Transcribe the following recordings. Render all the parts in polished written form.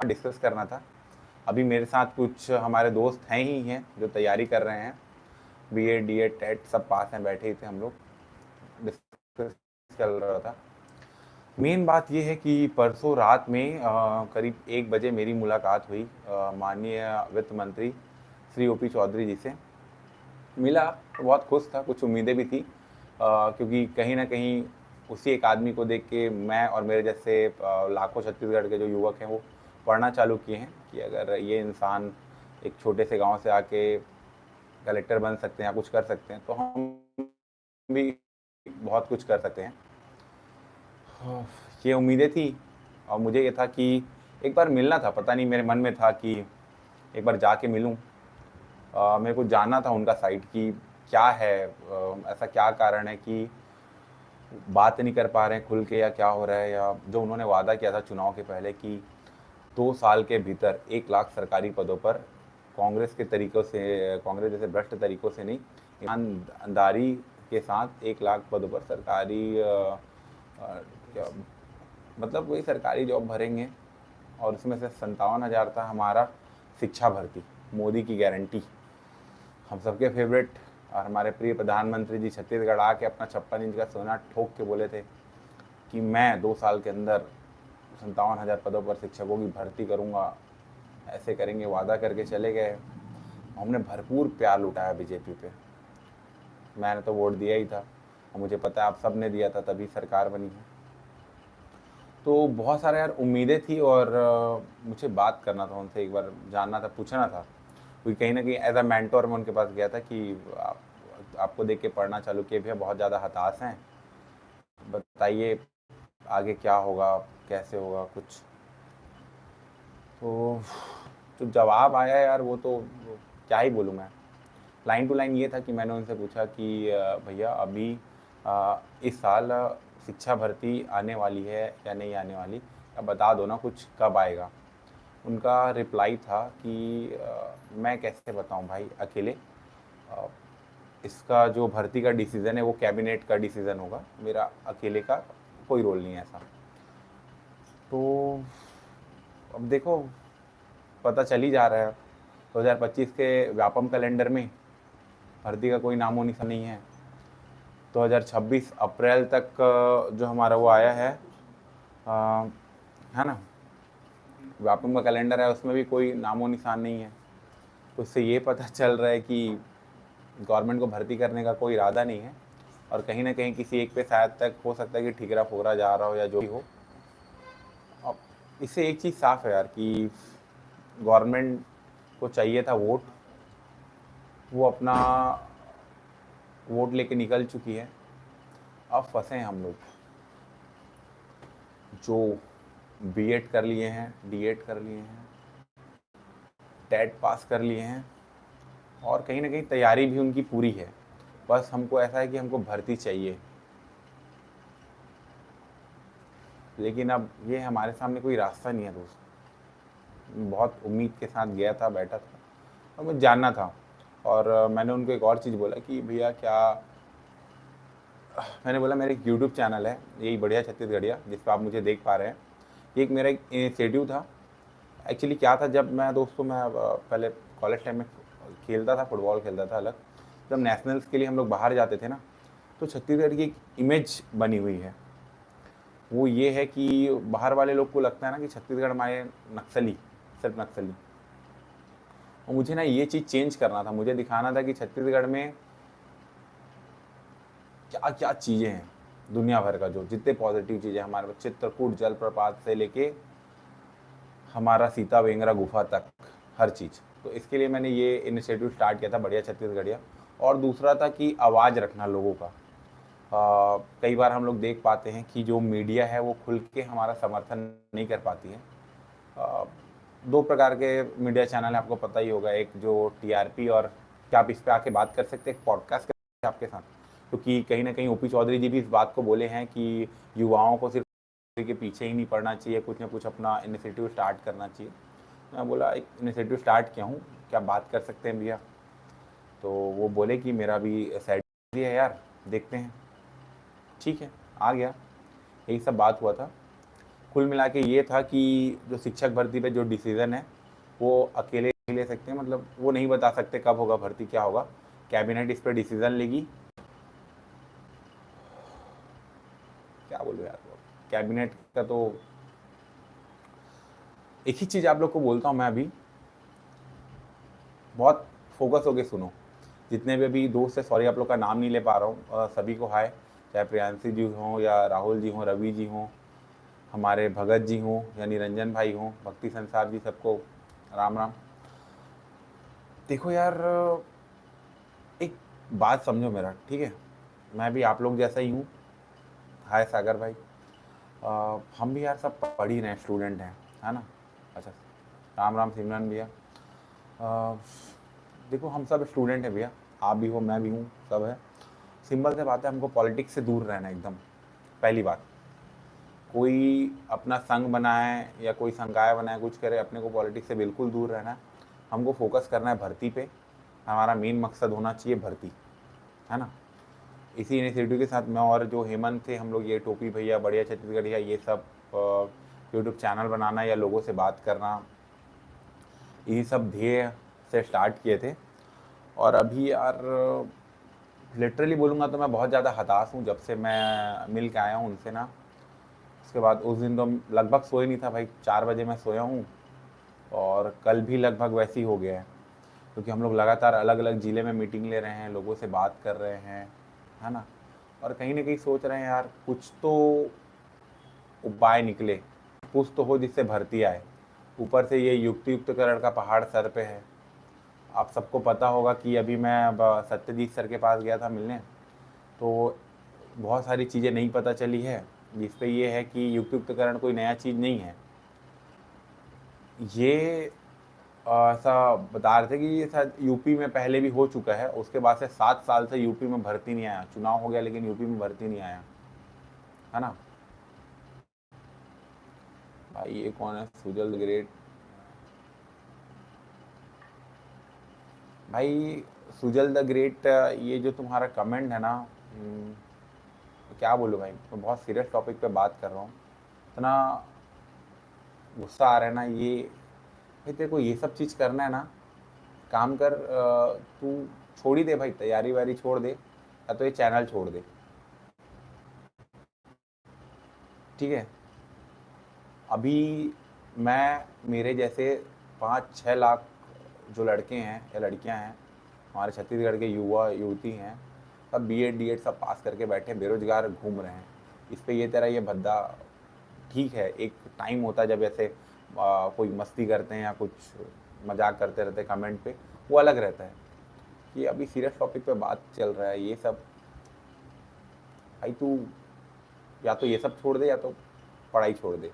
Discuss करना था। अभी मेरे साथ कुछ हमारे दोस्त हैं ही हैं जो तैयारी कर रहे हैं, बीएड, डीएड, टेट सब पास हैं, बैठे ही थे हम लोग, डिस्कस चल रहा था। मेन बात ये है कि परसों रात में करीब 1 बजे मेरी मुलाकात हुई माननीय वित्त मंत्री श्री ओपी चौधरी जी से। मिला तो बहुत खुश था, कुछ उम्मीदें भी थी क्योंकि कहीं न कहीं उसी एक आदमी को देख के मैं और मेरे जैसे लाखों छत्तीसगढ़ के जो युवक हैं वो पढ़ना चालू किए हैं कि अगर ये इंसान एक छोटे से गाँव से आके कलेक्टर बन सकते हैं या कुछ कर सकते हैं, तो हम भी बहुत कुछ कर सकते हैं। ये उम्मीदें थी और मुझे ये था कि एक बार मिलना था, पता नहीं मेरे मन में था कि एक बार जाके मिलूँ। मेरे को जानना था उनका साइड कि क्या है, ऐसा क्या कारण है कि बात नहीं कर पा रहे हैं खुल के, या क्या हो रहा है, या जो उन्होंने वादा किया था चुनाव के पहले कि 2 साल के भीतर 1 लाख सरकारी पदों पर कांग्रेस के तरीकों से, कांग्रेस जैसे भ्रष्ट तरीकों से नहीं, ईमानदारी के साथ 1 लाख पदों पर सरकारी क्या मतलब वही सरकारी जॉब भरेंगे। और उसमें से 57,000 था हमारा शिक्षा भर्ती, मोदी की गारंटी। हम सबके फेवरेट और हमारे प्रिय प्रधानमंत्री जी छत्तीसगढ़ आके अपना 56 इंच का सोना ठोक के बोले थे कि मैं 2 साल के अंदर 57,000 पदों पर शिक्षकों की भर्ती करूँगा, ऐसे करेंगे, वादा करके चले गए। हमने भरपूर प्यार लुटाया बीजेपी पे। मैंने तो वोट दिया ही था और मुझे पता है आप सब ने दिया था, तभी सरकार बनी है। तो बहुत सारे यार उम्मीदें थी और मुझे बात करना था उनसे, एक बार जानना था, पूछना था, क्योंकि कहीं न कहीं एज़ अ मेंटर मैं उनके पास गया था कि आपको देख के पढ़ना चालू किए भैया, बहुत ज़्यादा हताश हैं, बताइए आगे क्या होगा, कैसे होगा कुछ। तो जो जवाब आया यार वो तो क्या ही बोलूँ मैं। लाइन टू लाइन ये था कि मैंने उनसे पूछा कि भैया अभी इस साल शिक्षा भर्ती आने वाली है या नहीं आने वाली, अब बता दो ना कुछ, कब आएगा। उनका रिप्लाई था कि मैं कैसे बताऊं भाई अकेले, अ, इसका जो भर्ती का डिसीज़न है वो कैबिनेट का डिसीज़न होगा, मेरा अकेले का कोई रोल नहीं है ऐसा। तो अब देखो, पता चल ही जा रहा है 2025 के व्यापम कैलेंडर में भर्ती का कोई नामो निशान नहीं है। 2026 अप्रैल तक जो हमारा वो आया है ना, व्यापम का कैलेंडर है, उसमें भी कोई नामो निशान नहीं है। तो उससे ये पता चल रहा है कि गवर्नमेंट को भर्ती करने का कोई इरादा नहीं है और कहीं ना कहीं किसी एक पे शायद तक हो सकता है कि ठिकरा फोरा जा रहा हो या जो भी हो। अब इससे एक चीज़ साफ है यार कि गवर्नमेंट को चाहिए था वोट, वो अपना वोट लेके निकल चुकी है। अब फंसे हैं हम लोग जो बीएड कर लिए हैं, डीएड कर लिए हैं, टेट पास कर लिए हैं और कहीं ना कहीं तैयारी भी उनकी पूरी है, बस हमको ऐसा है कि हमको भर्ती चाहिए। लेकिन अब ये हमारे सामने कोई रास्ता नहीं है दोस्त। बहुत उम्मीद के साथ गया था, बैठा था और मुझे जानना था। और मैंने उनको एक और चीज़ बोला कि भैया क्या, मैंने बोला मेरा एक यूट्यूब चैनल है, यही बढ़िया छत्तीसगढ़िया, जिस पर आप मुझे देख पा रहे हैं। ये एक मेरा एक इनिशिएटिव था। एक्चुअली क्या था, जब मैं दोस्तों मैं पहले कॉलेज टाइम में खेलता था, फुटबॉल खेलता था अलग, जब नेशनल्स के लिए हम लोग बाहर जाते थे ना, तो छत्तीसगढ़ की एक इमेज बनी हुई है। वो ये है कि बाहर वाले लोग को लगता है ना कि छत्तीसगढ़ हमारे नक्सली, सिर्फ नक्सली। और मुझे ना ये चीज़ चेंज करना था, मुझे दिखाना था कि छत्तीसगढ़ में क्या क्या चीज़ें हैं, दुनिया भर का जो जितने पॉजिटिव चीज़ें हमारे पास, चित्रकूट जलप्रपात से लेके हमारा सीता वेंगरा गुफा तक, हर चीज़। तो इसके लिए मैंने ये इनिशिएटिव स्टार्ट किया था, बढ़िया छत्तीसगढ़िया। और दूसरा था कि आवाज़ रखना लोगों का। कई बार हम लोग देख पाते हैं कि जो मीडिया है वो खुल के हमारा समर्थन नहीं कर पाती है। अ, 2 प्रकार के मीडिया चैनल है, आपको पता ही होगा, एक जो टीआरपी, और क्या आप इस पे आके बात कर सकते हैं, एक पॉडकास्ट करते हैं आपके साथ, क्योंकि कहीं ना कहीं ओपी चौधरी जी भी इस बात को बोले हैं कि युवाओं को सिर्फ के पीछे ही नहीं पड़ना चाहिए, कुछ ना कुछ अपना इनिशिएटिव स्टार्ट करना चाहिए। मैं बोला एक इनिशिएटिव स्टार्ट किया हूँ, क्या बात कर सकते हैं भैया? तो वो बोले कि मेरा भी साइड है यार, देखते हैं। ठीक है, आ गया, यही सब बात हुआ था। कुल मिला के ये था कि जो शिक्षक भर्ती पे जो डिसीज़न है वो अकेले नहीं ले सकते, मतलब वो नहीं बता सकते कब होगा भर्ती, क्या होगा। कैबिनेट इस पर डिसीज़न लेगी। क्या बोलूँ यार, कैबिनेट का तो एक ही चीज़ आप लोग को बोलता हूँ मैं अभी, बहुत फोकस होके सुनो। जितने भी अभी दोस्त है, सॉरी आप लोग का नाम नहीं ले पा रहा हूँ, सभी को हाय, चाहे प्रियांशी जी हों या राहुल जी हों, रवि जी हों, हमारे भगत जी हों या निरंजन भाई हों, भक्ति संसार जी, सबको राम राम। देखो यार, एक बात समझो मेरा, ठीक है, मैं भी आप लोग जैसा ही हूँ। हाय सागर भाई, हम भी यार सब पढ़ ही रहे हैं, स्टूडेंट हैं, है ना। अच्छा, राम राम सिमरन भैया। देखो हम सब स्टूडेंट हैं भैया, आप भी हो, मैं भी हूँ, सब है। सिंपल से बात है, हमको पॉलिटिक्स से दूर रहना है एकदम। पहली बात, कोई अपना संघ बनाए या कोई संकाय बनाए, कुछ करे, अपने को पॉलिटिक्स से बिल्कुल दूर रहना है। हमको फोकस करना है भर्ती पे, हमारा मेन मकसद होना चाहिए भर्ती, है ना। इसी इनिशिएटिव के साथ मैं और जो हेमंत थे, हम लोग ये टोपी भैया, बढ़िया छत्तीसगढ़िया, ये सब यूट्यूब चैनल बनाना या लोगों से बात करना, यही सब ध्येय से स्टार्ट किए थे। और अभी यार लिटरली बोलूँगा तो मैं बहुत ज़्यादा हताश हूँ, जब से मैं मिल के आया हूँ उनसे ना। उसके बाद उस दिन तो लगभग सोए नहीं था भाई, 4 बजे मैं सोया हूँ, और कल भी लगभग वैसे ही हो गया है, क्योंकि हम लोग लगातार अलग अलग ज़िले में मीटिंग ले रहे हैं, लोगों से बात कर रहे हैं, है ना। और कहीं ना कहीं सोच रहे हैं यार कुछ तो उपाय निकले, कुछ तो हो जिससे भर्ती आए। ऊपर से ये युक्तियुक्तकरण का पहाड़ सर पे है। आप सबको पता होगा कि अभी मैं अब सत्यजीत सर के पास गया था मिलने, तो बहुत सारी चीज़ें नहीं पता चली है, जिस पे ये है कि युक्तियुक्तकरण कोई नया चीज़ नहीं है। ये ऐसा बता रहे थे कि ये शायद यूपी में पहले भी हो चुका है, उसके बाद से 7 साल से यूपी में भर्ती नहीं आया। चुनाव हो गया लेकिन यूपी में भर्ती नहीं आया, है ना। भाई ये कौन है, सुजल द ग्रेट? भाई सुजल द ग्रेट, ये जो तुम्हारा कमेंट है ना, तो क्या बोलूँ भाई, मैं बहुत सीरियस टॉपिक पे बात कर रहा हूँ, इतना गुस्सा आ रहा है ना। ये भाई तेरे को ये सब चीज़ करना है ना, काम कर, तू छोड़ ही दे भाई, तैयारी वारी छोड़ दे, या तो ये चैनल छोड़ दे, ठीक है। अभी मैं, मेरे जैसे 5-6 लाख जो लड़के हैं या लड़कियां हैं, हमारे छत्तीसगढ़ के युवा युवती हैं, सब बीएड डीएड सब पास करके बैठे बेरोजगार घूम रहे हैं। इस पे ये तेरा ये भद्दा, ठीक है, एक टाइम होता है जब ऐसे कोई मस्ती करते हैं या कुछ मजाक करते रहते हैं कमेंट पे, वो अलग रहता है। कि अभी सीरियस टॉपिक पे बात चल रहा है, ये सब भाई तू या तो ये सब छोड़ दे या तो पढ़ाई छोड़ दे,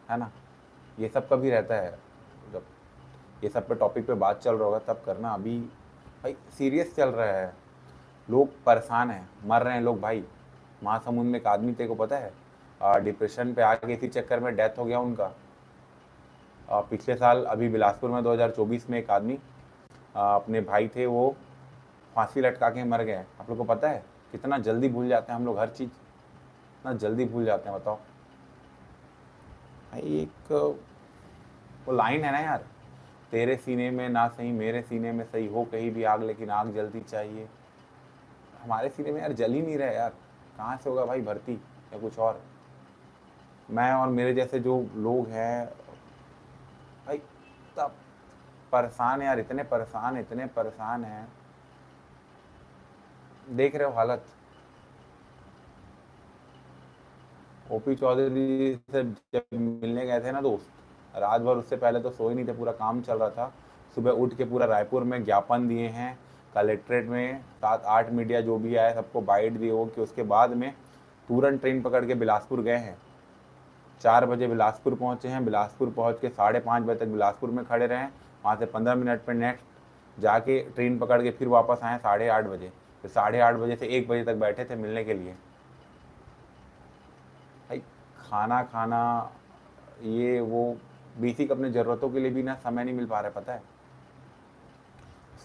है ना। ये सब कभी रहता है, जब ये सब पे टॉपिक पे बात चल रहा होगा तब करना। अभी भाई सीरियस चल रहा है, लोग परेशान हैं, मर रहे हैं लोग भाई। महासमुंद में एक आदमी, तेरे को पता है, डिप्रेशन पे आके इसी चक्कर में डेथ हो गया उनका। पिछले साल अभी बिलासपुर में 2024 में एक आदमी, अपने भाई थे, वो फांसी लटका के मर गए। आप लोग को पता है कितना जल्दी भूल जाते हैं हम लोग हर चीज़, इतना जल्दी भूल जाते हैं, बताओ भाई। एक वो लाइन है ना यार, तेरे सीने में ना सही मेरे सीने में सही, हो कहीं भी आग लेकिन आग जलती चाहिए। हमारे सीने में यार जल ही नहीं रहा है यार, कहाँ से होगा भाई भर्ती या कुछ और। मैं और मेरे जैसे जो लोग हैं भाई, तब परेशान है यार, इतने परेशान, इतने परेशान हैं, देख रहे हो हालत। ओपी चौधरी से जब मिलने गए थे ना दोस्त, रात भर, उससे पहले तो सोए नहीं थे, पूरा काम चल रहा था। सुबह उठ के पूरा रायपुर में ज्ञापन दिए हैं, कलेक्ट्रेट में 7-8 मीडिया जो भी आए सबको बाइट दिए हो, कि उसके बाद में तुरंत ट्रेन पकड़ के बिलासपुर गए हैं। 4 बजे बिलासपुर पहुँचे हैं, बिलासपुर पहुँच के 5:30 बजे तक बिलासपुर में खड़े रहें। वहाँ से 15 मिनट पर नेक्स्ट जाके ट्रेन पकड़ के फिर वापस आए 8:30 बजे। फिर 8:30 बजे से 1 बजे तक बैठे थे मिलने के लिए। भाई खाना खाना, ये वो बेसिक अपने ज़रूरतों के लिए भी ना समय नहीं मिल पा रहा है, पता है।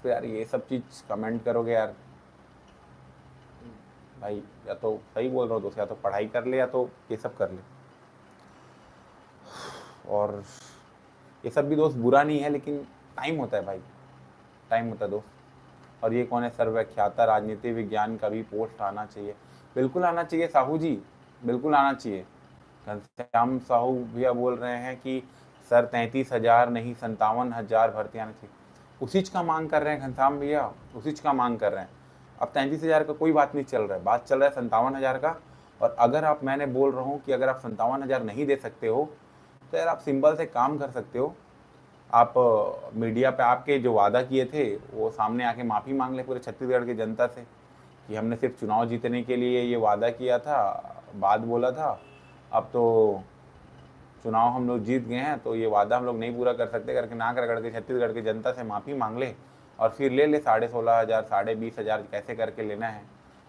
तो यार ये सब चीज़ कमेंट करोगे यार भाई, या तो सही बोल रहा हो दोस्त, या तो पढ़ाई कर ले या तो ये सब कर ले। और ये सब भी दोस्त बुरा नहीं है, लेकिन टाइम होता है भाई, टाइम होता है दोस्त। और ये कौन है, सर्वव्याख्याता राजनीति विज्ञान का भी पोस्ट आना चाहिए। बिल्कुल आना चाहिए साहू जी, बिल्कुल आना चाहिए। घनश्याम साहू भैया बोल रहे हैं कि सर 33,000 नहीं 57,000 भर्ती आनी चाहिए। उसी का मांग कर रहे हैं घनश्याम भैया, उसी का मांग कर रहे हैं। अब 33,000 का कोई बात नहीं चल रहा है, बात चल रहा है 57,000 का। और अगर आप, मैंने बोल रहा हूँ कि अगर आप 57,000 नहीं दे सकते हो तो यार आप सिंपल से काम कर सकते हो। आप मीडिया पे आपके जो वादा किए थे वो सामने आके माफ़ी मांग ले पूरे छत्तीसगढ़ की जनता से कि हमने सिर्फ चुनाव जीतने के लिए ये वादा किया था, बात बोला था, अब तो चुनाव हम लोग जीत गए हैं तो ये वादा हम लोग नहीं पूरा कर सकते करके ना कर करके छत्तीसगढ़ की जनता से माफ़ी मांग ले और फिर ले ले 16,500 20,000 कैसे करके लेना है।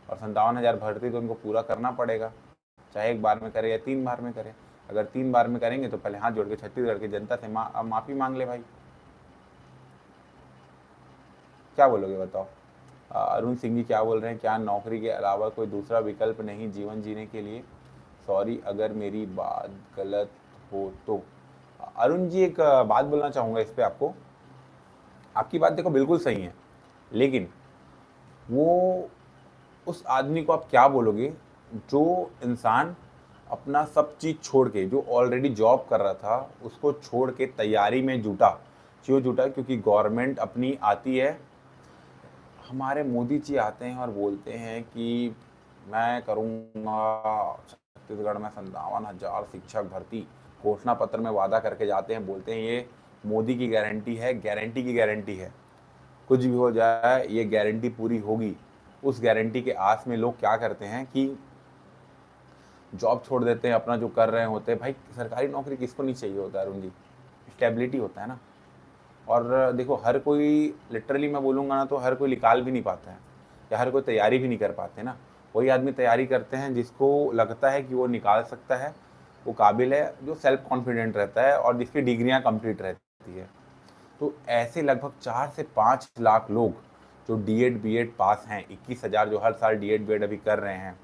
और 57,000 भर्ती तो उनको पूरा करना पड़ेगा, चाहे एक बार में करे या 3 बार में करे। अगर 3 बार में करेंगे तो पहले हाथ जोड़ के छत्तीसगढ़ की जनता से माफ़ी मांग ले भाई। क्या बोलोगे बताओ। अरुण सिंह जी क्या बोल रहे हैं, क्या नौकरी के अलावा कोई दूसरा विकल्प नहीं जीवन जीने के लिए? सॉरी अगर मेरी बात गलत हो तो। अरुण जी एक बात बोलना चाहूँगा इस पर आपको। आपकी बात देखो बिल्कुल सही है, लेकिन वो उस आदमी को आप क्या बोलोगे जो इंसान अपना सब चीज़ छोड़ के, जो ऑलरेडी जॉब कर रहा था उसको छोड़ के तैयारी में जुटा। क्यों जुटा? क्योंकि गवर्नमेंट अपनी आती है, हमारे मोदी जी आते हैं और बोलते हैं कि मैं करूँगा छत्तीसगढ़ में 57,000 शिक्षक भर्ती, घोषणा पत्र में वादा करके जाते हैं, बोलते हैं ये मोदी की गारंटी है, गारंटी की गारंटी है, कुछ भी हो जाए ये गारंटी पूरी होगी। उस गारंटी के आस में लोग क्या करते हैं कि जॉब छोड़ देते हैं, अपना जो कर रहे होते हैं। भाई सरकारी नौकरी किसको नहीं चाहिए होता है अरुण जी, स्टेबिलिटी होता है ना। और देखो हर कोई, लिटरली मैं बोलूँगा ना तो हर कोई निकाल भी नहीं पाता है या हर कोई तैयारी भी नहीं कर पाते ना। वही आदमी तैयारी करते हैं जिसको लगता है कि वो निकाल सकता है, वो काबिल है, जो सेल्फ कॉन्फिडेंट रहता है और जिसकी डिग्रियाँ कंप्लीट रहती है। तो ऐसे लगभग 4 से 5 लाख लोग जो डीएड बीएड पास हैं, 21,000 जो हर साल डीएड बीएड अभी कर रहे हैं,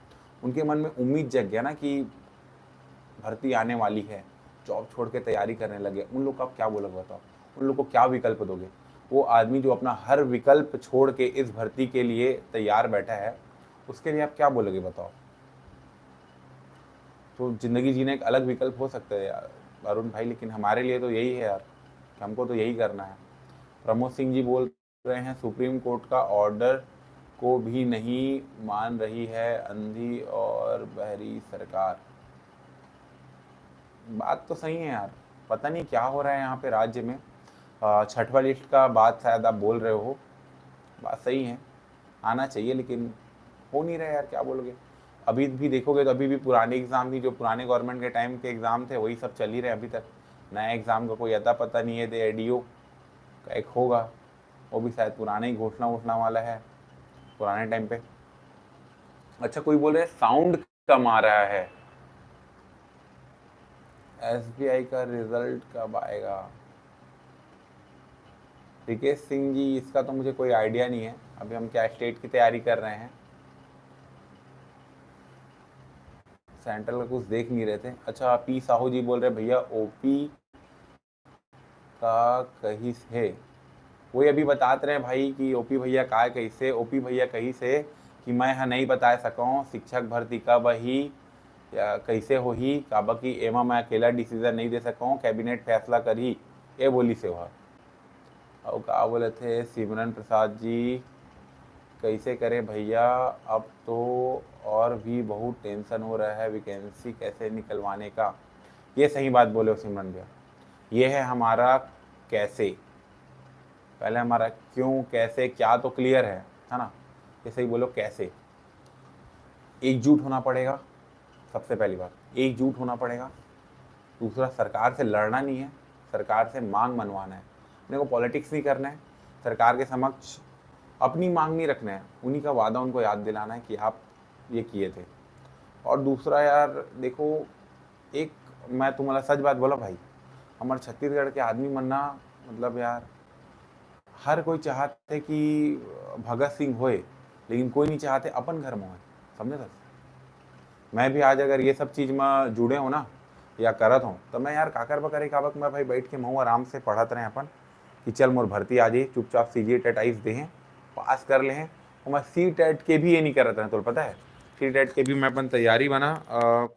उनके मन में उम्मीद जग गया ना कि भर्ती आने वाली है, जॉब छोड़ के तैयारी करने लगे। उन लोग को आप क्या बोलोगे बताओ, उन लोग को क्या विकल्प दोगे? वो आदमी जो अपना हर विकल्प छोड़ के इस भर्ती के लिए तैयार बैठा है, उसके लिए आप क्या बोलोगे बताओ? तो ज़िंदगी जीने एक अलग विकल्प हो सकता है यार अरुण भाई, लेकिन हमारे लिए तो यही है यार, हमको तो यही करना है। प्रमोद सिंह जी बोल रहे हैं सुप्रीम कोर्ट का ऑर्डर को भी नहीं मान रही है अंधी और बहरी सरकार। बात तो सही है यार, पता नहीं क्या हो रहा है यहाँ पे राज्य में। छठवा लिस्ट का बात शायद आप बोल रहे हो, बात सही है, आना चाहिए लेकिन हो नहीं रहा है यार, क्या बोलोगे। अभी भी देखोगे तो अभी भी पुराने एग्ज़ाम भी, जो पुराने गवर्नमेंट के टाइम के एग्ज़ाम थे वही सब चल ही रहे अभी तक। नया एग्ज़ाम का कोई अता पता नहीं है। दे एडीओ का एक होगा, वो भी शायद पुराने ही घोषणा वोषणा वाला है, पुराने टाइम पे। अच्छा कोई बोल रहे साउंड कम आ रहा है, एसबीआई का रिजल्ट कब आएगा? रिकेश सिंह जी इसका तो मुझे कोई आइडिया नहीं है, अभी हम क्या स्टेट की तैयारी कर रहे हैं, सेंट्रल का कुछ देख नहीं रहे थे। अच्छा पी साहू जी बोल रहे भैया ओपी का कहीं से, वही अभी बताते रहे भाई कि ओपी भैया का कहीं से, ओपी भैया कहीं से कि मैं यहाँ नहीं बता सकूँ शिक्षक भर्ती कब ही या कैसे हो ही काबा की एमा मैं अकेला डिसीजन नहीं दे सकूँ, कैबिनेट फैसला कर ही, ये बोली से हुआ। और क्या बोले थे सिमरन प्रसाद जी, कैसे करें भैया अब तो और भी बहुत टेंशन हो रहा है वैकेंसी कैसे निकलवाने का। ये सही बात बोले हो सिमरन भैया, ये है हमारा कैसे, पहले हमारा क्यों कैसे क्या तो क्लियर है ना, ये सही बोलो कैसे। एकजुट होना पड़ेगा, सबसे पहली बात एकजुट होना पड़ेगा। दूसरा सरकार से लड़ना नहीं है, सरकार से मांग मनवाना है। अपने को पॉलिटिक्स नहीं करना है, सरकार के समक्ष अपनी मांग नहीं रखना है, उन्हीं का वादा उनको याद दिलाना है कि आप ये किए थे। और दूसरा यार देखो, एक मैं तुम्हारा सच बात बोला भाई, हमारे छत्तीसगढ़ के आदमी मनना मतलब यार, हर कोई चाहते कि भगत सिंह होए, लेकिन कोई नहीं चाहते अपन घर में होए, समझे सर। मैं भी आज अगर ये सब चीज़ में जुड़े हो ना या करत हूँ तो मैं यार काकर बकर एक आवक मैं भाई बैठ के महू आराम से पढ़त रहे अपन कि चल मोर भर्ती आ जाई, चुपचाप सीजी टेट आइस दें, पास कर लें। और मैं सी टेट के भी ये नहीं करत रहे, तो पता है सी टेट के भी मैं अपन तैयारी बना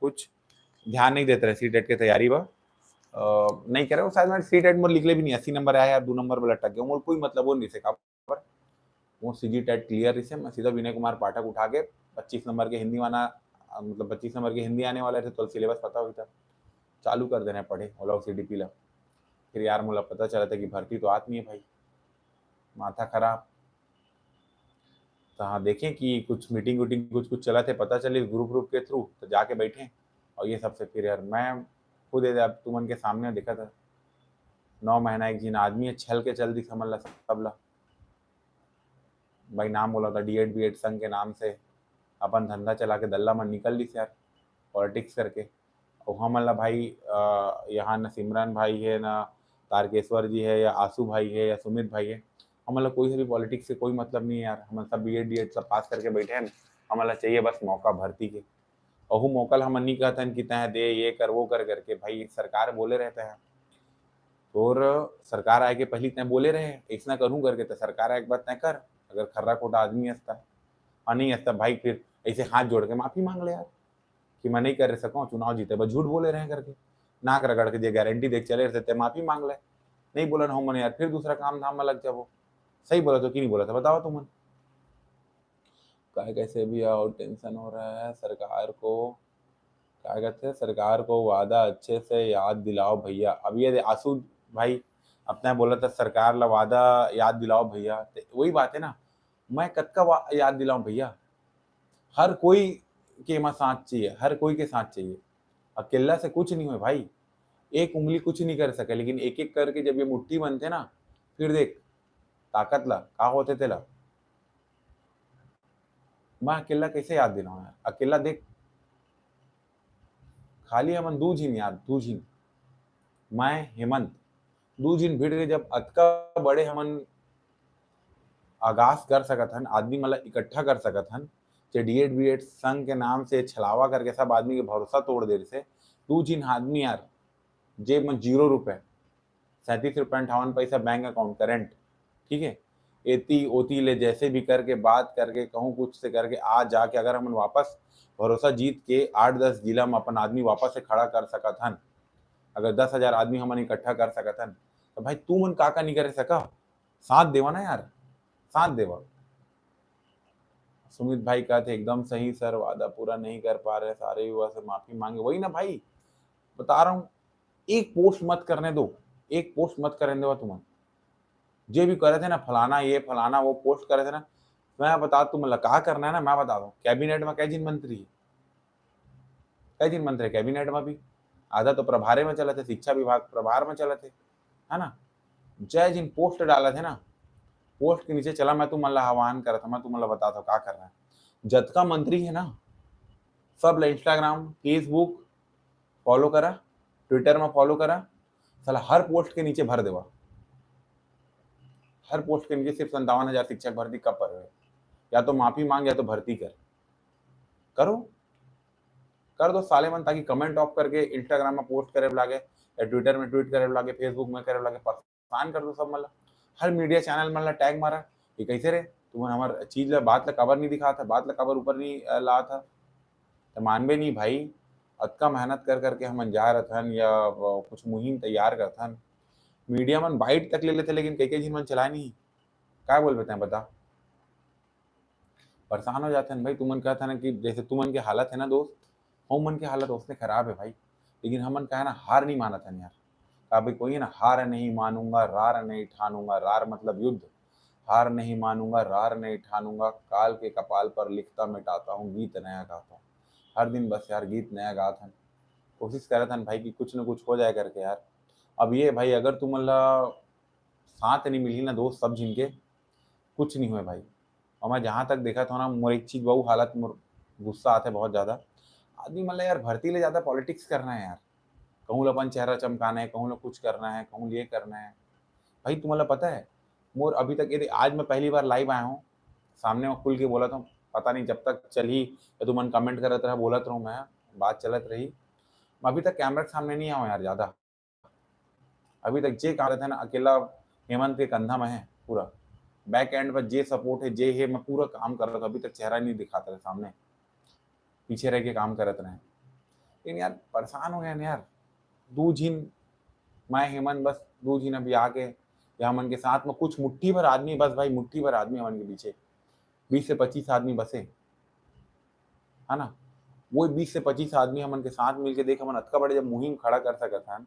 कुछ ध्यान नहीं देते रहे सी टेट के तैयारी बा नहीं करे। शायद मैं सी टेट मोर निकले भी नहीं, 80 नंबर आया यार, 2 नंबर में लटक गया मोर, कोई मतलब वो नहीं से पर वो सीजी टेट क्लियर इसे मैं सीधा विनय कुमार पाठक उठा के 25 नंबर के हिंदी वाला मतलब 25 नंबर के हिंदी आने वाले थे तो सिलेबस पता हुई था, चालू कर देना पड़े ओला सी डी पी ला। फिर यार मुझे पता चला था कि भर्ती तो आती नहीं है भाई, माथा खराब। तो हाँ देखें कि कुछ मीटिंग वूटिंग कुछ कुछ चला थे, पता चले ग्रुप ग्रुप के थ्रू, तो जाके बैठे और ये सबसे फिर यार मैं खुद अब तुमन के सामने देखा था 9 महीना एक जिन आदमी है छल के चल दी समझ ला सबला भाई, नाम बोला था डी एड बी एड संघ के नाम से अपन धंधा चला के दल्ला में निकल ली यार पॉलिटिक्स करके। और हम अल्लाह भाई यहाँ न सिमरन भाई है, ना तारकेश्वर जी है, या आंसू भाई है, या सुमित भाई है, हम अल्लाह कोई से भी पॉलिटिक्स से कोई मतलब नहीं है यार, हम सब बी एड डी एड सब पास करके बैठे हैं, हम अल्लाह चाहिए बस मौका भर्ती के। और वो मौका हम नहीं कहते हैं कि तय दे ये कर वो कर करके, भाई सरकार बोले रहते हैं और सरकार आए के पहले तय बोले रहे ऐसा करूँ करके, तो सरकार आए के बाद तय कर, अगर खर्रा खोटा आदमी हंसता और नहीं हंसता भाई फिर ऐसे हाथ जोड़ के माफी मांग ले यार कि मैं नहीं कर सकूँ चुनाव जीते, बस झूठ बोले रहे करके, नाक रगड़ के जो गारंटी देख चले रहते माफी मांग ले, नहीं बोला ना हो मन यार, फिर दूसरा काम धाम में लग जाओ। सही बोला तो कि नहीं बोला था बताओ तुम। क्या कैसे भी और टेंशन हो रहा है सरकार को, क्या कहते हैं सरकार को वादा अच्छे से याद दिलाओ भैया। अब ये आंसू भाई अपना बोला था सरकार ला वादा याद दिलाओ भैया, तो वही बात है ना, मैं कद का याद दिलाऊं भैया, हर कोई के में साथ चाहिए, हर कोई के साथ चाहिए, अकेला से कुछ नहीं हुए भाई, एक उंगली कुछ नहीं कर सके, लेकिन एक एक करके जब ये मुट्ठी बनते ना फिर देख ताकत ला का होते थे ला। मैं अकेला कैसे याद दिलाऊं यार, अकेला देख खाली हमन दू झिन यार, दू झिन मैं हेमंत दू झिन भिड़ के जब अतका बड़े हमन आगाज कर सकत हन, आदमी मतलब इकट्ठा कर सकत हन, जे डी एड बी एड संघ के नाम से छलावा करके सब आदमी के भरोसा तोड़ दे से, दू झिन आदमी यार जेब में 0 रुपए, 37 रुपये 58 पैसा बैंक अकाउंट करेंट, ठीक है, एती ओती ले जैसे भी करके बात करके कहूँ कुछ से करके आ जाके अगर हम वापस भरोसा जीत के 8-10 जिला में अपन आदमी वापस से खड़ा कर सकत हन, अगर 10,000 आदमी हमन इकट्ठा कर सकत हन, तो भाई तू मन का नहीं कर सका, साथ देवा ना यार, साथ देवा। सुमित भाई का थे एकदम सही सर, वादा पूरा नहीं कर पा रहे, सारे युवा से माफी मांगे, वही ना भाई बता रहा हूँ, एक पोस्ट मत करने दो, एक पोस्ट मत करने दो तुम, जे भी करे थे ना फलाना ये फलाना वो पोस्ट करे थे ना, मैं बता तुम क्या करना है ना, मैं बता दूं कैबिनेट में कै जिन मंत्री है, कै जिन मंत्री कैबिनेट में भी, आधा तो प्रभारे में चले थे, शिक्षा विभाग प्रभार में चले थे, है ना, जय जिन पोस्ट डाला थे ना, पोस्ट के नीचे चला मैं तुम अल्लाह आह्वान करा था, मैं तुम अल्लाह बता था क्या करना है, जतका मंत्री है ना सब इंस्टाग्राम फेसबुक फॉलो करा, ट्विटर में फॉलो करा, साला हर पोस्ट के नीचे भर देवा, हर पोस्ट के नीचे सिर्फ 57,000 शिक्षक भर्ती कब पर है, या तो माफी मांग या तो भर्ती कर, करो कर दो साले मन, ताकि कमेंट ऑफ करके इंस्टाग्राम में पोस्ट करे लागे, या ट्विटर में ट्वीट करे लागे, फेसबुक में करे लागे, परेशान कर दो सब मतलब, हर मीडिया चैनल में टैग मारा ये कैसे रे तुम हमार चीज ला बात ला कवर नहीं दिखा था, बात ला कवर ऊपर नहीं ला था, तो मानबे नहीं भाई, अतका मेहनत कर करके हम जा रहे थन या कुछ मुहिम तैयार कर थन, मीडिया मन बाइट तक ले लेते लेकिन कई कई दिन मन चला नहीं, क्या बोल पाते हैं बता, परेशान हो जाते हैं भाई। तुमन कहता है ना कि जैसे तुमन की हालत है ना दोस्त, हम मन की हालत उसने खराब है भाई, लेकिन हमन का है ना हार नहीं माना था यार, कहा भाई कोई है ना हार नहीं मानूंगा रार नहीं ठानूंगा, रार मतलब युद्ध, हार नहीं मानूंगा रार नहीं ठानूंगा, काल के कपाल पर लिखता मिटाता हूँ गीत नया गाता हूँ, हर दिन बस यार गीत नया गाता हूँ, कोशिश करे था भाई कि कुछ न कुछ हो जाए करके यार। अब ये भाई अगर तुम अल्लाह साथ नहीं मिली ना दोस्त सब जिनके, कुछ नहीं हुए भाई। और मैं जहाँ तक देखा था ना मोर एक चीज़ बहु हालत मोर गुस्सा आते बहुत ज़्यादा, आदमी मतलब यार भर्ती ले ज़्यादा पॉलिटिक्स करना है यार, कहूँ अपन चेहरा चमकाना है, कहूँ कुछ करना है, कहूँ ये करना है, भाई तुम्हारा पता है मोर अभी तक यदि आज मैं पहली बार लाइव आया हूँ, सामने में खुल के बोला था, पता नहीं जब तक चली या तुम मन कमेंट करत रहा बोलत रहूँ मैं, बात चलत रही, मैं अभी तक कैमरा के सामने नहीं आऊँ यार ज़्यादा। अभी तक जे काम था ना अकेला हेमंत के कंधा में है पूरा, बैक एंड पर जे सपोर्ट है, जे है, मैं पूरा काम कर रहा था, अभी तक चेहरा नहीं दिखाता रहे सामने, पीछे रह के काम करते रहे। लेकिन यार परेशान हो गया ना यार, दू झिन मैं हेमंत बस दू झिन अभी आके या हमन के साथ में कुछ मुट्ठी भर आदमी, बस भाई मुट्ठी भर आदमी हमन के पीछे, 20 से 25 आदमी बसे, है ना। वो 20 से 25 आदमी हमन के साथ मिलके देख हमन अतका बड़े जब मुहिम खड़ा कर सकत हन,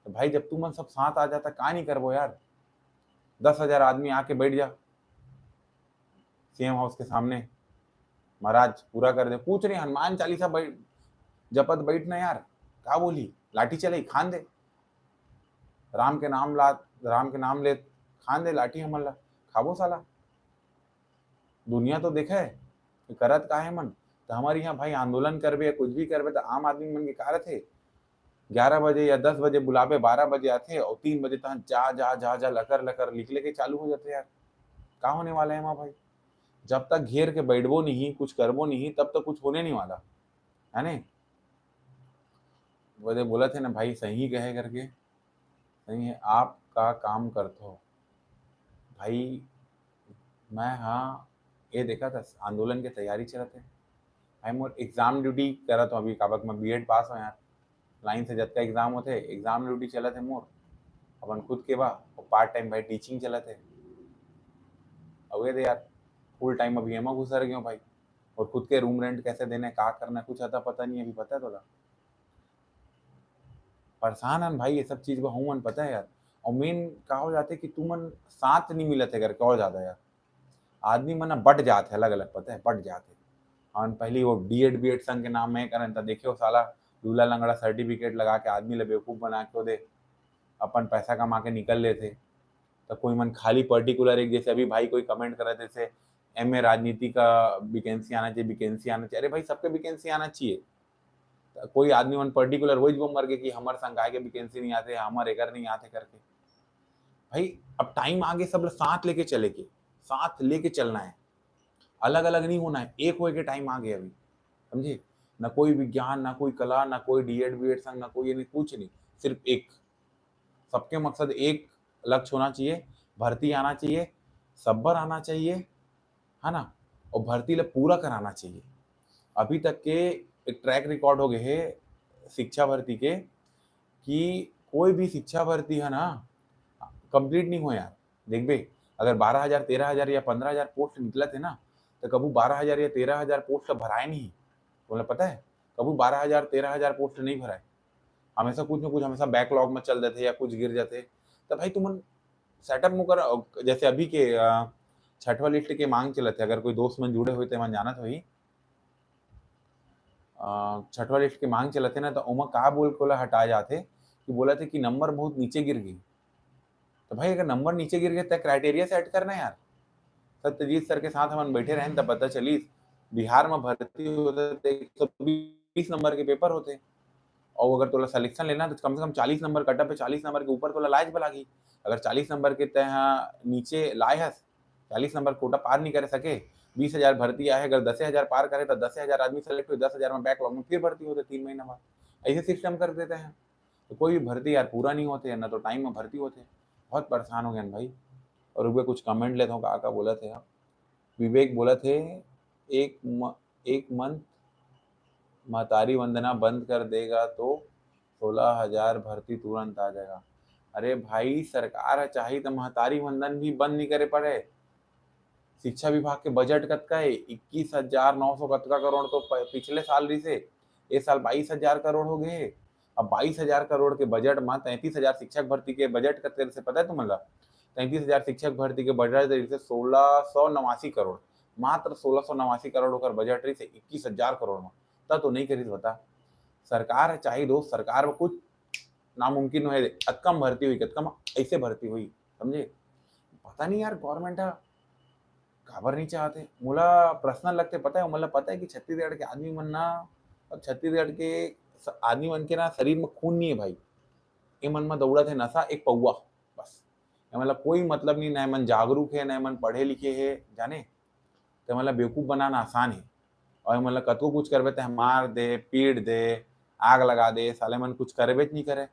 तो भाई जब तू मन सब साथ आ जाता का नहीं करबो यार। 10,000 आदमी आके बैठ जा सीएम हाउस के सामने, महाराज पूरा कर दे, कुछ नहीं, हनुमान चालीसा बैठ जपत बैठना यार, का बोली लाठी चले खान दे, राम के नाम ला, राम के नाम ले खान दे लाठी हमन ला, खाबो साला। दुनिया तो देखा है कि करत का है मन। तो हमारे यहाँ भाई आंदोलन करबे या कुछ भी करबे तो आम आदमी मन के का रथे, 11 बजे या 10 बजे बुलावे, 12 बजे आते और 3 बजे तक जा जा जा जा लकर लकर लिख लेके चालू हो जाते यार। का होने वाला है वहाँ भाई, जब तक घेर के बैठबो नहीं, कुछ करबो नहीं, तब तक कुछ होने नहीं वाला है नहीं। वो बोला थे ना भाई, सही कहे करके, सही है आपका काम करते हो भाई। मैं हाँ ये देखा था आंदोलन की तैयारी चलत है भाई, मोर एग्जाम ड्यूटी करत हूँ अभी, काबक मैं बीएड पास हो यार, लाइन से जब का एग्जाम होते एग्जाम ड्यूटी चलत है मोर अपन खुद के बा, और पार्ट टाइम भाई टीचिंग चलत है। अब ये यार फुल टाइम अभी एमा घुसर गए भाई, और खुद के रूम रेंट कैसे देने, का करना कुछ आता पता नहीं, अभी पता है थोड़ा परेशान है भाई, ये सब चीज को हूँ मन पता है यार। और मेन का हो जाते कि तू मन साथ नहीं मिलत है करके और ज्यादा यार, आदमी मन बट जाते अलग अलग, पता है बट जाते। और पहली वो डीएड बीएड संघ के नाम में करें तो देखियो साला लूला लंगड़ा सर्टिफिकेट लगा के आदमी ले बेवकूफ बना के दे, अपन पैसा कमा के निकल लेते। तो कोई मन खाली पर्टिकुलर एक, जैसे अभी भाई कोई कमेंट करे जैसे एमए राजनीति का वैकेंसी आना चाहिए, वैकेंसी आना चाहिए, अरे भाई सबके वैकेंसी आना चाहिए। तो कोई आदमी मन पर्टिकुलर वही वो मर गए कि हमारे संकाय के वैकेंसी नहीं आते, हमारे एकर नहीं आते करके। भाई अब टाइम आगे सब लोग साथ लेके चले के, साथ लेके चलना है, अलग अलग नहीं होना है, एक हो के टाइम आ गया अभी, समझे ना। कोई विज्ञान ना कोई कला ना कोई डीएड बीएड संग ना कोई, नहीं कुछ नहीं, सिर्फ एक, सबके मकसद एक लक्ष्य होना चाहिए, भर्ती आना चाहिए, सब्बर आना चाहिए, है ना, और भर्ती ले पूरा कराना चाहिए। अभी तक के एक ट्रैक रिकॉर्ड हो गए है शिक्षा भर्ती के, कि कोई भी शिक्षा भर्ती है ना कंप्लीट नहीं हो यार। देख बे, अगर 12,000 13,000 या 15,000 पोस्ट निकला थे ना, तो कबू 12,000 या 13,000 पोस्ट भराए नहीं, तुम्हें पता है, कबू 12,000 13,000 पोस्ट नहीं भराए, हमेशा कुछ न कुछ हमेशा बैकलॉग में चल देते या कुछ गिर जाते। तो भाई तुम सेटअप मुकर, जैसे अभी के छठवा लिस्ट के मांग चले थे, अगर कोई दोस्त मन जुड़े हुए थे मन जाना तो ही, छठवा लिस्ट के मांग चले थे ना, तो उमा कहा बोल को हटाए जाते कि बोला थे कि नंबर बहुत नीचे गिर गई। तो भाई अगर नंबर नीचे गिर गए तो क्राइटेरिया सेट करना यार। सत्यजीत सर के साथ हम बैठे रहे तब पता चली बिहार में भर्ती होते 120 नंबर के पेपर होते, और अगर तोला सिलेक्शन लेना तो कम से कम 40 नंबर कटअप पे, 40 नंबर के ऊपर तोला लायक लागी। अगर 40 नंबर के तय नीचे लाए हस, 40 नंबर कोटा पार नहीं कर सके, 20,000 भर्ती आए, अगर 10,000 पार करे तो 10,000 आदमी सेलेक्ट हुए, 10,000 में बैकलॉग में फिर भर्ती होते 3 महीना बाद, ऐसे सिस्टम कर देते हैं। तो कोई भी भर्ती यार पूरा नहीं होते है ना, तो टाइम में भर्ती होते, बहुत परेशान हो गए भाई। और ऊपर कुछ कमेंट लेता हूँ, का बोला थे आप, विवेक बोला थे एक मंथ महतारी वंदना बंद कर देगा तो 16,000 भर्ती तुरंत आ जाएगा। अरे भाई सरकार चाहिए तो महतारी वंदन भी बंद नहीं करे पड़े। शिक्षा विभाग के बजट कतका है, 21,900 कतका करोड़ तो पिछले साल रही से, ये साल 22,000 करोड़ हो गए। अब 22,000 करोड़ के बजट में 33,000 शिक्षक भर्ती के बजट कतके से पता है तुम्हारा, 33,000 शिक्षक भर्ती के बजट से 1689 करोड़, मात्र 1689 करोड़ होकर बजट रही से 21,000 करोड़ में, तब तो नहीं करी बता। सरकार चाहिए दोस्त, सरकार में कुछ नामुमकिन है, कम भर्ती हुई, कम ऐसे भर्ती हुई, समझे। पता नहीं यार गवर्नमेंट खबर नहीं चाहते, मोला पर्सनल लगते पता है, मतलब पता है कि छत्तीसगढ़ के आदमी मन ना, अब छत्तीसगढ़ के आदमी मन के ना शरीर में खून नहीं है भाई, ये मन में दौड़त है नशा एक पौवा बस, मतलब कोई मतलब नहीं, न मन जागरूक है न मन पढ़े लिखे है जाने, तो मतलब बेवकूफ़ बनाना आसान है। और मतलब कतको कुछ करबे तो मार दे पीट दे, आग लगा दे, साले मन कुछ करे बेच नहीं करे।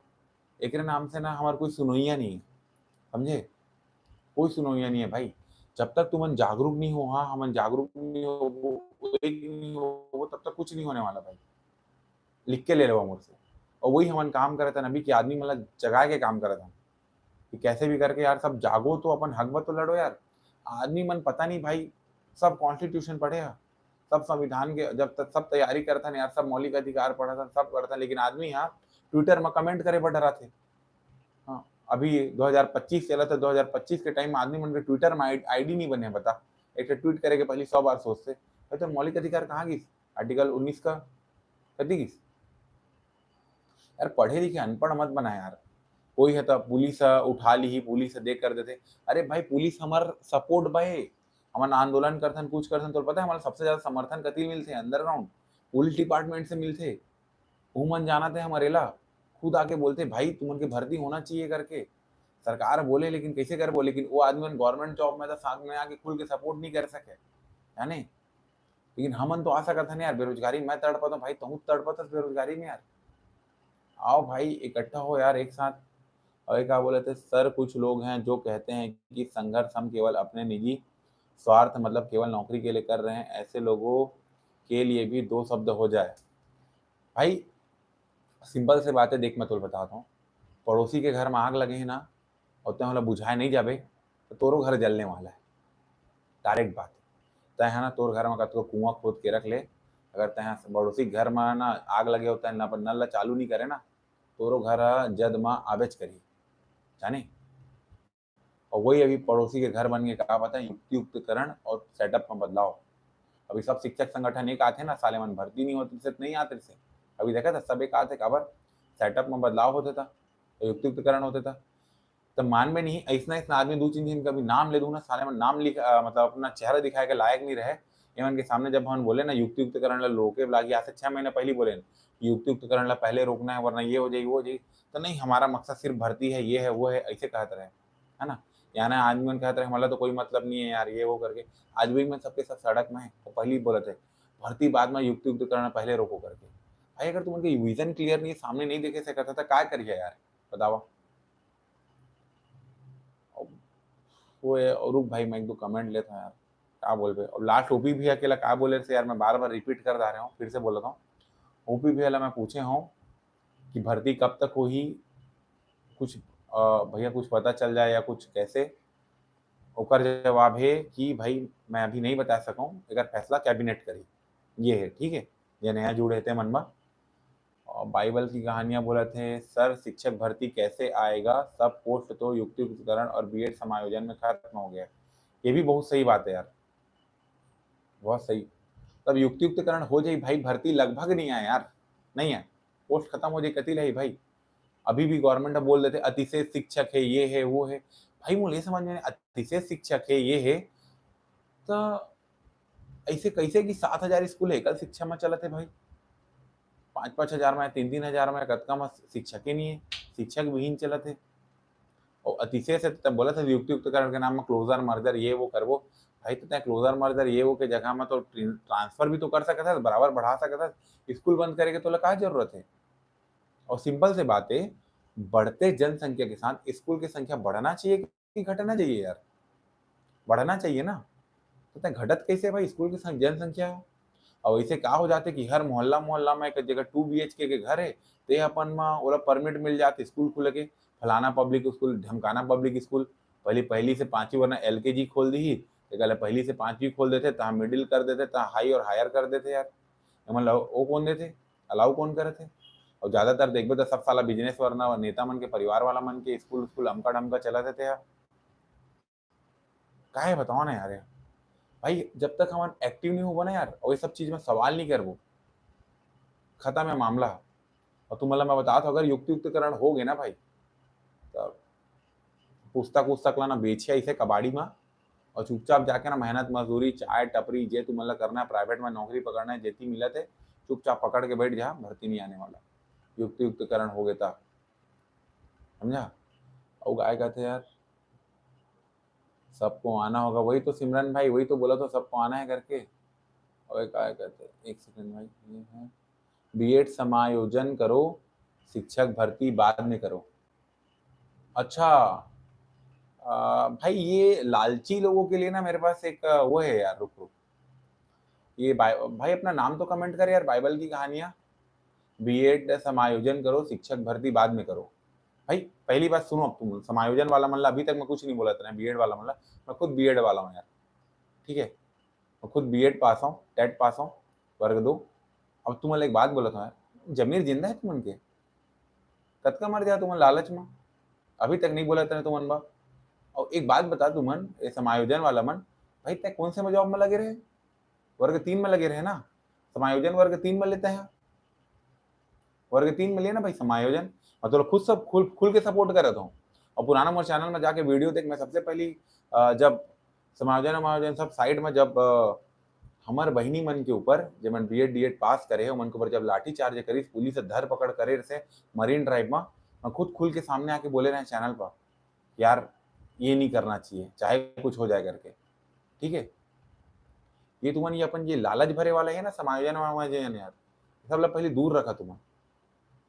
एक नाम से ना हमारे कोई सुनोइया नहीं है, समझे, कोई सुनोइया नहीं है भाई। जब तक तुमन जागरूक नहीं हो, हाँ हमन जागरूक नहीं हो, नहीं हो, तब तक कुछ नहीं होने वाला भाई। लिख के ले लो मुझसे। और वही हमन काम करे थे अभी कि आदमी मतलब जगा के काम करे था कि कैसे भी करके यार सब जागो, तो अपन हक तो लड़ो यार। आदमी मन पता नहीं भाई, सब कॉन्स्टिट्यूशन पढ़े है, सब संविधान के जब तक सब तैयारी करता नहीं यार, सब मौलिक अधिकार पढ़ा था, सब करता, लेकिन आदमी यहाँ ट्विटर में कमेंट करे बढ़ रहा थे। हाँ, अभी 2025 चला था, 2025 के टाइम में आदमी मन के ट्विटर में आईडी नहीं बने, बता एक ट्वीट करे के पहले 100 बार सोचते तो मौलिक अधिकार कहाँ गिस, आर्टिकल 19 का कति गिस यार। पढ़े लिखे अनपढ़ मत बना यार। कोई है तो पुलिस उठा ली ही, पुलिस देख कर देते, अरे भाई पुलिस हमार सपोर्ट भाई, हमार आंदोलन करथन कुछ करथन तो पता है हमारा सबसे ज्यादा समर्थन कति मिलते अंडरग्राउंड पुलिस डिपार्टमेंट से मिलते। वो मन जाना थे हमारे ला खुद आके बोलते भाई तुमन के भर्ती होना चाहिए करके, सरकार बोले लेकिन कैसे कर बोले, लेकिन वो आदमी गवर्नमेंट जॉब में तो साथ में आके खुल के सपोर्ट नहीं कर सके है नहीं। लेकिन हमन तो आ सकत है यार, बेरोजगारी मैं तड़पता हूँ भाई, तुम तड़पत बेरोजगारी में यार। आओ भाई इकट्ठा हो यार एक साथ। और क्या बोले थे सर, कुछ लोग हैं जो कहते हैं कि संघर्ष हम केवल अपने निजी स्वार्थ मतलब केवल नौकरी के लिए कर रहे हैं, ऐसे लोगों के लिए भी दो शब्द हो जाए। भाई सिंपल से बात है, देख मैं तो बताता हूँ, पड़ोसी के घर में आग लगे है ना और तुम मतलब बुझाए नहीं जाबे तो तोरो घर जलने वाला है, डायरेक्ट बात। तय है ना तोर घर में कतो कुआं खोद के रख ले, अगर तय पड़ोसी घर में ना आग लगे होता है ना नल चालू नहीं करे ना, तोरो घर जद माँ आबेच करी जाने। और वही अभी पड़ोसी के घर बन के कहा पता है, युक्तियुक्तकरण और सेटअप में बदलाव। अभी सब शिक्षक संगठन एक आते ना, साले मन भर्ती नहीं होती से नहीं आते से, अभी देखा था सब एक आते खबर, सेटअप में बदलाव होता था तो युक्तियुक्तकरण होता था। तो मान में नहीं ऐसा ऐसा आदमी दो तीन दिन का भी नाम ले दूँ ना, साले में नाम लिख मतलब अपना चेहरा दिखाए के लायक नहीं रहे एमन के सामने, जब हम बोले ना युक्तियुक्तकरण ला रोके लागी, आज से 6 महीने पहले बोले युक्तियुक्तकरण ला पहले रोकना है वरना ये हो जाएगी वो हो जाएगी, तो नहीं हमारा मकसद सिर्फ भर्ती है, ये है वो है, ऐसे कहते रहे है ना। या ना आदमी मन कहते रहे हमारा तो कोई मतलब नहीं है यार ये वो करके, आज भी मैं सबके सब सड़क में है तो पहले ही बोले थे भर्ती बाद में युक्तियुक्तकरण पहले रोको करके। भाई अगर तुम उनके विजन क्लियर नहीं सामने नहीं देखे से कहता था क्या करिए यार बताओ। वो है और रुक भाई मैं एक दो कमेंट लेता हूँ यार, क्या बोल रहे और लास्ट ओपी भी अकेला क्या बोले से यार, मैं बार बार रिपीट कर रहा हूँ, फिर से बोल रहा हूँ। ओपी भी वाला मैं पूछे हूँ कि भर्ती कब तक होगी, कुछ भैया कुछ पता चल जाए या कुछ कैसे। ओकर जवाब है कि भाई मैं अभी नहीं बता सकूँ, अगर फैसला कैबिनेट करी ये है ठीक है, ये नया जुड़े थे मन में। और बाइबल की कहानियां बोले थे सर, शिक्षक भर्ती कैसे आएगा, सब पोस्ट तो युक्तियुक्तकरण और बीएड समायोजन में खत्म हो गया। ये भी बहुत सही बात है यार, बहुत सही। तब युक्तियुक्तकरण हो जाए भाई, भर्ती लगभग नहीं आए यार, नहीं है, पोस्ट खत्म हो जाए कति रही भाई। अभी भी गवर्नमेंट बोल देते अतिशय शिक्षक है ये है वो है, भाई मुझे समझ में अतिशय शिक्षक है ये है तो ऐसे कैसे कि 7,000 स्कूल एकल शिक्षा में चलते भाई, 5,000 में 3,000 में कतका में शिक्षक ही नहीं है, शिक्षक विहीन चलते। और अतिशय से तब बोला था युक्तियुक्तकरण के नाम में क्लोजर मर्जर ये वो करवो, भाई तो क्लोजर मर्जर ये वो के जगह में तो ट्रांसफर भी तो कर सकता है, बराबर बढ़ा सकता है, स्कूल बंद करेंगे तो क्या जरूरत है। और सिंपल से बात है, बढ़ते जनसंख्या के साथ स्कूल की संख्या बढ़ना चाहिए कि घटना चाहिए यार, बढ़ना चाहिए ना। तो घटत कैसे भाई स्कूल की जनसंख्या। और वैसे क्या हो जाते कि हर मोहल्ला मोहल्ला में एक जगह 2 BHK के घर है, ते अपन में ओला परमिट मिल जाते स्कूल खुले के, फलाना पब्लिक स्कूल ढमकाना पब्लिक स्कूल, पहली पहली से पांचवी वरना LKG खोल दी ही, तो पहली से पांचवी खोल देते तहाँ मिडिल कर देते तहाँ हाई और हायर कर देते यार, मतलब वो कौन देते, अलाउ कौन करे थे। और ज्यादातर देखबे तो सब साला बिजनेस वरना नेता मन के परिवार वाला मन के स्कूल स्कूल अमका ढमका चला देते यार, का है बताओ ना यार। भाई जब तक हम एक्टिव नहीं होगा ना यार और ये सब चीज में सवाल नहीं करबो, खत्म है मामला। और तुम मतलब मैं बता था अगर युक्तियुक्तकरण हो गए ना भाई, तो पुस्तक उस्तक लाना बेचे ऐसे कबाड़ी में और चुपचाप जाके ना मेहनत मजदूरी चाय टपरी जे तुम मतलब करना है, प्राइवेट में नौकरी पकड़ना है जेती मिला थे, चुपचाप पकड़ के बैठ जा, भर्ती नहीं आने वाला युक्तियुक्तकरण हो गया था, समझा। और गाय कहते यार सबको आना होगा, वही तो सिमरन भाई वही तो बोला तो सबको आना है करके। और क्या कहते एक सेकंड भाई ये है बीएड समायोजन करो, शिक्षक भर्ती बाद में करो। अच्छा, भाई ये लालची लोगों के लिए ना मेरे पास एक वो है यार, रुक रुक, ये भाई अपना नाम तो कमेंट कर यार, बाइबल की कहानियां। बीएड समायोजन करो, शिक्षक भर्ती बाद में करो। भाई पहली बात सुनो, अब तुम समायोजन वाला मतलब अभी तक मैं कुछ नहीं बोला था, बीएड वाला मतलब मैं खुद बीएड वाला हूँ यार, ठीक है, मैं खुद बीएड पास हूँ, टेट पास हूँ, वर्ग 2। अब तुम एक बात बोला था यार, जमीर जिंदा है तुमन के, कद का मर जाए तुमन लालच में, अभी तक नहीं बोला था तुमन बा। और एक बात बता तुमन, ये समायोजन वाला मन, भाई तय कौन से में जॉब में लगे रहे, वर्ग 3 में लगे रहे ना, समायोजन वर्ग 3 में लेते हैं, वर्ग 3 में लिया ना भाई समायोजन, मतलब खुद सब खुल खुल के सपोर्ट कर रहा हूँ। और पुराना मोर चैनल में जाके वीडियो देख, मैं सबसे पहली जब समायोजन समायोजन सब साइड में जब हमार बहिनी मन के ऊपर जब मैं बीएड डीएड पास करे मन के ऊपर जब लाठी चार्ज करी, पुलिस धर पकड़ करे से मरीन ड्राइव में, मैं खुद खुल के सामने आके बोले रहे चैनल पर, यार ये नहीं करना चाहिए चाहे कुछ हो जाए करके, ठीक है। ये तुम्हारी अपन ये लालच भरे वाला है ना समायोजन वायोजन यार, सब लोग पहले दूर रखा तुम्हें,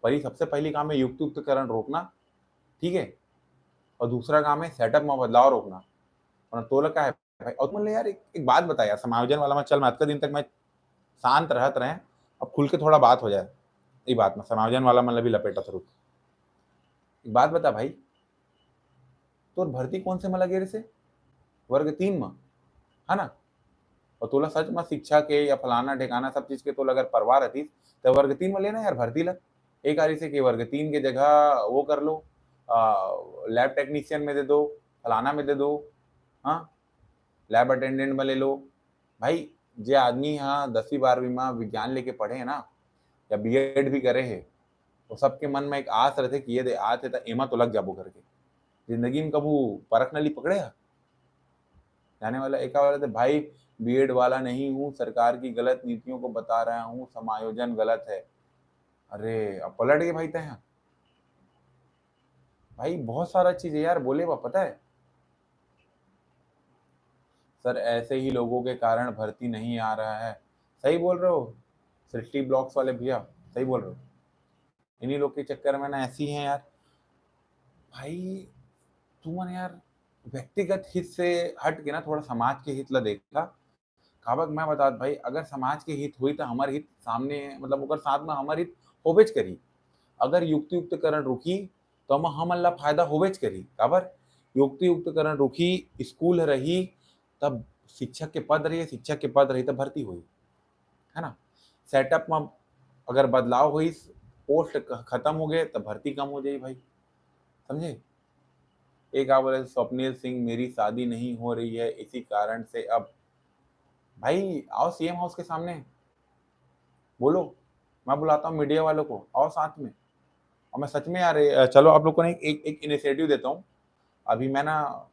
पर सबसे पहली काम है युक्तियुक्तकरण रोकना, ठीक है, और दूसरा काम है सेटअप में बदलाव रोकना। और तो लगा है भाई, और तुमने यार एक बात बताया समायोजन वाला में, चल मैं आज दिन तक मैं शांत रहत रहे, अब खुल के थोड़ा बात हो जाए, ये बात में समायोजन वाला मतलब भी लपेटा था, रुक एक बात बता भाई, तो भर्ती कौन से में लगे रे से, वर्ग 3 में, है ना, और तोला सच में शिक्षा के या फलाना ठिकाना सब चीज के तो अगर परवाह रहती तो वर्ग 3 में लेना यार भर्ती लग, एक आरी से कि वर्ग 3 के जगह वो कर लो, लैब टेक्नीशियन में दे दो, फलाना में दे दो, हाँ लैब अटेंडेंट में ले लो। भाई जे आदमी हाँ 10वीं 12वीं में विज्ञान लेके पढ़े है ना, या बीएड भी करे है, तो सबके मन में एक आस रहते कि ये दे आत है तो एमा तो लग जाबो करके, जिंदगी में कबू परख नली पकड़े है जाने वाला एक वाला थे भाई, बीएड वाला नहीं हूँ, सरकार की गलत नीतियों को बता रहा हूँ, समायोजन गलत है। अरे अब पलट गए भाई तय, भाई बहुत सारा चीज है यार बोले बा, पता है सर ऐसे ही लोगों के कारण भर्ती नहीं आ रहा है, सही बोल रहे हो सृष्टि ब्लॉक्स वाले भैया, सही बोल रहे हो, इन्हीं लोग के चक्कर में ना ऐसी हैं यार। भाई तुमने यार व्यक्तिगत हित से हट के ना थोड़ा समाज के हित ला देखा, काबक मैं बता भाई, अगर समाज के हित हुई तो हमारे हित सामने मतलब ओकर साथ में हमारे हित होबेच करी, अगर युक्तियुक्तकरण रुकी तो हमन ला फायदा होबेच करी, काबर युक्तियुक्तकरण रुकी, स्कूल रही तब शिक्षक के पद रही, शिक्षक के पद रही तब भर्ती हुई, है ना, सेटअप में अगर बदलाव हुई, पोस्ट खत्म हो गए तब भर्ती कम हो जाए भाई, समझे। एक आप बोले स्वप्निल सिंह मेरी शादी नहीं हो रही है इसी कारण से, अब भाई आओ सीएम हाउस के सामने बोलो, मैं बुलाता हूँ मीडिया वालों को, आओ साथ में, और मैं सच में यार चलो आप लोग को एक इनिशिएटिव देता हूँ, अभी मैं ना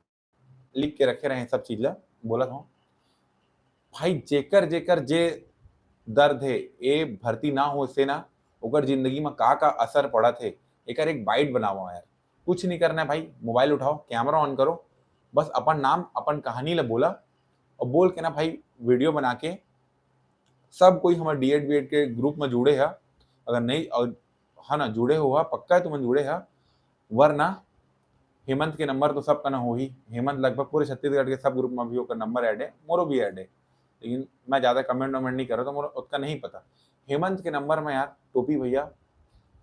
लिख के रखे रहे सब चीज ला, बोला था भाई जेकर जेकर जे दर्द है ए भर्ती ना हो से ना, ओकर जिंदगी में का असर पड़ा थे, एक बाइट बनाओ यार, कुछ नहीं करना है भाई, मोबाइल उठाओ कैमरा ऑन करो, बस अपन नाम अपन कहानी ला बोला, और बोल के ना भाई वीडियो बना के सब कोई हमारे डीएड बीएड के ग्रुप में जुड़े है, अगर नहीं है ना जुड़े हुआ पक्का है तुम जुड़े है, वरना हेमंत के नंबर तो सबका ना हो ही, हेमंत लगभग पूरे छत्तीसगढ़ के सब ग्रुप में भी होकर नंबर ऐड है, मोरो भी ऐड है, लेकिन मैं ज़्यादा कमेंट वमेंट नहीं कर रहा तो मोरो उसका नहीं पता। हेमंत के नंबर में यार टोपी भैया,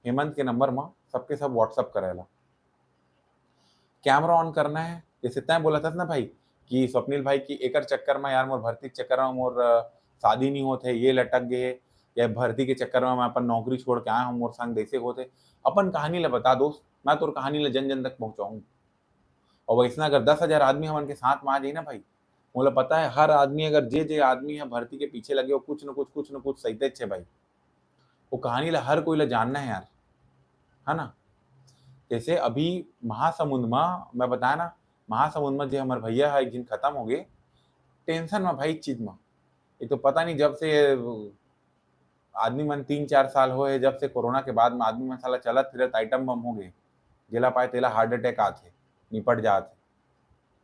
हेमंत के नंबर में सबके सब व्हाट्सअप करेला, कैमरा ऑन करना है, जैसे तय बोला था ना भाई कि स्वप्निल भाई की एकर चक्कर में यार मोर भर्ती के चक्कर में मोर शादी नहीं होते, ये लटक गए, या भर्ती के चक्कर में मैं अपन नौकरी छोड़ के आया हूँ, मोर संग जैसे होते, अपन कहानी ला बता दोस्त, मैं तो कहानी ला जन जन तक पहुँचाऊँ, और वैसना अगर 10,000 आदमी हमन के साथ में आ जाए ना भाई, मुझे पता है हर आदमी अगर जे जे आदमी है भर्ती के पीछे लगे हो कुछ न कुछ सही छे भाई, वो कहानी ला हर कोई ला जानना है यार, है ना। जैसे अभी महासमुंद में मैं बताया ना, महासमुंद में जो हमारे भैया है एक दिन खत्म हो गए, टेंशन में भाई चीज में, ये तो पता नहीं जब से आदमी मन 3-4 साल हो है, जब से कोरोना के बाद में आदमी मन साला चलत फिरत आइटम बम हो गए, जेला पाए तेला हार्ट अटैक आते निपट जाते,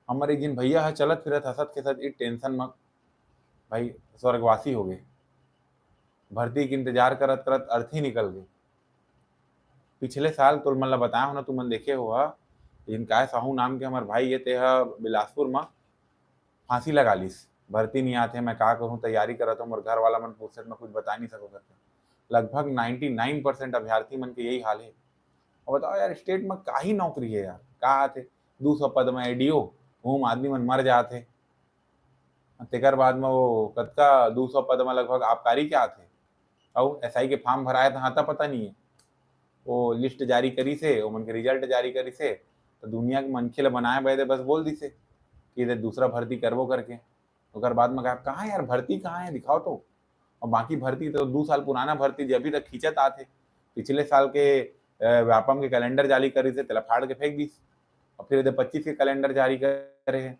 हमारे एक दिन भैया है चलत फिरत हंसत खेसत एक टेंशन में भाई स्वर्गवासी हो गए, भर्ती के इंतजार करत करत अर्थी निकल गई। पिछले साल तो मतलब बताया हो ना, तुमन देखे हुआ इनका साहू नाम के हमार भाई ये ते बिलासपुर में फांसी लगा लीस। भर्ती नहीं आते, मैं का करूँ, तैयारी करत हूँ, मोर घर वाला मन पूछत में कुछ बता नहीं सको करके। लगभग 99% अभ्यर्थी मन के यही हाल है। और बताओ यार, स्टेट में का ही नौकरी है यार, का आते 200 पद में एडीओ, ओम आदमी मन मर जाते। तेकर बाद में वो कतका 200 पद में लगभग आबकारी के आते, और एसआई के फॉर्म भराए तो हाथा पता नहीं है। वो लिस्ट जारी करी से, वो मन के रिजल्ट जारी करी से, तो दुनिया के मनखे ला बनाए बैठे बस बोल दी से कि इधर दूसरा भर्ती करबो करके। ओकर बाद में कहा कहाँ यार भर्ती कहाँ है, दिखाओ तो। और बाकी भर्ती तो 2 साल पुराना भर्ती जो अभी तक खींचत आते। पिछले साल के व्यापम के कैलेंडर जारी करी से तेला फाड़ के फेंक दीस, और फिर इधर 25 के कैलेंडर जारी करे है।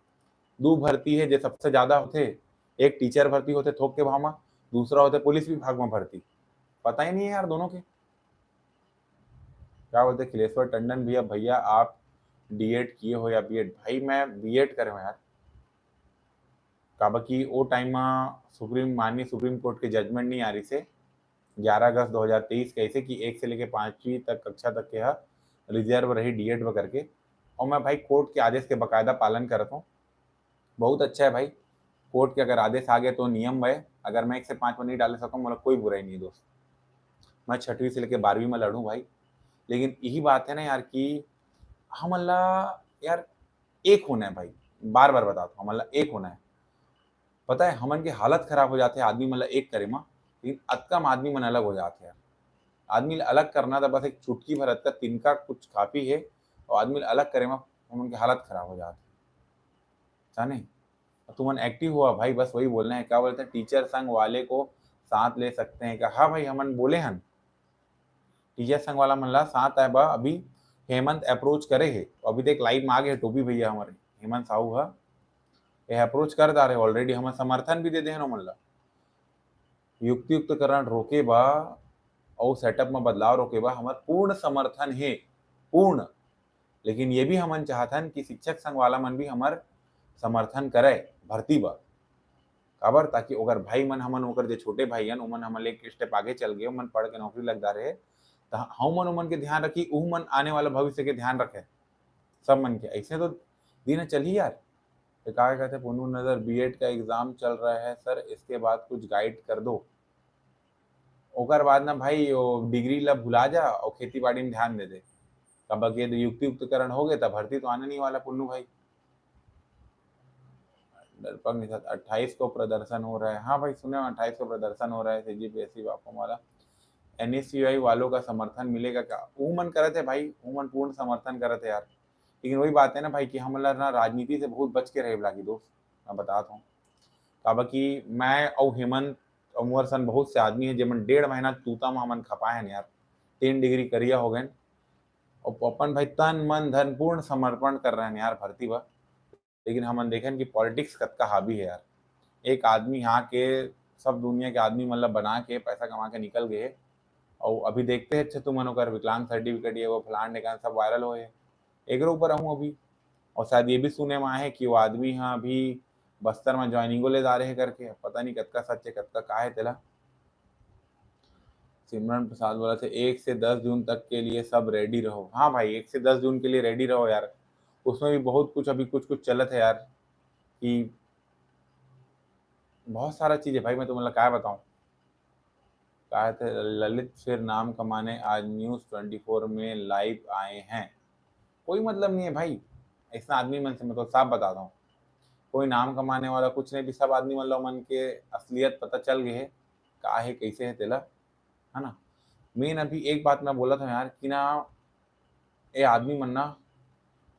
2 भर्ती है जो सबसे ज्यादा होते, एक टीचर भर्ती होते थोक के भाव में, दूसरा होते पुलिस विभाग में भर्ती। पता ही नहीं है यार दोनों के। क्या बोलते खिलेश्वर टंडन भैया, भैया आप डीएड किए हो या बीएड? भाई मैं बीएड करे हूँ यार। काबा की वो टाइम में माननीय सुप्रीम कोर्ट के जजमेंट नहीं आ रही से 11 अगस्त 2023 कैसे कि 1 से लेकर 5वीं तक कक्षा तक के रिजर्व रही डीएड व करके। और मैं भाई कोर्ट के आदेश के बाकायदा पालन करता हूँ। बहुत अच्छा है भाई, कोर्ट के अगर आदेश आ गए तो नियम है। अगर मैं 1 से 5 में नहीं डाल सकूँ मतलब कोई बुराई नहीं दोस्त। मैं 6वीं से लेकर 12वीं में लड़ूँ भाई। लेकिन यही बात है ना यार कि हम अल्लाह यार एक होना है भाई। बार बार बताता हूँ, हम अल्लाह एक होना है। पता है हमन के हालत खराब हो जाते हैं आदमी मतलब एक करे माँ, लेकिन अतकम आदमी मन अलग हो जाते हैं। आदमी अलग करना था बस एक चुटकी भर का तिनका कुछ काफी है, और आदमी अलग करे माँ हमन की हालत खराब हो जाती है जाने। तुमन एक्टिव हुआ भाई, बस वही बोलना है। क्या बोलते हैं टीचर संघ वाले को साथ ले सकते हैं क्या? हाँ भाई हमन बोले हन टीचर संघ वाला मन ला साथ है बा। अभी हेमंत अप्रोच करे है, अभी देख लाइव में आ गए टोपी भैया हमारे हेमंत साहू है, ये अप्रोच कर दा रहे ऑलरेडी। हम समर्थन भी दे दे मन ला युक्तियुक्तकरण रोके बा और सेटअप में बदलाव रोके बा हमार पूर्ण समर्थन है, पूर्ण। लेकिन ये भी हमन चाहतन कि शिक्षक संघ वाला मन भी हमार समर्थन करे भर्ती बा। काबर ताकि अगर भाई मन हमन ओकर जो छोटे भाई हन ओमन हमन एक स्टेप आगे चल गए, ओमन पढ़ के नौकरी लग जा रहे, तो हम मन ओमन के ध्यान रखी, ऊ मन आने वाला भविष्य के ध्यान रखे सब मन के। ऐसे तो दिन चल ही यार। तो क्या कहते पुनू नजर बीएड का एग्जाम चल रहा है सर, इसके बाद कुछ गाइड कर दो। ओकर बाद ना भाई वो डिग्री ला भुला जा और खेती बाड़ी में ध्यान दे दे। कब ये युक्तियुक्तकरण हो गए तब भर्ती तो आने नहीं वाला पुन्नू भाई। दर्पण के साथ 28 को प्रदर्शन हो रहा है। हाँ भाई सुने 28 को प्रदर्शन हो रहा है सीजीपीएससी वापम वाला। एनएसयूआई वालों का समर्थन मिलेगा क्या? वो मन करे थे भाई, वो मन पूर्ण समर्थन करे थे यार। लेकिन वही बात है ना भाई कि हम ना राजनीति से बहुत बच के रहे लागी दोस्त। मैं बताता हूँ काबा कि मैं और हेमंत अमर सन बहुत से आदमी है जेमन 1.5 महीना तूता में हमन खपाए हैं यार। 3 डिग्री करिया हो गए, और अपन भाई तन मन धन पूर्ण समर्पण कर रहे हैं यार भर्ती बा। लेकिन हमन देखें कि पॉलिटिक्स कतका हावी है यार। एक आदमी यहाँ के सब दुनिया के आदमी मतलब बना के पैसा कमा के निकल गए, और अभी देखते हैं अच्छा तुम मनो कर विकलांग सर्टिफिकेट ये वो फलान ढेकान सब वायरल हो है। एक ऊपर हूँ अभी, और शायद ये भी सुने में आए हैं कि वो आदमी यहाँ अभी बस्तर में ज्वाइनिंगो ले जा रहे हैं करके। पता नहीं कतका सच है कतका का है तेला। सिमरन प्रसाद बोला थे 1 से 10 जून तक के लिए सब रेडी रहो। हाँ भाई 1 से 10 जून के लिए रेडी रहो यार। उसमें भी बहुत कुछ अभी कुछ कुछ चलत है यार कि बहुत सारा चीज है भाई। मैं तुम्हें क्या बताऊं, कहा थे ललित फिर नाम कमाने आज News 24 में लाइव आए हैं। कोई मतलब नहीं है भाई ऐसा आदमी मन से, मैं तो साफ बताता हूँ कोई नाम कमाने वाला कुछ नहीं भी। सब आदमी मतलब मन के असलियत पता चल गए है का है कैसे है तेला, है ना। मेन अभी एक बात मैं बोला था यार कि ना ये आदमी मन ना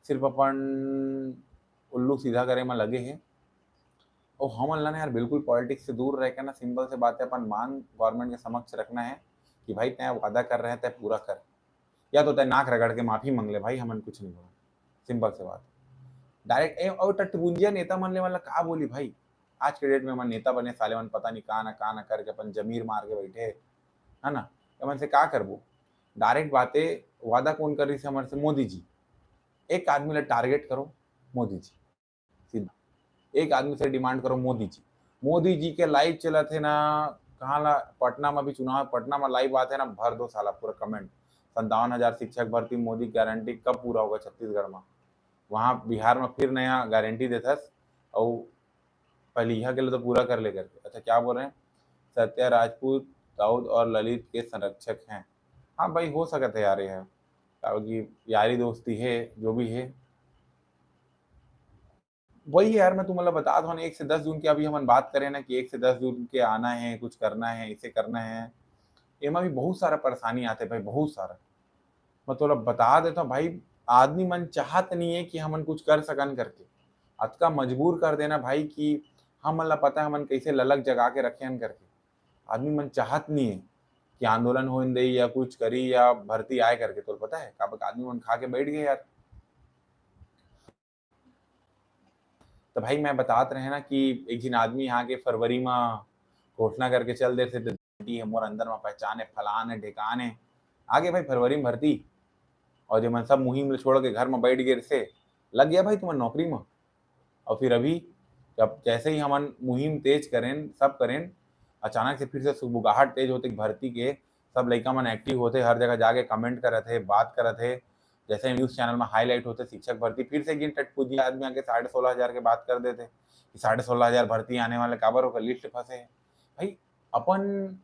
सिर्फ अपन उल्लू सीधा करे में लगे हैं। और हम अल्लाह ने यार बिल्कुल पॉलिटिक्स से दूर रह के ना सिंपल से बात है अपन मांग गवर्नमेंट के समक्ष रखना है कि भाई तय वादा कर रहे हैं तय पूरा कर, या तो तय नाक रगड़ के माफी मांग ले भाई, हमन कुछ नहीं बोला। सिंपल से बात डायरेक्ट। और टटपुंजिया नेता मन ले वाला का बोली भाई, आज के डेट में मन नेता बने साले मन पता नहीं कहा ना करके अपन जमीर मार के बैठे है ना। तो मन से का करबो डायरेक्ट बातें। वादा कौन कर रही है हमारे से? मोदी जी। एक आदमी ला टारगेट करो मोदी जी, सीधा एक आदमी से डिमांड करो मोदी जी। मोदी जी के लाइव चला थे ना कहाँ ला पटना में भी चुनाव, पटना में लाइव बात है ना, भर दो साला पूरा कमेंट। 57,000 शिक्षक भर्ती मोदी गारंटी कब पूरा होगा छत्तीसगढ़ में। वहाँ बिहार में फिर नया गारंटी देता और पहले यहाँ के लिए तो पूरा कर ले करके। अच्छा क्या बोल रहे हैं, सत्या राजपूत दाऊद और ललित के संरक्षक हैं। हाँ भाई हो सकता है यार, ये है क्योंकि यारी दोस्ती है जो भी है वही है यार। मैं तुम्हें बता दूँ 1 से 10 जून की अभी हम बात करें ना कि 1 से 10 जून के आना है, कुछ करना है, इसे करना है, एमा भी बहुत सारा परेशानी आते भाई, बहुत सारा। मैं तो बता देता हूँ भाई, आदमी मन चाहत नहीं है कि हमन कुछ कर सकन करके, अतका मजबूर कर देना भाई कि हम ला पता है हमन कैसे ललक जगा के रखे करके। आदमी मन चाहत नहीं है कि आंदोलन हो दे या कुछ करी या भर्ती आए करके। तो पता है कब आदमी मन खा के बैठ गए यार। तो भाई मैं बतात रहे ना कि एक जिन आदमी यहाँ के फरवरी में घोषणा करके चल देते थे मोर अंदर में पहचान है, फलान है, ढेकान है, आगे भाई फरवरी में भर्ती, और जब मन सब मुहिम छोड़ के घर में बैठ गए से लग गया भाई तुम्हारी नौकरी में। और फिर अभी जब जैसे ही हमन मुहिम तेज करें सब करें, अचानक से फिर से सुबुगाहट तेज होते भर्ती के, सब लड़का मन एक्टिव होते, हर जगह जाके कमेंट करे थे, बात करे थे, जैसे न्यूज चैनल में हाईलाइट होते शिक्षक भर्ती, फिर से गिन टटपुजी आदमी आके 16,500 के बात कर देते कि 16,500 भर्ती आने वाले, काबर होकर लिस्ट फंसे है। भाई अपन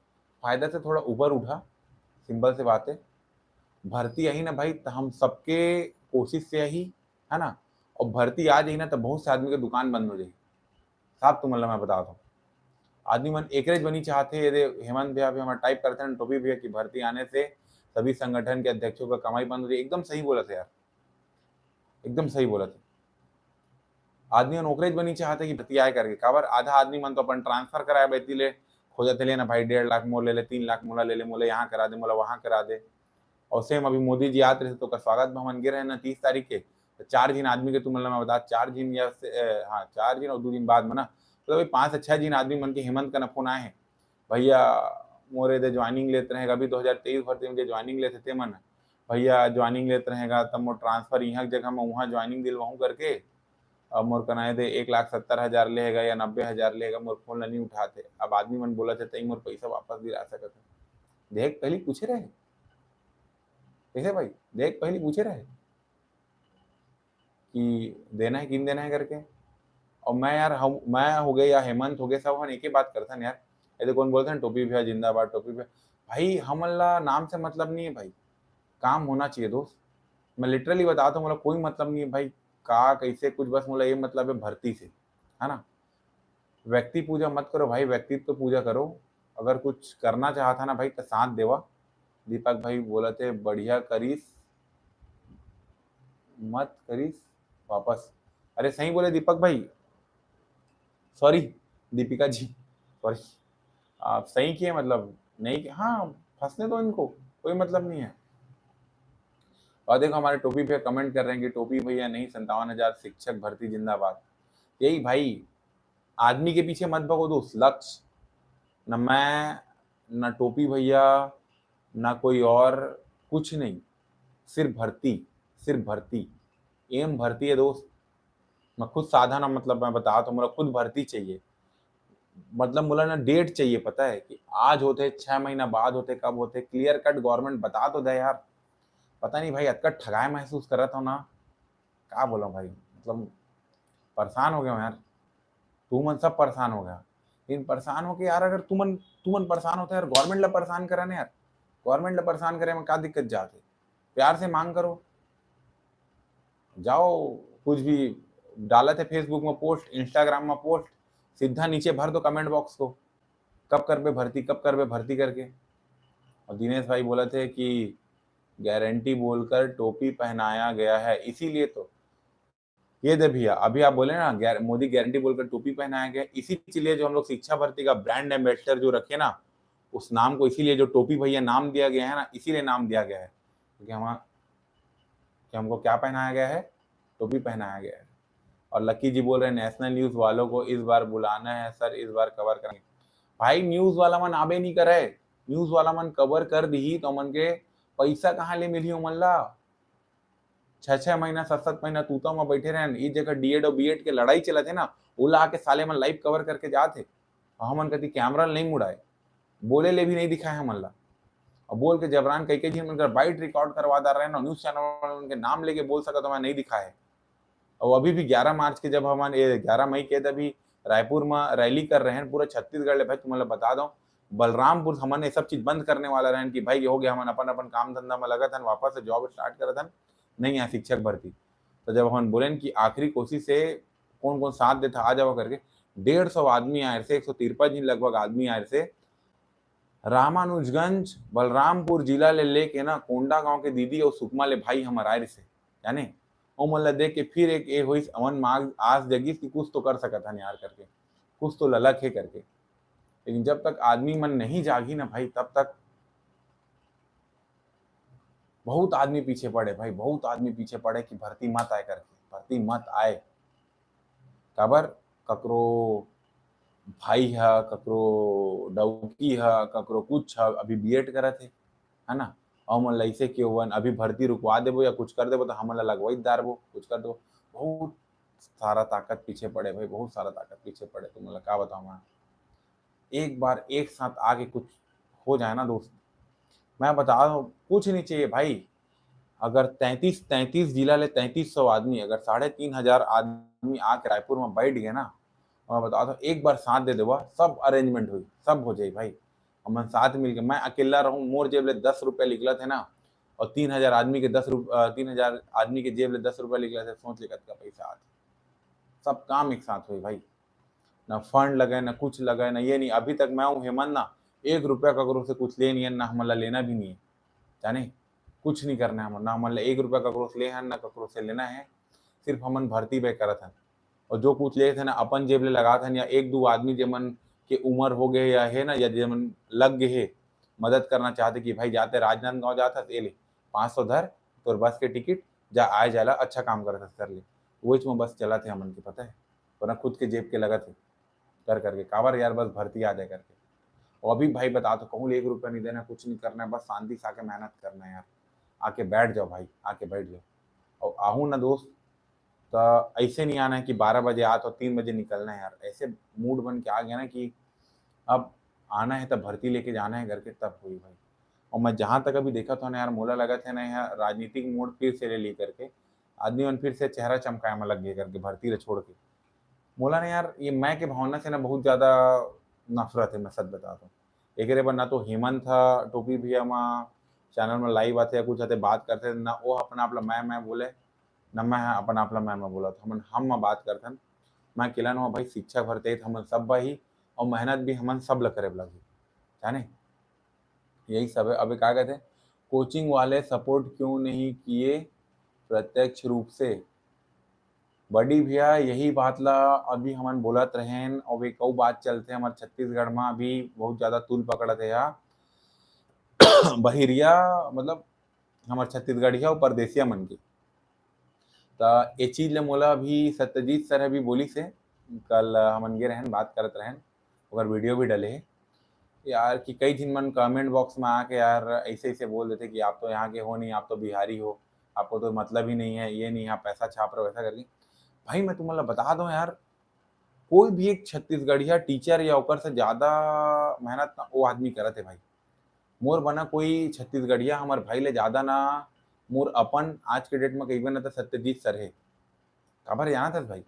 फायदा से थोड़ा ऊपर उठा, सिंपल से बात है, भर्ती यही ना भाई तो हम सबके कोशिश से यही है ना। और भर्ती आ जाए ना तो बहुत से आदमी की दुकान बंद हो जाएगी साहब। तुम मैं बताता हूँ, आदमी मन एकरेज बनी चाहते यदि हेमंत भैया भी हमारा टाइप करते हैं टोपी भैया की भर्ती आने से सभी संगठन के अध्यक्षों का कमाई बंद हो जाए। एकदम सही बोला था यार, एकदम सही बोला था। आदमी नौकरेज बनी चाहते कि भर्ती आए करके, काबर आधा आदमी मन तो अपन ट्रांसफर कराए बैठी ले खोजते ले ना भाई, 1.5 लाख मोल ले ले, 3 लाख मोला ले ले, मोला यहाँ करा दे, मोला वहाँ करा दे। और सेम अभी मोदी जी आते रहे तो का स्वागत भवन गिर है ना 30 तारीख के, तो 4 जिन आदमी के तुम मैं बता 4 जिन या हाँ 4 जिन और 2 दिन बाद में ना तो भाई 5 से 6 जिन आदमी मन के हेमंत का न फोन आए हैं, भैया मोरे दे ज्वाइनिंग लेते रहेगा। अभी 2023 भर्ती में ज्वाइनिंग लेते थे मन, भैया ज्वाइनिंग लेते रहेगा तब मोर ट्रांसफर यहाँ जगह मैं वहाँ ज्वाइनिंग दिलवाऊँ करके, अब मोर कनाए थे 1,70,000 लेगा या 90,000 लेगा, मोर फोन नहीं उठाते। अब आदमी मन बोला थे तई मोर पैसा वापस दिला सकते। देख पहले पूछे रहे कैसे भाई, देख पहले पूछे रहे कि देना है किन देना है करके। और मैं यार मैं हो गए या हेमंत हो गए सब हम एक ही बात करते हैं यार, ये कौन बोलते हैं टोपी भैया जिंदाबाद, टोपी भैया भाई हमला नाम से मतलब नहीं है भाई, काम होना चाहिए दोस्त। मैं लिटरली बताता हूँ, मतलब कोई मतलब नहीं है भाई का कैसे कुछ, बस मुझे ये मतलब है भर्ती से, है ना। व्यक्ति पूजा मत करो भाई, व्यक्तित्व तो पूजा करो। अगर कुछ करना चाहता ना भाई तो साथ देवा। दीपक भाई बोला थे बढ़िया करीस मत करीस वापस। अरे सही बोले दीपक भाई, सॉरी दीपिका जी, सॉरी आप सही किए, मतलब नहीं हाँ फंसने दो इनको, कोई मतलब नहीं है। और देखो हमारे टोपी भैया कमेंट कर रहे हैं कि टोपी भैया नहीं 57,000 शिक्षक भर्ती जिंदाबाद। यही भाई, आदमी के पीछे मत भगो दोस्त, लक्ष्य न मैं न टोपी भैया ना कोई और, कुछ नहीं, सिर्फ भर्ती, सिर्फ भर्ती, एम भर्ती है दोस्त। मैं खुद साधन, मतलब मैं बता तो मुझे खुद भर्ती चाहिए, मतलब मुझे ना डेट चाहिए, पता है कि आज होते 6 महीना बाद होते कब होते, क्लियर कट गवर्नमेंट बता तो दे यार। पता नहीं भाई अतका ठगाए महसूस कर रहा था ना, क्या बोला भाई, मतलब परेशान हो गया यार। तू मन सब परेशान हो गया, लेकिन परेशान हो के यार अगर तू मन परेशान होता है यार, गवर्नमेंट ला परेशान करा ना यार, गवर्नमेंट ला परेशान करे में क्या दिक्कत जाते, प्यार से मांग करो। जाओ कुछ भी डाला थे फेसबुक में पोस्ट, इंस्टाग्राम में पोस्ट, सीधा नीचे भर दो कमेंट बॉक्स को, कब कर बे भर्ती, कब कर बे भर्ती करके। और दिनेश भाई बोले थे कि गारंटी बोलकर टोपी पहनाया गया है, इसीलिए तो ये दे भैया अभी आप बोले ना मोदी गारंटी बोलकर टोपी पहनाया गया, इसीलिए जो हम लोग शिक्षा भर्ती का ब्रांड एम्बेसडर जो रखे ना, उस नाम को इसीलिए जो टोपी भैया नाम दिया गया है ना, इसीलिए नाम दिया गया है क्योंकि हमको क्या पहनाया गया है, टोपी पहनाया गया है। और लकी जी बोल रहे हैं नेशनल न्यूज वालों को इस बार बुलाना है सर, इस बार कवर करेंगे। भाई न्यूज वाला मन आबे नहीं करे, न्यूज वाला मन कवर कर दी तो मन के पैसा कहाँ ले मिली मन ला। 6 महीना 7 महीना तूता में बैठे रहे, इस जगह डीएड और बीएड के लड़ाई चलते ना, उला आके साले मन लाइव कवर करके जाते, हमन कति कैमरा नहीं मुड़ाए। बोले ले भी नहीं दिखाए हमन ला, और बोल के जबरान कई झिन मन बाइट रिकॉर्ड करवा दे रहे हैं, न्यूज चैनल वाले उनके नाम लेके बोल सकत मैं नहीं दिखाए। और अभी भी 11 मार्च के जब हमन 11 मई के तभी रायपुर में रैली कर रहे हैं पूरा छत्तीसगढ़ ले भाई, तुम्हें बता दो बलरामपुर हमन ये सब चीज बंद करने वाला रहन कि भाई हो गया, हमन अपन अपन काम धंधा में लगा था, वापस से जॉब स्टार्ट करा था, नहीं है शिक्षक भर्ती। तो जब हम बोले कि आखिरी कोशिश से कौन कौन साथ देता आ जाओ करके, 150 आदमी आए से 153 लगभग आदमी आए से रामानुजगंज बलरामपुर जिला ले लेके ना कोंडा गांव के दीदी और सुकमा ले भाई हमार आए से, जाने ओ मन ला देख के फिर एक ए हुई अमन मांग आस जगी कि कुछ तो कर सकत हन यार करके, कुछ तो ललक है करके। लेकिन जब तक आदमी मन नहीं जागी ना भाई, तब तक बहुत आदमी पीछे पड़े भाई, बहुत आदमी पीछे पड़े कि भर्ती मत आए करके, भर्ती मत आए। काबर ककरो भाई है, ककरो डौकी है, ककरो कुछ है, अभी बीएड करत है ना, और मन लइसे के होवन अभी भर्ती रुकवा देबो या कुछ कर देबो तो हमन ला लगवाई दारबो, कुछ कर देबो। बहुत सारा ताकत पीछे पड़े भाई, बहुत सारा ताकत पीछे पड़े। तुम मतलब क्या बताऊँ मैं, एक बार एक साथ आगे कुछ हो जाए ना दोस्त, मैं बता रहा हूँ कुछ नहीं चाहिए भाई। अगर 33 जिला ले 3300 आदमी, अगर 3500 आदमी आके रायपुर में बैठ गए ना, मैं बता दो एक बार साथ दे देवा, सब अरेंजमेंट हुई, सब हो जाए भाई। हम साथ मिलके, मैं अकेला रहूं मोर जेब ले 10 रुपये निकला थे ना, और 3000 आदमी के 3000 आदमी के जेब ले 10 रुपये निकला थे, सोच ले का पैसा आज सब काम एक साथ हुई भाई। ना फंड लगे ना कुछ लगे ना ये नहीं, अभी तक मैं हूँ हेमंत ना 1 रुपया ककरो से कुछ ले नहीं है, ना हमला लेना भी नहीं है, जाने कुछ नहीं करना है, ना हमन 1 रुपया ककरो से ले है ना ककरो से लेना है, सिर्फ हमन भर्ती पे करत हन। और जो कुछ ले थे ना अपन जेब ले लगा था, या एक दो आदमी जेमन के उम्र हो गए या है ना, या जेमन लग गए है मदद करना चाहते कि भाई जाते राजनांदगांव जाता तो ले 500 धर तो बस के टिकट जा आए जाला, अच्छा काम करता कर ले, वही में बस चला थे हमन के पता है, वरना खुद के जेब के लगा थे कर करके काबर यार बस भर्ती आ जाए करके। और अभी भाई बता तो कहूँ 1 रुपया नहीं देना, कुछ नहीं करना है, बस शांति से आके मेहनत करना है यार, आके बैठ जाओ भाई, आके बैठ जाओ। और आहू ना दोस्त, तो ऐसे नहीं आना है कि 12 बजे आ तो 3 बजे निकलना है यार, ऐसे मूड बन के आ गया ना कि अब आना है तब भर्ती लेके जाना है घर के, तब हुई भाई। और मैं जहाँ तक अभी देखा था ना यार, मोला लगा था ना यार राजनीतिक मोड़ फिर से ले ली करके, आदमी मन फिर से चेहरा चमकाए में लग गए करके भर्ती ले छोड़ के। मोला ने यार ये मैं के भावना से ना बहुत ज़्यादा नफरत है, मैं सच बताता हूँ। एक बार ना तो हेमंत था टोपी भैया माँ चैनल में लाइव आते या कुछ आते बात करते ना, वो अपना आप मैं बोले न मैं अपन आप मैं बोला था, हम बात करथन। मैं अकेला न भाई, शिक्षा भरते हमन सब भाई, और मेहनत भी हमन सब ल करे लगी, जाने यही सब है। अभी क्या कहते कोचिंग वाले सपोर्ट क्यों नहीं किए प्रत्यक्ष रूप से, बड़ी भैया यही बात ला अभी हमन बोलत रहें, और एक बात चलते हमारे छत्तीसगढ़ में अभी बहुत ज्यादा तूल पकड़त है या बहिरिया मतलब हमारे छत्तीसगढ़िया और परदेसिया मन के। तो ये चीज ले मोला भी सत्यजीत सर अभी बोली से, कल हमन गे रहन बात करत रहन, अगर वीडियो भी डले है यार कि कई दिन मन कमेंट बॉक्स में आके यार ऐसे ऐसे बोल देते कि आप तो यहाँ के हो नहीं, आप तो बिहारी हो, आपको तो मतलब ही नहीं है, ये नहीं, आप पैसा छाप रहे हो वैसा करके। भाई मैं तुम्हें बता दूं यार, कोई भी एक छत्तीसगढ़िया टीचर या ओकर से ज्यादा मेहनत ना वो आदमी करत है भाई। मोर बना कोई छत्तीसगढ़िया हमार भाई ले ज्यादा ना, मोर अपन आज के डेट में कही ना तो सत्यजीत सर है। खबर यहाँ था भाई,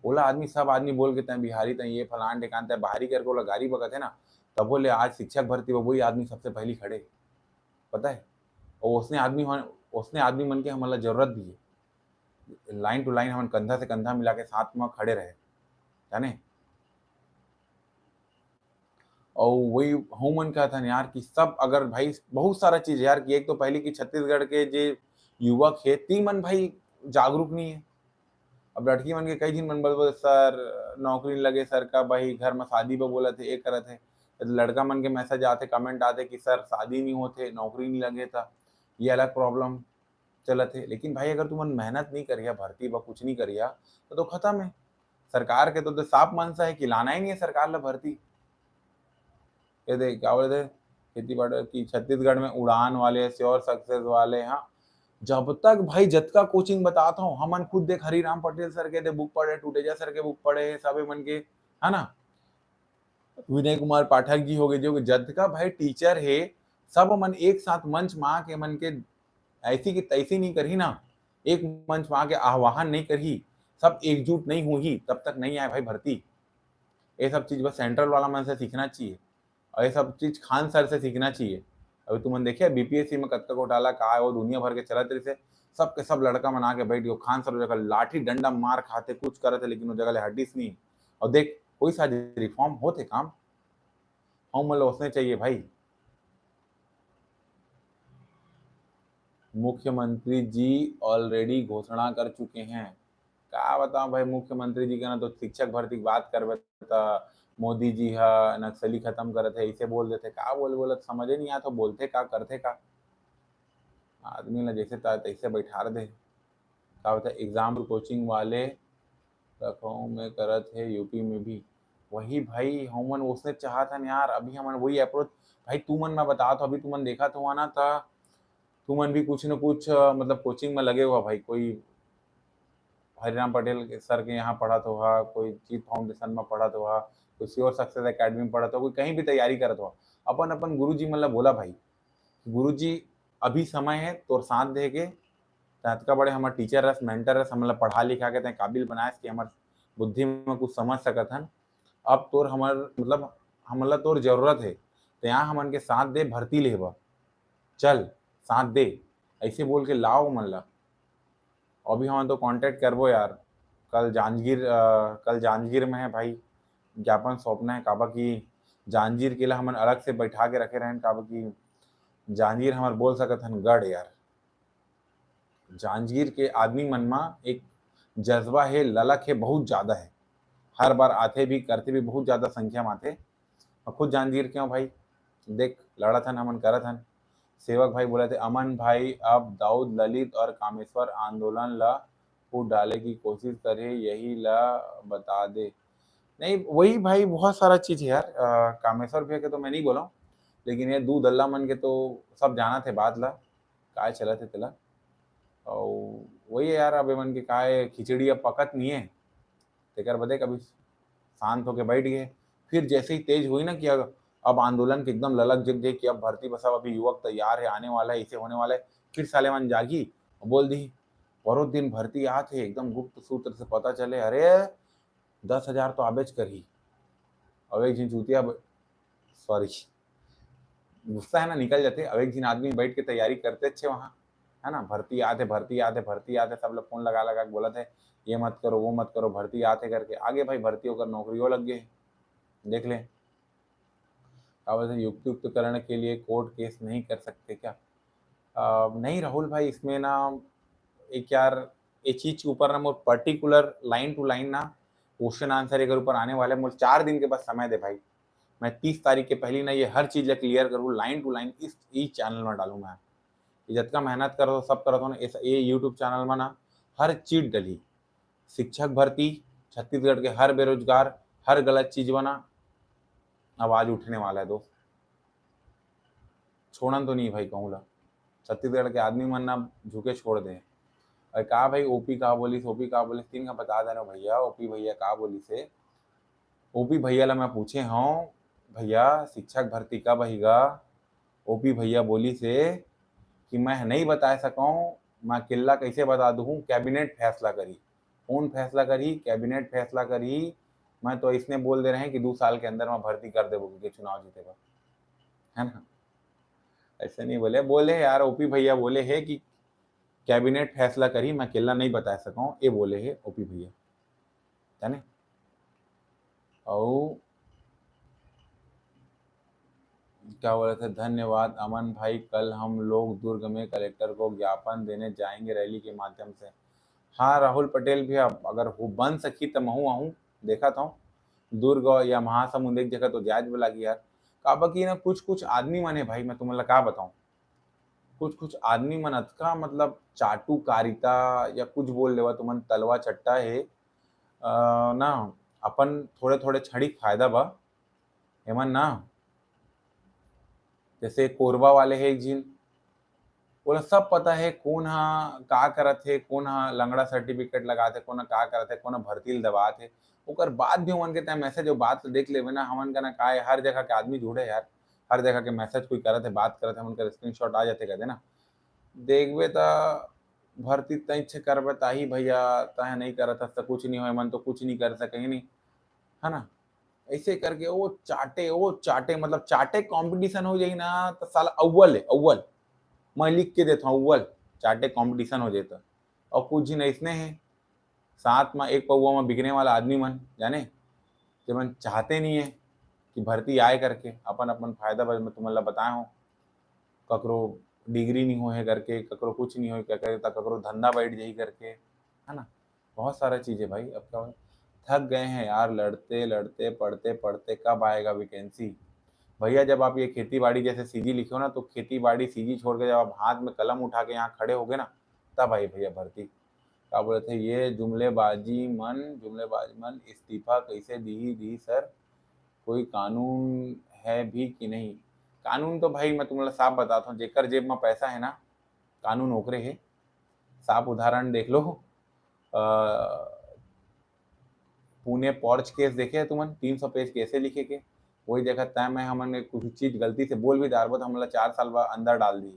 बोला आदमी सब आदमी बोल के तय बिहारी तय ये फलान ठिकान तय बाहरी करके बोला गाड़ी बगत है ना, तब बोले आज शिक्षक भर्ती में वही आदमी सबसे पहले खड़े, पता है। और उसने आदमी मन के हमारा जरूरत भी है, लाइन टू लाइन हम कंधा से कंधा मिला के साथ में खड़े रहे, जाने। और वही हूँ मन का था यार कि सब अगर भाई बहुत सारा चीज यार कि एक तो पहले की छत्तीसगढ़ के जे युवक है ती मन भाई जागरूक नहीं है। अब लड़की मन के कई दिन मन बोल सर नौकरी नहीं लगे, सर का भाई घर में शादी पे बोला थे एक करे थे, तो लड़का मन के मैसेज आते कमेंट आते कि सर शादी नहीं होते नौकरी नहीं लगे था, ये अलग प्रॉब्लम चलत है। लेकिन भाई अगर तुम मेहनत नहीं करिया भर्ती व कुछ नहीं करिया तो खत्म है। सरकार के तो साफ मनसा है कि लाना ही नहीं है सरकार ला भर्ती। ये देख क्या बोले थे खेती बाड़ी की छत्तीसगढ़ में उड़ान वाले श्योर सक्सेस वाले, हाँ जब तक भाई जतका कोचिंग बताता हूँ हमन खुद देख हरिराम पटेल सर के दे बुक पढ़े, टूटेजा सर के बुक पढ़े, सबे मन के है ना। विनय कुमार पाठक जी हो गए जो जद का भाई टीचर है, सब मन एक साथ मंच माँ के मन के ऐसी की तैसी नहीं करी ना, एक मंच माँ के आह्वान नहीं करी, सब एकजुट नहीं हुई, तब तक नहीं आए भाई भर्ती। ये सब चीज बस सेंट्रल वाला मन से सीखना चाहिए, और ये सब चीज खान सर से सीखना चाहिए। अभी तुमने देखिए बीपीएससी में कत्ता घोटाला का है, वो दुनिया भर के चलत रही से, सब के सब लड़का मना के बैठ गयो, खान सर जगह लाठी डंडा मार खाते कुछ करते, लेकिन वो जगह ले हड्डीस नहीं। और देख कोई सा रिफॉर्म होते काम हम मतलब उसने चाहिए भाई। मुख्यमंत्री जी ऑलरेडी घोषणा कर चुके हैं। क्या बताऊं भाई, मुख्यमंत्री जी का ना तो शिक्षक भर्ती की बात करवे था, मोदी जी हा नक्सली खत्म करे थे, इसे बोल देते का बोल बोलत समझ ही नहीं आता, बोलते का करते का। आदमी ना जैसे तैसे बैठा दे। क्या होता है एग्जाम कोचिंग वाले लखनऊ में करत है, यूपी में भी वही भाई, हमन उसने चाहा था ना यार, अभी हमन वही अप्रोच। भाई तू मन मैं बता तो अभी तुमन देखा तो हुआ ना था, तुमन भी कुछ न कुछ मतलब कोचिंग में लगे हुआ भाई, कोई हरिराम पटेल के सर के यहाँ पढ़ा तो हुआ, कोई जीत फाउंडेशन में पढ़ा तो हुआ, कोई श्योर सक्सेस एकेडमी में पढ़ा तो, कोई कहीं भी तैयारी करत हुआ। अपन अपन गुरु जी मतलब बोला भाई, गुरु जी अभी समय है तोर साथ दे के, ततका बड़े हमारे टीचर रस मेंटर रस, हम पढ़ा लिखा के तय काबिल बनाए कि हमार बुद्धि में कुछ समझ सकत हन। अब तोर हमार मतलब हमला तोर जरूरत है, तो यहाँ हमन के साथ दे, भर्ती लेबा चल, साथ दे, ऐसे बोल के लाओ मन ला। अभी हम तो कांटेक्ट करबो यार, कल जांजगीर में है भाई, ज्ञापन सौंपना है काबा की। जांजगीर के लिए हमन अलग से बैठा के रखे रहें काबा की, जांजगीर हमार बोल सकत हन गढ़ यार। जांजगीर के आदमी मन में एक जज्बा है, ललक है, बहुत ज्यादा है, हर बार आते भी करते भी बहुत ज्यादा संख्या में आते। और खुद जांजगीर क्यों भाई, देख लड़त हन हमन करत हन। सेवक भाई बोले थे अमन भाई अब दाऊद ललित और कामेश्वर आंदोलन ला फूट डाले की कोशिश करे, यही ला बता दे। नहीं वही भाई बहुत सारा चीज है यार, कामेश्वर भैया के तो मैं नहीं बोला हूँ, लेकिन ये दूध अल्लाह मन के तो सब जाना थे बात ला काय चला थे तेला। और वही है यार, अब मन के काय खिचड़ी अब पकत नहीं है, तेकर बदे कभी शांत होके बैठ गए। फिर जैसे ही तेज हुई ना कि अब आंदोलन के एकदम ललक जग गई कि अब भर्ती बसा, अभी युवक तैयार है, आने वाला है, इसे होने वाला है, फिर सालेमान जागी और बोल दी परो दिन भर्ती आते एकदम गुप्त सूत्र से पता चले, अरे 10,000 तो आबेज करी। अब एक जिन चूतिया, सॉरी गुस्सा है ना निकल जाते, अब एक जिन आदमी बैठ के तैयारी करते अच्छे वहाँ, है ना, भर्ती आते भर्ती आते भर्ती आते, सब लोग फोन लगा लगा के बोला थे ये मत करो वो मत करो, भर्ती आते करके आगे भाई भर्ती होकर नौकरियों लग गए, देख ले। अब युक्त युक्त करने के लिए कोर्ट केस नहीं कर सकते क्या? नहीं राहुल भाई, इसमें ना एक यार ये चीज के ऊपर ना more particular line to line ना क्वेश्चन आंसर अगर ऊपर आने वाले, मुझे 4 दिन के बाद समय दे भाई। मैं 30 तारीख के पहले ना ये हर चीज क्लियर करूँ लाइन टू लाइन, इस चैनल में डालू मैं। जितना मेहनत करो सब करो तो ना ये यूट्यूब चैनल में ना हर चीज डली, शिक्षक भर्ती, छत्तीसगढ़ के हर बेरोजगार, हर गलत चीज बना आवाज उठने वाला है दोस्त, छोड़न तो नहीं भाई कहूँ ला। छत्तीसगढ़ के आदमी मन ना झुके छोड़ दे। अरे कहा भाई ओपी कहा बोलिस, ओपी कहा बोलिस, तीन का बता दे रहा हूँ भैया, ओपी भैया कहा बोली से, ओपी भैया ला मैं पूछे हूँ भैया शिक्षक भर्ती कब आएगा, ओपी भैया बोली से कि मैं नहीं बता सकूँ, मैं किला कैसे बता दूँ, कैबिनेट फैसला करी। कौन फैसला करी? कैबिनेट फैसला करी। मैं तो इसने बोल दे रहे हैं कि 2 साल के अंदर मैं भर्ती कर दे क्योंकि चुनाव जीतेगा, है ना। ऐसे नहीं बोले, बोले यार ओपी भैया बोले है कि कैबिनेट फैसला करी, मैं किला नहीं बता सकूँ, ये बोले है ओपी भैया, जाने। और क्या बोले थे, धन्यवाद अमन भाई, कल हम लोग दुर्ग में कलेक्टर को ज्ञापन देने जाएंगे रैली के माध्यम से। हाँ राहुल पटेल भी, अब अगर वो बन सकी तो महू आहूँ, देखा था दुर्ग या महासमुंद एक जगह तो जायज बोला कि यार का बाकी ना कुछ कुछ आदमी मन है भाई, मैं तुम्हें का बताऊं, कुछ कुछ आदमी मन अतका मतलब चाटुकारिता या कुछ बोल लेवा तुमन तलवा चट्टा है, ना अपन थोड़े थोड़े छड़ी फायदा बा एमन ना। जैसे कोरबा वाले है एक झील, बोला सब पता है कौन हा का करत थे, कौन हा लंगड़ा सर्टिफिकेट लगाते, कौन का करत है, कौन भर्ती दबात है। ओकर बाद भी हमन के तय मैसेज और बात देख लेवे ना, हमन का ना का है, हर जगह के आदमी जुड़े यार, हर जगह के मैसेज कोई करत है, बात करत है, हमन का स्क्रीनशॉट आ जाते कहते ना, देखबे त भर्ती तई छे करबे ताही भैया, तय नहीं करत हस त कुछ नहीं होय, मन तो कुछ नहीं कर सकेंगे नहीं, है ना? ऐसे करके वो चाटे मतलब चाटे कंपटीशन हो जाई ना तो साला अव्वल है अव्वल, मैं लिख के देता हूँ अव्वल, चाटे कंपटीशन हो जाता। और कुछ जिन ऐसने हैं साथ में एक पौवा में बिकने वाला आदमी मन जाने, जो मन चाहते नहीं है कि भर्ती आए करके अपन अपन फायदा बस मैं तुम्हें बताया हूँ, ककरो डिग्री नहीं हो है करके, ककरो कुछ नहीं हो करके, ककरो धंधा बैठ जाई करके, है ना? बहुत सारा चीज़ है भाई। अब क्या थक गए हैं यार, लड़ते लड़ते पढ़ते पढ़ते, कब आएगा वैकेंसी भैया? जब आप ये खेती बाड़ी जैसे सीजी लिखे हो ना, तो खेती बाड़ी सीजी छोड़ के जब आप हाथ में कलम उठा के यहाँ खड़े हो गए ना, तब आई भैया भर्ती। क्या बोले थे ये जुमलेबाजी मन इस्तीफा कैसे दी सर, कोई कानून है भी कि नहीं? कानून तो भाई मैं तुम्हें साफ बताता हूँ, जेकर जेब में पैसा है ना, कानून ओकरे है। साफ उदाहरण देख लो, पुणे पॉर्च केस देखे है तुमन, 300 पेज कैसे लिखे के, वही देखा तय मैं हमन कुछ चीज गलती से बोल भी दार तो हमला 4 साल बाद अंदर डाल दी,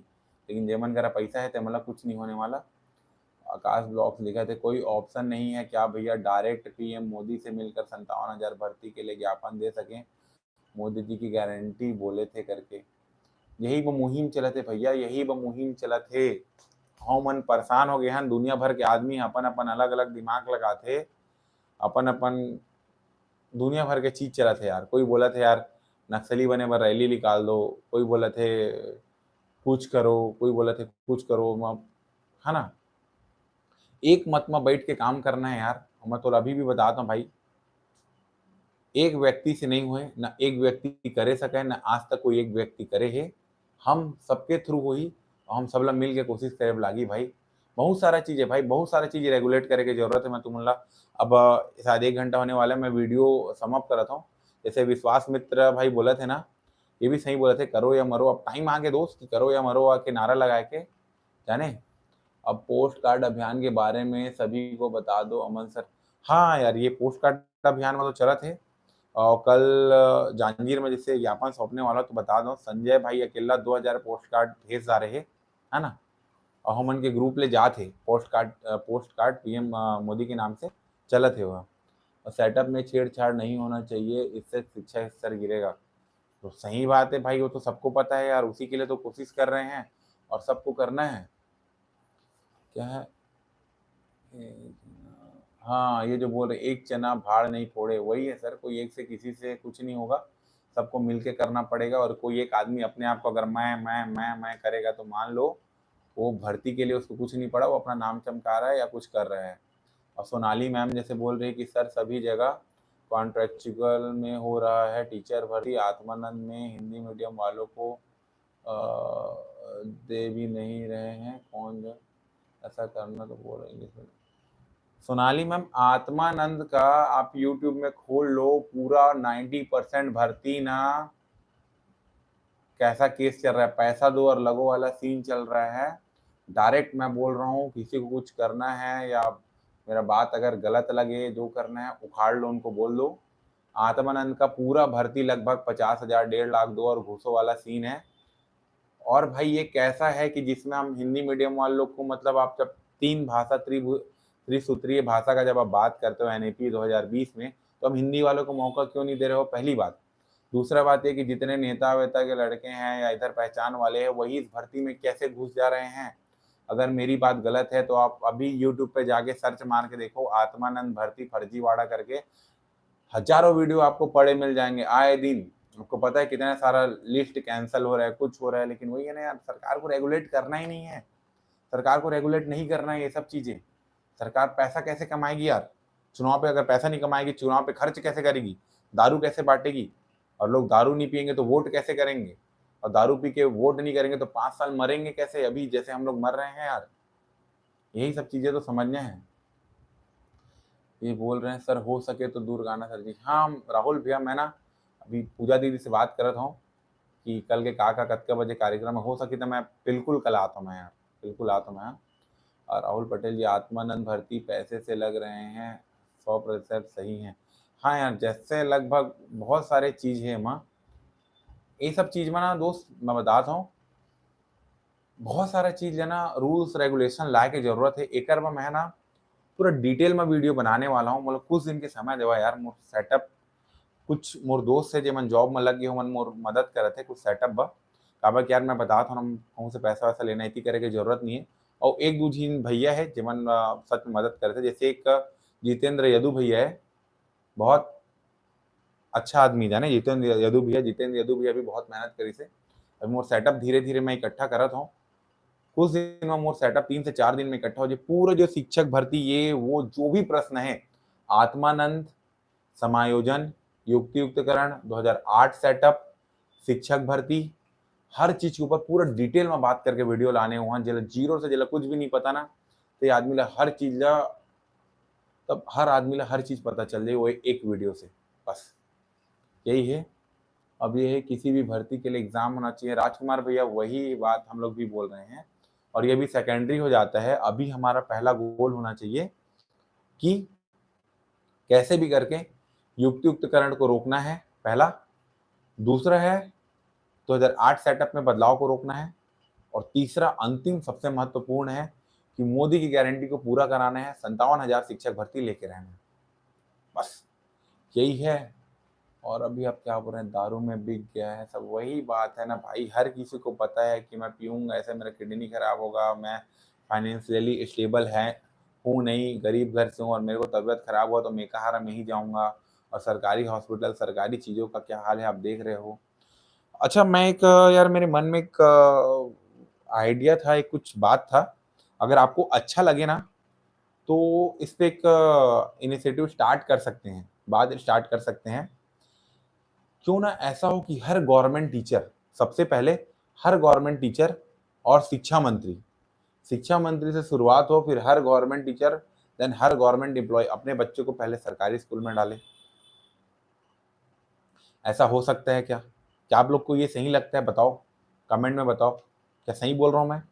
लेकिन जेमन करा पैसा है तो मतलब कुछ नहीं होने वाला। आकाश ब्लॉग्स लिखा थे कोई ऑप्शन नहीं है क्या भैया, डायरेक्ट पीएम मोदी से मिलकर 57,000 भर्ती के लिए ज्ञापन दे सकें, मोदी जी की गारंटी बोले थे करके। यही वो मुहिम चला थे भैया, यही वो मुहिम चला थे। हम मन परेशान हो गए हैं, दुनिया भर के आदमी अपन अपन अलग अलग दिमाग लगाते, अपन अपन दुनिया भर के चीज चला थे यार। कोई बोला थे यार नक्सली बने पर रैली निकाल दो, कोई बोला थे कुछ करो, कोई बोला थे कुछ करो, है ना? एक मत में बैठ के काम करना है यार। मैं तो अभी भी बताता हूँ भाई, एक व्यक्ति से नहीं हुए ना, एक व्यक्ति करे सके ना, आज तक कोई एक व्यक्ति करे है, हम सबके थ्रू हुई, हम सब लोग मिल के कोशिश करे लागी भाई। बहुत सारा चीज़ है भाई, बहुत सारा चीज़ रेगुलेट करे की जरूरत है। मैं तुम्हारा अब शायद 1 घंटा होने वाला है, मैं वीडियो समाप्त करता हूँ। जैसे विश्वास मित्र भाई बोला थे ना, ये भी सही बोला थे, करो या मरो। अब टाइम आ गया दोस्त, करो या मरो आके नारा लगा के जाने। अब पोस्ट कार्ड अभियान के बारे में सभी को बता दो अमन सर। हाँ यार, ये पोस्ट कार्ड अभियान में तो चला थे, और कल जांजगीर में जैसे ज्ञापन सौंपने वाला, तो बता दो संजय भाई अकेला 2,000 पोस्ट कार्ड भेज जा रहे है ना। और हम उनके ग्रुप ले जा थे, पोस्ट कार्ड पीएम मोदी के नाम से चला थे वह। और सेटअप में छेड़छाड़ नहीं होना चाहिए, इससे शिक्षा स्तर गिरेगा। तो सही बात है भाई, वो तो सबको पता है यार, उसी के लिए तो कोशिश कर रहे हैं और सबको करना है। क्या है हाँ, ये जो बोल रहे एक चना भाड़ नहीं फोड़े, वही है सर। कोई एक से किसी से कुछ नहीं होगा, सबको मिलके करना पड़ेगा। और कोई एक आदमी अपने आप को अगर मैं करेगा, तो मान लो वो भर्ती के लिए उसको कुछ नहीं पड़ा, वो अपना नाम चमका रहा है या कुछ कर रहा है। और सोनाली मैम जैसे बोल रही है कि सर सभी जगह कॉन्ट्रेक्चुअल में हो रहा है टीचर भर्ती, आत्मानंद में हिंदी मीडियम वालों को दे भी नहीं रहे हैं, कौन जो ऐसा करना तो बोल रही है। सोनाली मैम, आत्मानंद का आप यूट्यूब में खोल लो, पूरा 90% भर्ती ना कैसा केस चल रहा है, पैसा दो और लगो वाला सीन चल रहा है। डायरेक्ट मैं बोल रहा हूँ, किसी को कुछ करना है या मेरा बात अगर गलत लगे, जो करना है उखाड़ लो, उनको बोल दो। आत्मानंद का पूरा भर्ती लगभग 50,000 1.5 लाख दो और घूसों वाला सीन है। और भाई ये कैसा है कि जिसमें हम हिंदी मीडियम वाले लोग को, मतलब आप जब 3 भाषा त्रिसूत्रीय भाषा का जब आप बात करते हो एनईपी 2020 में, तो हम हिंदी वालों को मौका क्यों नहीं दे रहे हो, पहली बात। दूसरा बात ये कि जितने नेता वेता के लड़के हैं या इधर पहचान वाले हैं, वही इस भर्ती में कैसे घुस जा रहे हैं। अगर मेरी बात गलत है तो आप अभी यूट्यूब पे जाके सर्च मार के देखो, आत्मानंद भर्ती फर्जीवाड़ा करके हजारों वीडियो आपको पड़े मिल जाएंगे आए दिन। आपको पता है कितना सारा लिस्ट कैंसिल हो रहा है, कुछ हो रहा है, लेकिन वही है ना यार, सरकार को रेगुलेट करना ही नहीं है। सरकार को रेगुलेट नहीं करना है ये सब चीजें। सरकार पैसा कैसे कमाएगी यार? चुनाव पे अगर पैसा नहीं कमाएगी, चुनाव पे खर्च कैसे करेगी? दारू कैसे बांटेगी? और लोग दारू नहीं पियेंगे तो वोट कैसे करेंगे? और दारू पी के वोट नहीं करेंगे तो 5 साल मरेंगे कैसे, अभी जैसे हम लोग मर रहे हैं यार। यही सब चीजें तो समझना है। ये बोल रहे हैं सर हो सके तो दूर गाना सर जी। हाँ राहुल भैया, मैं ना अभी पूजा दीदी से बात कर रहा हूँ, कि कल के का कतके बजे कार्यक्रम में हो सके तो मैं बिल्कुल कल आता हूँ मैं यार, बिल्कुल आता हूँ मैं। और राहुल पटेल जी, आत्मानंद भर्ती पैसे से लग रहे हैं, 100% सही है। हाँ यार, जैसे लगभग बहुत सारे चीज़ है माँ, ये सब चीज़ में ना दोस्त मैं बताता हूँ, बहुत सारा चीज़ है ना, रूल्स रेगुलेशन लाए के जरूरत है। एक बार मैं ना पूरा डिटेल में वीडियो बनाने वाला हूँ, मतलब कुछ दिन के समय देवा यार। मोर सेटअप कुछ मोर दोस्त से जेमन जॉब में लग गए हो, मन मोर मदद करे थे कुछ सेटअप बा, काबर कि यार मैं बताता हूँ कहूँ से पैसा वैसा लेना इतनी करे की जरूरत नहीं है। और एक दो झीन भैया है जेमन सच में मदद करे थे, जैसे एक जितेंद्र यदु भैया है, बहुत अच्छा आदमी जाने जितेंद्र यदु भैया। जितेंद्र यदु भैया भी बहुत मेहनत करी से। अभी मोर सेटअप धीरे धीरे मैं इकट्ठा करत हूँ, कुछ दिन में मोर सेटअप 3 से 4 दिन में इकट्ठा हो जाए। पूरे जो शिक्षक भर्ती ये वो जो भी प्रश्न है, आत्मानंद, समायोजन, युक्तियुक्तकरण, 2008 सेटअप, शिक्षक भर्ती, हर चीज के ऊपर पूरा डिटेल में बात करके वीडियो लाने हुआ। जिला जीरो से जिला कुछ भी नहीं पता ना, तो ये आदमी ला हर चीज ला, तब हर आदमी ला हर चीज पता चल जाए वो एक वीडियो से। बस यही है। अब ये है किसी भी भर्ती के लिए एग्जाम होना चाहिए राजकुमार भैया, वही बात हम लोग भी बोल रहे हैं। और ये भी सेकेंडरी हो जाता है। अभी हमारा पहला गोल होना चाहिए कि कैसे भी करके युक्तियुक्तकरण को रोकना है, पहला। दूसरा है 2008 सेटअप में बदलाव को रोकना है। और तीसरा अंतिम सबसे महत्वपूर्ण है कि मोदी की गारंटी को पूरा कराना है, 57,000 शिक्षक भर्ती लेके रहना है। बस यही है। और अभी आप क्या बोल रहे हैं, दारू में बिक गया है सब, वही बात है ना भाई। हर किसी को पता है कि मैं पीऊँगा ऐसे मेरा किडनी खराब होगा, मैं फाइनेंशियली स्टेबल है हूँ नहीं, गरीब घर से हूँ, और मेरे को तबीयत खराब हुआ तो मेकाहारा में ही जाऊँगा। और सरकारी हॉस्पिटल, सरकारी चीज़ों का क्या हाल है आप देख रहे हो। अच्छा, मैं एक यार मेरे मन में एक आइडिया था, एक कुछ बात था, अगर आपको अच्छा लगे ना तो इस पे एक इनिशिएटिव स्टार्ट कर सकते हैं, बात स्टार्ट कर सकते हैं। क्यों ना ऐसा हो कि हर गवर्नमेंट टीचर, सबसे पहले हर गवर्नमेंट टीचर और शिक्षा मंत्री से शुरुआत हो, फिर हर गवर्नमेंट टीचर, देन हर गवर्नमेंट एम्प्लॉय अपने बच्चों को पहले सरकारी स्कूल में डाले। ऐसा हो सकता है क्या? क्या आप लोग को ये सही लगता है? बताओ, कमेंट में बताओ, क्या सही बोल रहा हूँ मैं?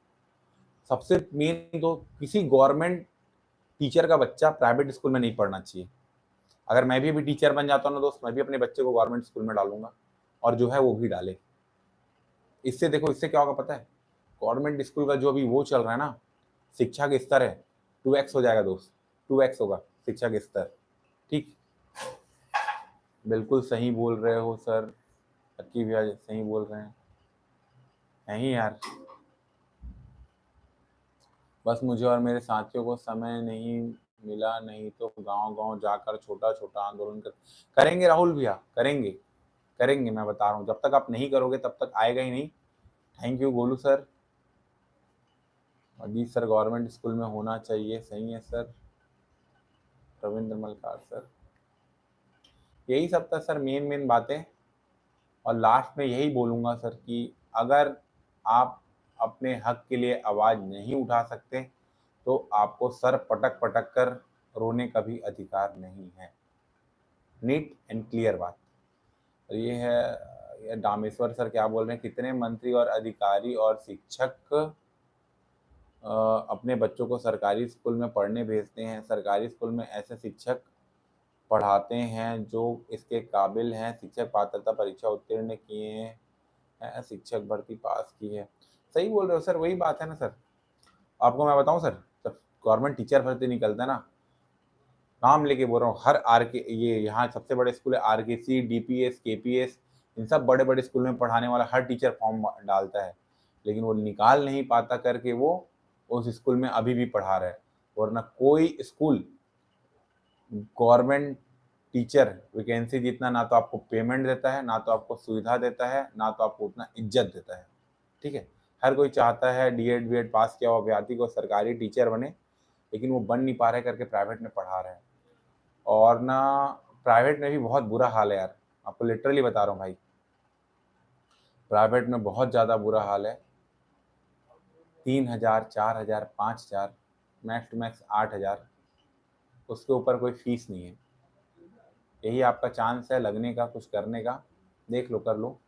सबसे मेन तो किसी गवर्नमेंट टीचर का बच्चा प्राइवेट स्कूल में नहीं पढ़ना चाहिए। अगर मैं भी अभी टीचर बन जाता हूँ ना दोस्त, मैं भी अपने बच्चे को गवर्नमेंट स्कूल में डालूंगा, और जो है वो भी डाले। इससे देखो, इससे क्या होगा पता है, गवर्नमेंट स्कूल का जो अभी वो चल रहा है ना, शिक्षा का स्तर है 2x हो जाएगा दोस्त, 2x होगा शिक्षा का स्तर। ठीक, बिल्कुल सही बोल रहे हो सर, अक्की भैया सही बोल रहे हैं। नहीं यार, बस मुझे और मेरे साथियों को समय नहीं मिला, नहीं तो गांव गांव जाकर छोटा छोटा आंदोलन करेंगे राहुल भैया, करेंगे करेंगे। मैं बता रहा हूँ, जब तक आप नहीं करोगे तब तक आएगा ही नहीं। Thank you Golu sir. Ajit sir government school में होना चाहिए, सही है सर। रविंद्र मलकार सर, यही सब था सर मेन मेन बातें। और लास्ट में यही बोलूँगा सर कि अगर आप अपने हक के लिए आवाज़ नहीं उठा सकते तो आपको सर पटक पटक कर रोने का भी अधिकार नहीं है। नीट एंड क्लियर बात। और ये दामेश्वर सर क्या बोल रहे हैं, कितने मंत्री और अधिकारी और शिक्षक अपने बच्चों को सरकारी स्कूल में पढ़ने भेजते हैं। सरकारी स्कूल में ऐसे शिक्षक पढ़ाते हैं जो इसके काबिल हैं, शिक्षक पात्रता परीक्षा उत्तीर्ण किए हैं, शिक्षक भर्ती पास की है। सही बोल रहे हो सर, वही बात है ना सर। आपको मैं बताऊं सर, जब गवर्नमेंट टीचर भर्ती निकलता है ना, नाम लेके बोल रहा हूँ, हर आर के, ये यहाँ सबसे बड़े स्कूल है RKC, DPS, KPS, इन सब बड़े बड़े स्कूल में पढ़ाने वाला हर टीचर फॉर्म डालता है, लेकिन वो निकाल नहीं पाता करके वो उस स्कूल में अभी भी पढ़ा रहा है। वरना कोई स्कूल गवर्नमेंट टीचर वैकेंसी जितना ना तो आपको पेमेंट देता है, ना तो आपको सुविधा देता है, ना तो आपको उतना इज्जत देता है। ठीक है, हर कोई चाहता है D.Ed B.Ed पास किया हुआ अभ्यर्थी को सरकारी टीचर बने, लेकिन वो बन नहीं पा रहे करके प्राइवेट में पढ़ा रहे हैं। और ना प्राइवेट में भी बहुत बुरा हाल है यार, आपको लिटरली बता रहा हूँ भाई, प्राइवेट में बहुत ज़्यादा बुरा हाल है। 3,000, 4,000, 5,000, मैक्स टू मैक्स 8,000, उसके ऊपर कोई फीस नहीं है। यही आपका चांस है लगने का, कुछ करने का, देख लो, कर लो।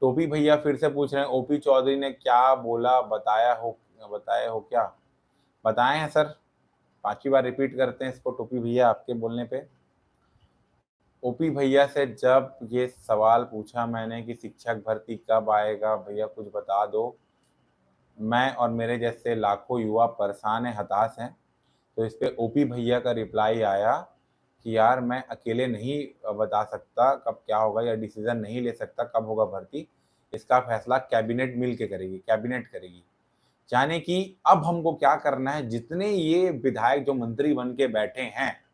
टोपी भैया फिर से पूछ रहे हैं, ओपी चौधरी ने क्या बोला, बताए हो क्या? बताए हैं सर, 5वीं बार रिपीट करते हैं इसको टोपी भैया आपके बोलने पे। ओपी भैया से जब ये सवाल पूछा मैंने कि शिक्षक भर्ती कब आएगा भैया कुछ बता दो, मैं और मेरे जैसे लाखों युवा परेशान हैं, हताश हैं। तो इस पे ओपी भैया का रिप्लाई आया कि यार मैं अकेले नहीं बता सकता कब क्या होगा या डिसीजन नहीं ले सकता कब होगा भर्ती, इसका फैसला कैबिनेट मिल के करेगी, कैबिनेट करेगी। यानी कि अब हमको क्या करना है, जितने ये विधायक जो मंत्री बन के बैठे हैं,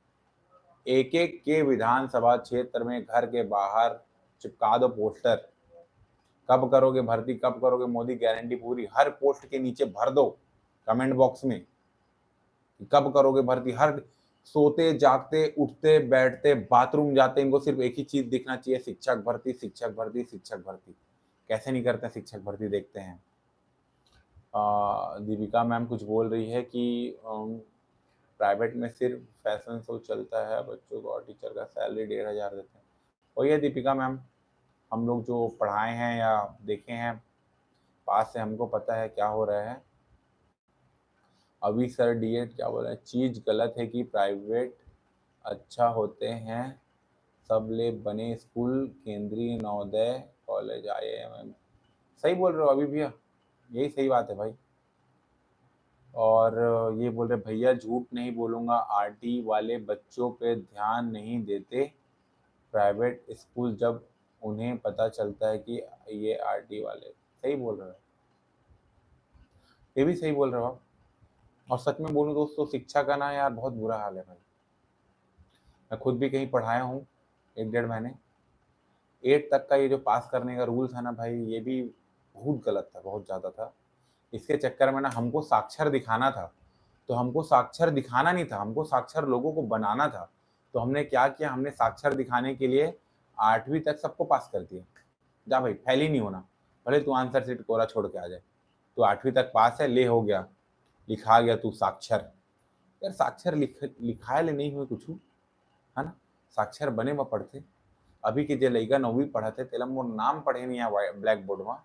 एक एक के विधानसभा क्षेत्र में घर के बाहर चिपका दो पोस्टर, कब करोगे भर्ती, कब करोगे मोदी गारंटी पूरी, हर पोस्ट के नीचे भर दो कमेंट बॉक्स में, कब करोगे भर्ती। हर सोते जागते उठते बैठते बाथरूम जाते इनको सिर्फ एक ही चीज दिखना चाहिए, शिक्षक भर्ती शिक्षक भर्ती शिक्षक भर्ती। कैसे नहीं करते शिक्षक भर्ती, देखते हैं। दीपिका मैम कुछ बोल रही है कि प्राइवेट में सिर्फ फैशन शो चलता है, बच्चों को और टीचर का सैलरी 1500 देते हैं। वही है दीपिका मैम, हम लोग जो पढ़ाए हैं या देखे हैं पास से, हमको पता है क्या हो रहा है। अभी सर डीएड क्या बोल रहे हैं, चीज़ गलत है कि प्राइवेट अच्छा होते हैं, सब ले बने स्कूल, केंद्रीय नवोदय कॉलेज IIM। सही बोल रहे हो अभी भैया, यही सही बात है भाई। और ये बोल रहे भैया झूठ नहीं बोलूँगा, आरटी वाले बच्चों पे ध्यान नहीं देते, प्राइवेट स्कूल जब उन्हें पता चलता है कि ये आरटी वाले। सही बोल रहे हो, ये भी सही बोल रहे हो आप। और सच में बोलूँ दोस्तों, शिक्षा का ना यार बहुत बुरा हाल है भाई। मैं खुद भी कहीं पढ़ाया हूँ 1-1.5 महीने। 8 तक का ये जो पास करने का रूल था ना भाई, ये भी बहुत गलत था, बहुत ज़्यादा था। इसके चक्कर में ना हमको साक्षर दिखाना था, तो हमको साक्षर दिखाना नहीं था, हमको साक्षर लोगों को बनाना था। तो हमने क्या किया, हमने साक्षर दिखाने के लिए 8वीं तक सबको पास कर दिया। जा भाई, फेल ही नहीं होना, भले तू आंसर शीट कोरा छोड़ के आ जाए, तो 8वीं तक पास है, ले हो गया, लिखा गया तू साक्षर। यार साक्षर लिखाए ले नहीं हुए कुछ, है ना? साक्षर बने व पढ़ते। अभी के जे लइका 9वीं पढ़ते तेला मोर नाम पढ़े नहीं ब्लैक बोर्ड में,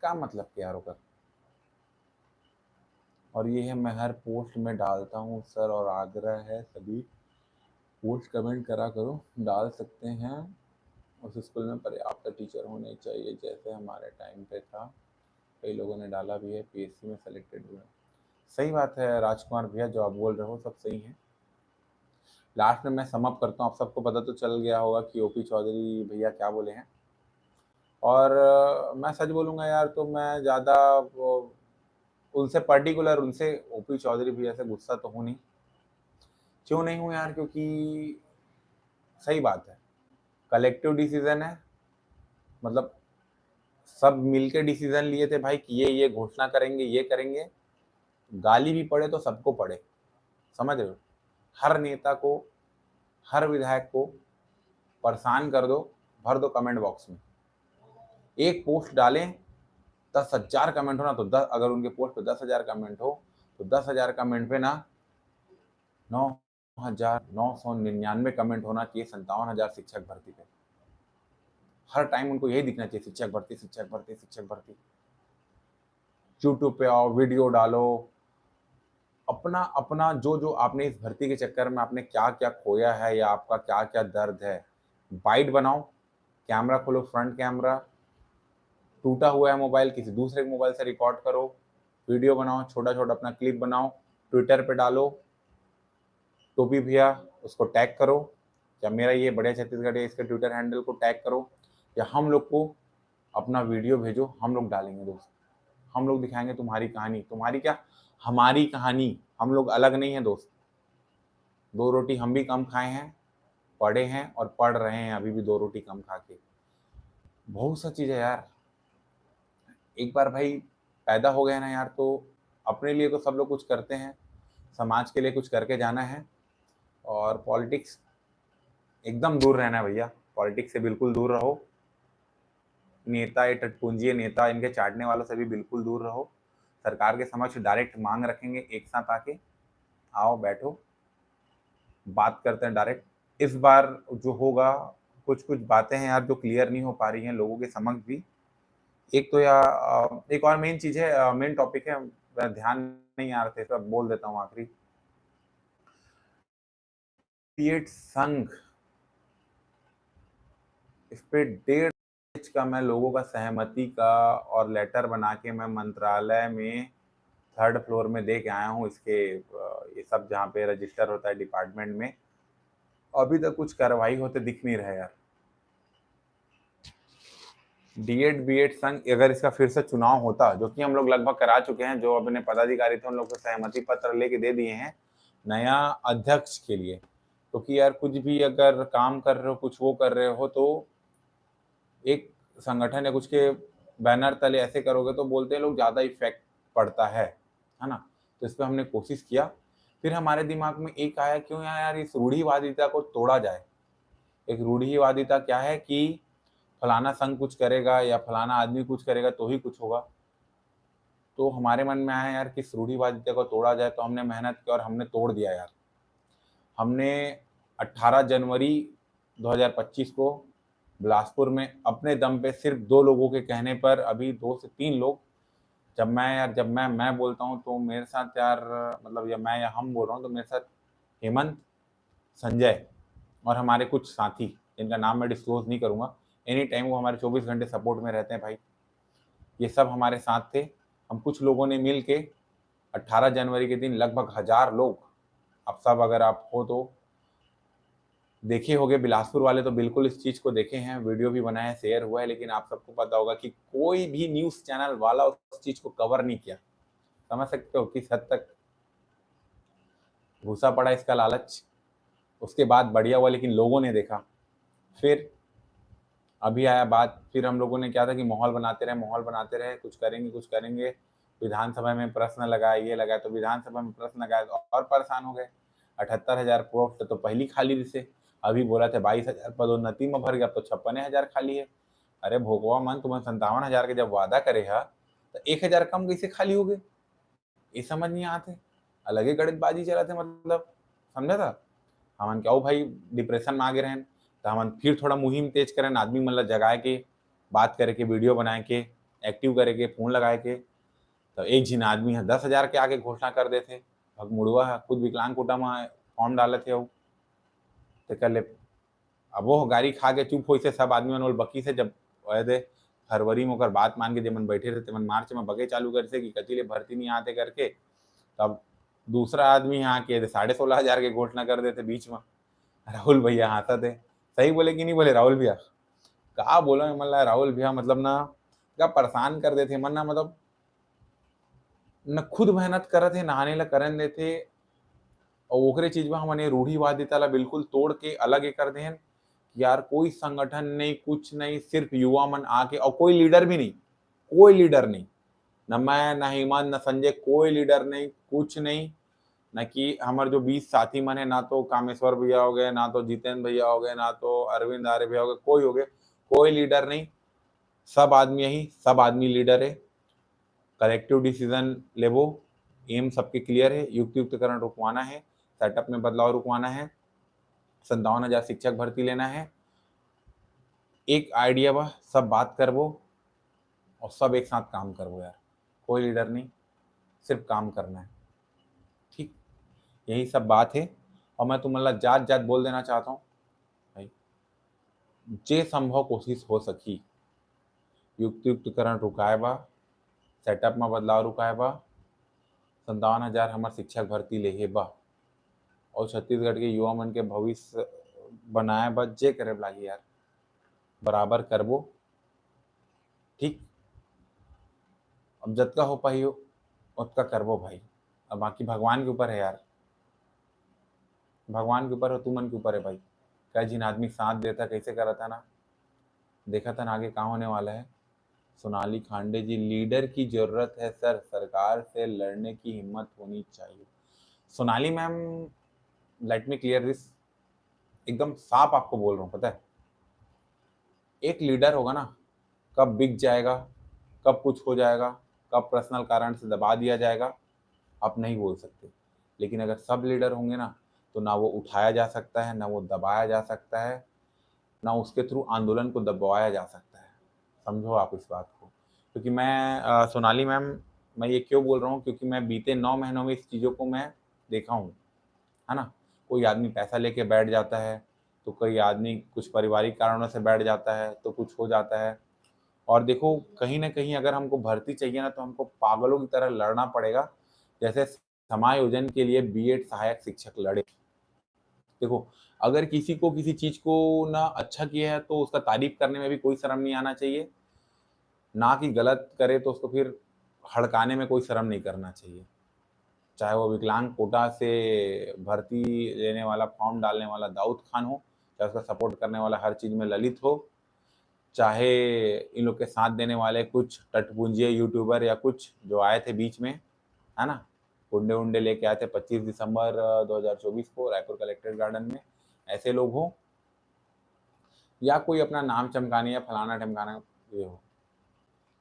का मतलब के यार ओकर। और ये है, मैं हर पोस्ट में डालता हूँ सर, और आग्रह है सभी पोस्ट कमेंट करा करो, डाल सकते हैं। उस स्कूल में पर्याप्त टीचर होने चाहिए जैसे हमारे टाइम पे था, कई लोगों ने डाला भी है, PSC में सेलेक्टेड हुए। सही बात है राजकुमार भैया, जो आप बोल रहे हो सब सही है। लास्ट में मैं समअप करता हूँ, आप सबको पता तो चल गया होगा कि ओपी चौधरी भैया क्या बोले हैं। और मैं सच बोलूँगा यार, तो मैं ज़्यादा उनसे पर्टिकुलर, उनसे ओपी चौधरी भैया से गुस्सा तो हूँ नहीं। क्यों नहीं हूँ यार, क्योंकि सही बात है, कलेक्टिव डिसीजन है, मतलब सब मिलके डिसीजन लिए थे भाई कि ये घोषणा करेंगे, ये करेंगे। गाली भी पड़े तो सबको पड़े, समझ रहे हो? हर नेता को, हर विधायक को परेशान कर दो, भर दो कमेंट बॉक्स में। एक पोस्ट डालें, 10,000 कमेंट हो ना, तो 10, अगर उनके पोस्ट पे 10,000 कमेंट हो तो 10,000 कमेंट पे ना 9,999 कमेंट होना चाहिए 57,000 शिक्षक भर्ती पे। हर टाइम उनको यही दिखना चाहिए, शिक्षक भर्ती शिक्षक भर्ती शिक्षक भर्ती। यूट्यूब पे आओ, वीडियो डालो, अपना अपना जो जो आपने इस भर्ती के चक्कर में आपने क्या क्या खोया है या आपका क्या क्या दर्द है, बाइट बनाओ, कैमरा खोलो, फ्रंट कैमरा, टूटा हुआ है मोबाइल, किसी दूसरे के मोबाइल से रिकॉर्ड करो, वीडियो बनाओ, छोटा छोटा अपना क्लिप बनाओ, ट्विटर पे डालो, टोपी भैया उसको टैग करो, या मेरा ये बढ़िया छत्तीसगढ़ है इसके ट्विटर हैंडल को टैग करो, या हम लोग को अपना वीडियो भेजो, हम लोग डालेंगे दोस्त, हम लोग दिखाएंगे तुम्हारी कहानी, तुम्हारी क्या, हमारी कहानी। हम लोग अलग नहीं है दोस्त, 2 रोटी हम भी कम खाए हैं, पढ़े हैं और पढ़ रहे हैं अभी भी 2 रोटी कम खा के। बहुत सा चीज़ है यार, एक बार भाई पैदा हो गया ना यार, तो अपने लिए तो सब लोग कुछ करते हैं, समाज के लिए कुछ करके जाना है। और पॉलिटिक्स एकदम दूर रहना है भैया, पॉलिटिक्स से बिल्कुल दूर रहो। नेता, ये टटपुंजिए नेता, इनके चाटने वालों से भी बिल्कुल दूर रहो। सरकार के समक्ष डायरेक्ट मांग रखेंगे एक साथ आके, आओ बैठो, बात करते हैं डायरेक्ट। इस बार जो होगा, कुछ कुछ बातें हैं यार जो क्लियर नहीं हो पा रही हैं लोगों के समक्ष भी, एक तो या एक और मेन चीज़ है, मेन टॉपिक है, मेरा ध्यान नहीं आ रहा था, तो अब बोल देता हूँ आखिरी। बीएड संघ, इस पे 1.5 पेज का मैं लोगों का सहमति का और लेटर बना के मैं मंत्रालय में 3rd फ्लोर में दे के आया हूँ इसके, ये सब जहाँ पे रजिस्टर होता है डिपार्टमेंट में, अभी तक कुछ कार्रवाई होते दिख नहीं रहा यार। डीएड बीएड संघ, अगर इसका फिर से चुनाव होता, जो कि हम लोग लगभग करा चुके हैं, जो अपने पदाधिकारी थे उन लोग को सहमति पत्र लेके दे दिए हैं नया अध्यक्ष के लिए, क्योंकि तो यार कुछ भी अगर काम कर रहे हो, कुछ वो कर रहे हो, तो एक संगठन या कुछ के बैनर तले ऐसे करोगे तो बोलते हैं लोग ज़्यादा इफेक्ट पड़ता है ना। तो इस पर हमने कोशिश किया, फिर हमारे दिमाग में एक आया, क्यों यार इस रूढ़िवादिता को तोड़ा जाए। एक रूढ़िवादिता क्या है कि फलाना संघ कुछ करेगा या फलाना आदमी कुछ करेगा तो ही कुछ होगा। तो हमारे मन में आया यार कि इस रूढ़िवादिता को तोड़ा जाए, तो हमने मेहनत की और हमने तोड़ दिया यार। हमने 18 जनवरी 2025 को बिलासपुर में अपने दम पे सिर्फ 2 लोगों के कहने पर, अभी 2 से 3 लोग, जब मैं बोलता हूँ तो मेरे साथ यार, मतलब या मैं या हम बोल रहा हूँ तो मेरे साथ हेमंत, संजय और हमारे कुछ साथी, जिनका नाम मैं डिस्क्लोज नहीं करूँगा, एनी टाइम वो हमारे 24 घंटे सपोर्ट में रहते हैं भाई। ये सब हमारे साथ थे। हम कुछ लोगों ने मिल के 18 जनवरी के दिन लगभग 1000 लोग, आप सब अगर आप हो तो देखे होंगे, बिलासपुर वाले तो बिल्कुल इस चीज़ को देखे हैं, वीडियो भी बनाया है, शेयर हुआ है, लेकिन आप सबको पता होगा कि कोई भी न्यूज़ चैनल वाला उस चीज़ को कवर नहीं किया। समझ सकते हो किस हद तक घुसा पड़ा इसका लालच। उसके बाद बढ़िया हुआ, लेकिन लोगों ने देखा। फिर अभी आया बात, फिर हम लोगों ने क्या था कि माहौल बनाते रहे, कुछ करेंगे। विधानसभा में प्रश्न लगाए, ये लगाए, तो विधानसभा में प्रश्न लगाए तो और परेशान हो गए। 78,000 पोस्ट तो पहली खाली से, अभी बोला था 22,000 पदोन्नति में भर गया, अब तो 56,000 खाली है। अरे भोगवा मन, तुम्हें 57,000 के जब वादा करे है तो 1,000 कम कैसे खाली हो गए, ये समझ नहीं आते। अलग ही गणितबाजी चला थे, मतलब समझा था। हमन क्या भाई डिप्रेशन में आगे रहें, तो हमन फिर थोड़ा मुहिम तेज करें, आदमी मतलब जगाए के बात करे के, वीडियो बनाए के, एक्टिव करे के, फोन लगाए के। तो एक झिन आदमी है 10,000 के आगे घोषणा कर देते, भगमुड़वा है खुद विकलांग कोटा में फॉर्म डाले थे वो, तो कर ले। अब वो गाड़ी खा के चुप हो, सब आदमी मन बकी से जब दे फरवरी में ओकर बात मान के जब बैठे रहते, मन मार्च में बगे चालू कर से कि कति ले भर्ती नहीं आते करके, तब दूसरा आदमी यहाँ के 16,500 के घोषणा कर देते बीच में। राहुल भैया हंसा थे, सही बोले कि नहीं बोले राहुल भैया, कहा बोला मतलब राहुल भैया, मतलब ना क्या परेशान कर देते मन ना, मतलब न खुद मेहनत कर रहे थे, नहाने ला करन देते, और ओकरे चीज में हमने रूढ़िवादिता ला बिल्कुल तोड़ के अलग कर दें। यार कोई संगठन नहीं, कुछ नहीं, सिर्फ युवा मन आके, और कोई लीडर भी नहीं, कोई लीडर नहीं, न मैं न हेमंत न संजय, कोई लीडर नहीं, कुछ नहीं। न कि हमारे जो 20 साथी मन है, ना तो कामेश्वर भैया हो गए, ना तो जितेंद्र भैया हो गए, ना तो अरविंद आर्य भैया हो गए, कोई हो गए, कोई लीडर नहीं। सब आदमी यही, सब आदमी लीडर है। कलेक्टिव डिसीजन लेवो, एम सबके क्लियर है, युक्तियुक्तकरण रुकवाना है, सेटअप में बदलाव रुकवाना है, 57,000 शिक्षक भर्ती लेना है। एक आइडिया बा, सब बात करबो और सब एक साथ काम करबो यार, कोई लीडर नहीं, सिर्फ काम करना है, ठीक। यही सब बात है। और मैं तुम्हारा जात जात बोल देना चाहता हूँ भाई, जे संभव कोशिश हो सकी युक्तियुक्तकरण रुकाए बा, सेटअप में बदलाव रुकाए बा, 57,000 हमार शिक्षक भर्ती ले बा, और छत्तीसगढ़ के युवा मन के भविष्य बनाए बा, जे करे लागी यार बराबर करबो, ठीक। अब जतका हो पाई हो उतना करबो भाई, अब बाकी भगवान के ऊपर है यार, भगवान के ऊपर है, तुमन के ऊपर है भाई। कई जिन आदमी साथ देता, कैसे करा था ना, देखा था ना आगे कहाँ होने वाला है। सोनाली खांडे जी, लीडर की जरूरत है सर, सरकार से लड़ने की हिम्मत होनी चाहिए। Sonali ma'am, let me clear this, एकदम साफ आपको बोल रहा हूँ, पता है एक लीडर होगा ना, कब बिक जाएगा, कब कुछ हो जाएगा, कब पर्सनल कारण से दबा दिया जाएगा, आप नहीं बोल सकते। लेकिन अगर सब लीडर होंगे ना, तो ना वो उठाया जा सकता है, ना वो दबाया जा सकता है, ना उसके थ्रू आंदोलन को दबाया जा सकता है। समझो आप इस बात को, क्योंकि मैं सोनाली मैम, मैं ये क्यों बोल रहा हूँ, क्योंकि मैं बीते 9 महीनों में इस चीज़ों को मैं देखा हूँ, है ना। कोई आदमी पैसा लेके बैठ जाता है, तो कोई आदमी कुछ पारिवारिक कारणों से बैठ जाता है, तो कुछ हो जाता है। और देखो, कहीं न कहीं अगर हमको भर्ती चाहिए ना, तो हमको पागलों की तरह लड़ना पड़ेगा, जैसे समायोजन के लिए बीएड सहायक शिक्षक लड़े। देखो, अगर किसी को किसी चीज़ को ना अच्छा किया है, तो उसका तारीफ़ करने में भी कोई शर्म नहीं आना चाहिए, ना कि गलत करे तो उसको फिर हड़काने में कोई शर्म नहीं करना चाहिए। चाहे वो विकलांग कोटा से भर्ती लेने वाला, फॉर्म डालने वाला दाऊद खान हो, चाहे उसका सपोर्ट करने वाला हर चीज़ में ललित हो, चाहे इन लोग के साथ देने वाले कुछ टटपुंजिये यूट्यूबर या कुछ जो आए थे बीच में, है ना? गुंडे-वुंडे लेके आए थे 25 दिसंबर 2024 को रायपुर कलेक्ट्रेट गार्डन में, ऐसे लोग हों, या कोई अपना नाम चमकाने या फलाना-ढिमकाना ये हो।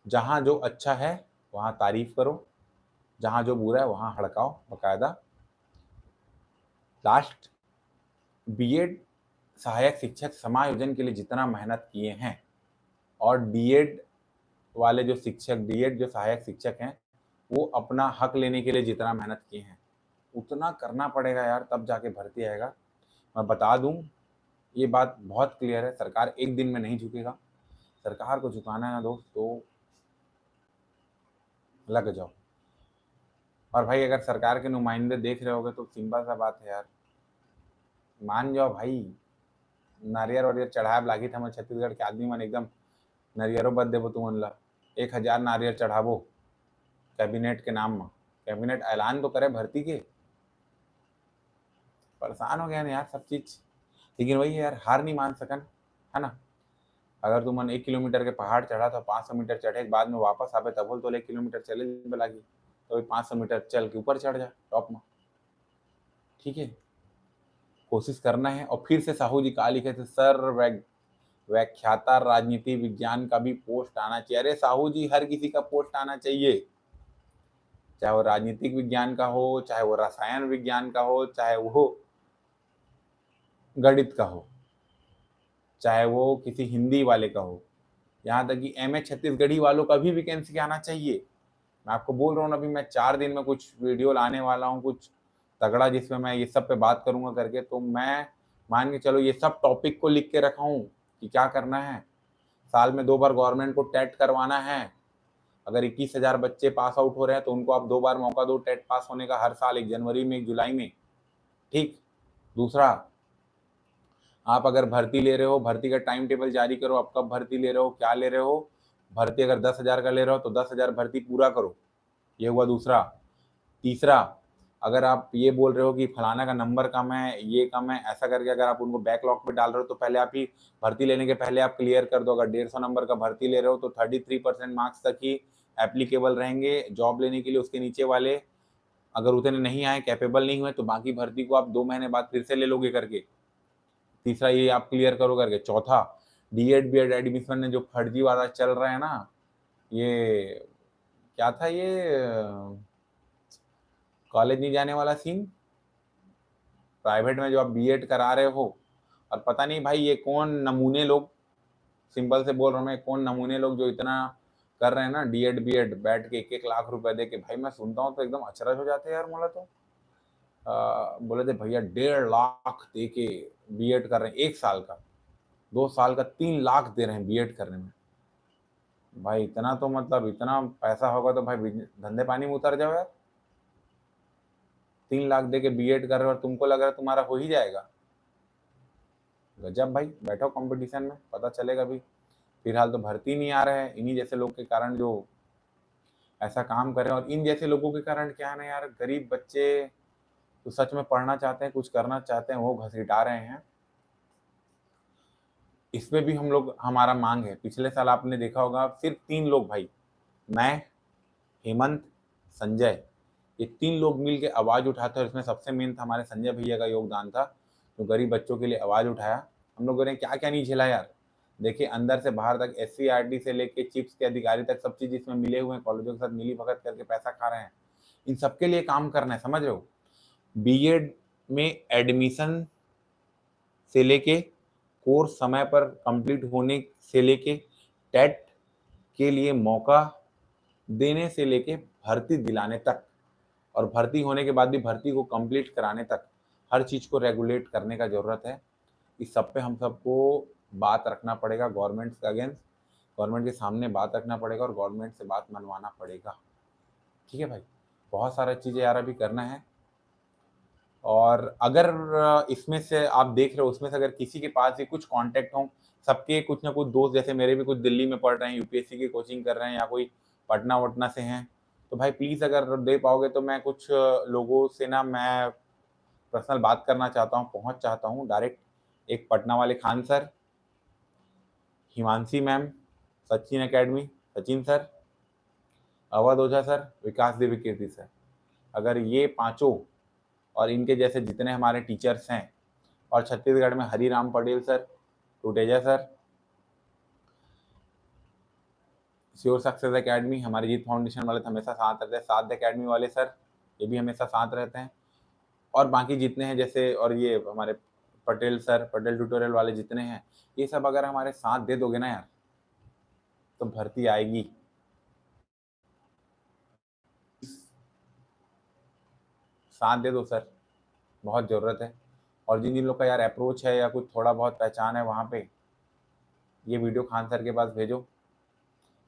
जहाँ जो अच्छा है, वहाँ तारीफ़ करो, जहाँ जो बुरा है, वहाँ हड़काओ बाकायदा। लास्ट, बीएड सहायक शिक्षक समायोजन के लिए जितना मेहनत किए हैं, और डीएड वाले जो शिक्षक, डीएड जो सहायक शिक्षक हैं, वो अपना हक लेने के लिए जितना मेहनत किए हैं, उतना करना पड़ेगा यार, तब जाके भर्ती आएगा। मैं बता दूँ, ये बात बहुत क्लियर है, सरकार एक दिन में नहीं झुकेगा। सरकार को झुकाना है ना दोस्त, तो लग जाओ। और भाई अगर सरकार के नुमाइंदे देख रहे होगे, तो सिंपल सा बात है यार, मान जाओ भाई। नारियर वारियर चढ़ाए लागी था, हमारे छत्तीसगढ़ के आदमी मन एकदम नरियरो बद देबो तुमन ला। 1000 नारियल चढ़ाबो कैबिनेट के नाम में। कैबिनेट ऐलान तो करे भर्ती के। परेशान हो गया ना यार सब चीज। लेकिन वही है यार, हार नहीं मान सकन, है ना। अगर तुमन 1 किलोमीटर के पहाड़ चढ़ा तो 500 मीटर चढ़े के बाद में वापस आवे, तब बोल तो 1 किलोमीटर चले लागी, तो 500 मीटर चल के ऊपर चढ़ जा टॉप में। ठीक है, कोशिश करना है। और फिर से साहू जी कहा लिखे थे, सर व्याख्याता राजनीति विज्ञान का भी पोस्ट आना चाहिए। अरे साहू जी, हर किसी का पोस्ट आना चाहिए, चाहे वो राजनीतिक विज्ञान का हो, चाहे वो रसायन विज्ञान का हो, चाहे वो गणित का हो, चाहे वो किसी हिंदी वाले का हो, यहाँ तक कि एमए छत्तीसगढ़ी वालों का भी वैकेंसी आना चाहिए। मैं आपको बोल रहा हूँ ना, अभी मैं 4 दिन में कुछ वीडियो लाने वाला हूँ, कुछ तगड़ा, जिसमें मैं ये सब पे बात करूंगा करके। तो मैं मान के चलो, ये सब टॉपिक को लिख के रखा हूँ कि क्या करना है। साल में 2 बार गवर्नमेंट को टेट करवाना है। अगर 21,000 बच्चे पास आउट हो रहे हैं, तो उनको आप 2 बार मौका दो टेट पास होने का, हर साल, 1 जनवरी में, 1 जुलाई में। ठीक। दूसरा, आप अगर भर्ती ले रहे हो, भर्ती का टाइम टेबल जारी करो, आप कब भर्ती ले रहे हो, क्या ले रहे हो। भर्ती अगर 10,000 का ले रहे हो, तो 10,000 भर्ती पूरा करो। ये हुआ दूसरा। तीसरा, अगर आप ये बोल रहे हो कि फलाना का नंबर कम है, ये कम है, ऐसा करके अगर आप उनको बैकलॉग पे डाल रहे हो, तो पहले आप ही भर्ती लेने के पहले आप क्लियर कर दो। अगर 150 नंबर का भर्ती ले रहे हो, तो 33% मार्क्स तक ही एप्लीकेबल रहेंगे जॉब लेने के लिए। उसके नीचे वाले अगर उतने नहीं आए, कैपेबल नहीं हुए, तो बाकी भर्ती को आप 2 महीने बाद फिर से ले लोगे करके। तीसरा, ये आप क्लियर करो करके। चौथा, डीएड बीएड एडमिशन में जो फर्जी वाला चल रहा है ना, ये क्या था, ये कॉलेज नहीं जाने वाला सीन, प्राइवेट में जो आप बीएड करा रहे हो, और पता नहीं भाई ये कौन नमूने लोग, सिंपल से बोल रहा हूँ मैं, कौन नमूने लोग जो इतना कर रहे हैं ना डीएड बीएड, बैठ के 1-1 लाख रुपए दे के। भाई मैं सुनता हूँ तो एकदम अचरज हो जाते हैं यार। मोला तो बोले थे भैया 1.5 लाख दे के बीएड कर रहे हैं, 1 साल का, 2 साल का 3 लाख दे रहे हैं बीएड करने में। भाई इतना तो मतलब, इतना पैसा होगा तो भाई धंधे पानी में उतर जाओ यार। 3 लाख दे के बीएड कर रहे हो और तुमको लग रहा है तुम्हारा हो ही जाएगा। गजब भाई, बैठो कंपटीशन में, पता चलेगा भी। फिलहाल तो भर्ती नहीं आ रहा है, इन्हीं जैसे लोग के कारण जो ऐसा काम कर रहे हैं। और इन जैसे लोगों के कारण क्या है ना यार, गरीब बच्चे तो सच में पढ़ना चाहते हैं, कुछ करना चाहते हैं, वो घसीटा रहे हैं। इसमें भी हम लोग, हमारा मांग है। पिछले साल आपने देखा होगा, सिर्फ 3 लोग भाई, मैं, हेमंत, संजय, ये 3 लोग मिल के आवाज़ उठाते हैं। और इसमें सबसे मेन था हमारे संजय भैया का योगदान था, जो गरीब बच्चों के लिए आवाज़ उठाया। हम लोगों ने क्या क्या नहीं झेला यार। देखिए, अंदर से बाहर तक, SCRT से लेके चिप्स के अधिकारी तक, सब चीज़ इसमें मिले हुए हैं, कॉलेजों के साथ मिली भगत करके पैसा खा रहे हैं। इन सबके लिए काम करना है, समझ रहे हो। बीएड में एडमिशन से लेके, कोर्स समय पर कंप्लीट होने से लेके, टेट के लिए मौका, देने से लेके भर्ती दिलाने तक, और भर्ती होने के बाद भी भर्ती को कंप्लीट कराने तक हर चीज़ को रेगुलेट करने का ज़रूरत है। इस सब पे हम सबको बात रखना पड़ेगा गवर्नमेंट के अगेंस्ट, गवर्नमेंट के सामने बात रखना पड़ेगा और गवर्नमेंट से बात मनवाना पड़ेगा। ठीक है भाई, बहुत सारा चीज़ें यार अभी करना है। और अगर इसमें से आप देख रहे हो, उसमें से अगर किसी के पास भी कुछ कांटेक्ट हो, सबके कुछ ना कुछ दोस्त, जैसे मेरे भी कुछ दिल्ली में पढ़ रहे हैं, यूपीएससी की कोचिंग कर रहे हैं, या कोई पटना वटना से हैं, तो भाई प्लीज़ अगर दे पाओगे तो मैं कुछ लोगों से ना मैं पर्सनल बात करना चाहता हूँ, पहुँच चाहता हूँ डायरेक्ट। एक पटना वाले Khan sir, Himanshi ma'am, Sachin academy Sachin sir, Awadh Ojha sir, Vikas Devi Kirti sir, अगर ये पांचों और इनके जैसे जितने हमारे टीचर्स हैं, और छत्तीसगढ़ में Hariram Patel sir, Tuteja sir, sure success academy, हमारे जीत फाउंडेशन वाले तो हमेशा साथ रहते हैं, साध एकेडमी वाले सर ये भी हमेशा साथ रहते हैं, और बाकी जितने हैं जैसे, और ये हमारे पटेल सर, पटेल ट्यूटोरियल वाले जितने हैं, ये सब अगर हमारे साथ दे दोगे ना यार, तो भर्ती आएगी। साथ दे दो सर, बहुत ज़रूरत है। और जिन जिन लोग का यार अप्रोच है या कुछ थोड़ा बहुत पहचान है वहाँ पे, ये वीडियो खान सर के पास भेजो।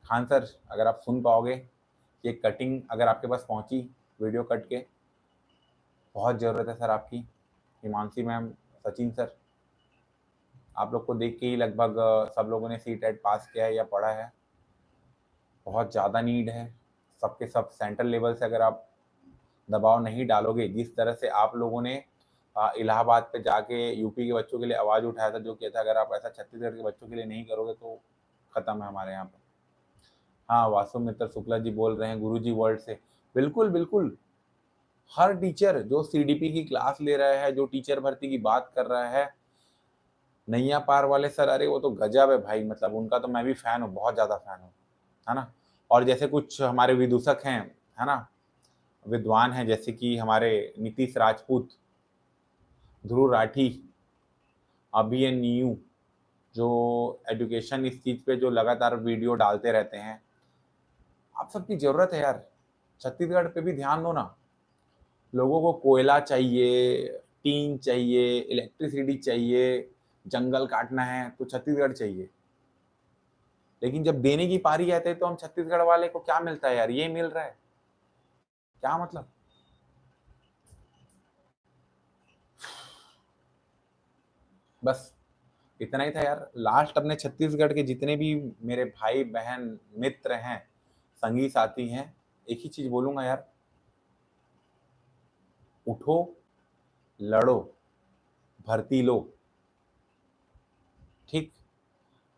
खान सर अगर आप सुन पाओगे, ये कटिंग अगर आपके पास पहुँची वीडियो कट के, बहुत ज़रूरत है सर आपकी। हिमांशी मैम, सचिन सर, आप लोग को देख के ही लगभग सब लोगों ने सीटेट पास किया है या पढ़ा है। बहुत ज़्यादा नीड है, सबके सब सेंट्रल लेवल से अगर आप दबाव नहीं डालोगे, जिस तरह से आप लोगों ने इलाहाबाद पे जाके यूपी के बच्चों के लिए आवाज़ उठाया था, जो कहता अगर आप ऐसा छत्तीसगढ़ के बच्चों के लिए नहीं करोगे तो ख़त्म है हमारे यहाँ पे। हाँ, वासु मित्र शुक्ला जी बोल रहे हैं गुरुजी वर्ल्ड से, बिल्कुल बिल्कुल। हर टीचर जो सीडीपी की क्लास ले रहा है, जो टीचर भर्ती की बात कर रहा है, नैया पार वाले सर, अरे वो तो गजब है भाई, मतलब उनका तो मैं भी फ़ैन हूँ, बहुत ज़्यादा फ़ैन हूँ, है ना। और जैसे कुछ हमारे विदूषक हैं, है ना, विद्वान हैं, जैसे कि हमारे नीतीश राजपूत, ध्रुव राठी, अभिमन्यु, जो एजुकेशन इस चीज़ पे जो लगातार वीडियो डालते रहते हैं, आप सबकी ज़रूरत है यार। छत्तीसगढ़ पे भी ध्यान दो ना, लोगों को कोयला चाहिए, टीन चाहिए, इलेक्ट्रिसिटी चाहिए, जंगल काटना है तो छत्तीसगढ़ चाहिए। लेकिन जब देने की पारी आती है तो हम छत्तीसगढ़ वाले को क्या मिलता है यार, ये मिल रहा है, क्या मतलब। बस इतना ही था यार। लास्ट अपने छत्तीसगढ़ के जितने भी मेरे भाई बहन मित्र हैं, संगी साथी हैं, एक ही चीज बोलूंगा यार, उठो, लड़ो, भर्ती लो। ठीक,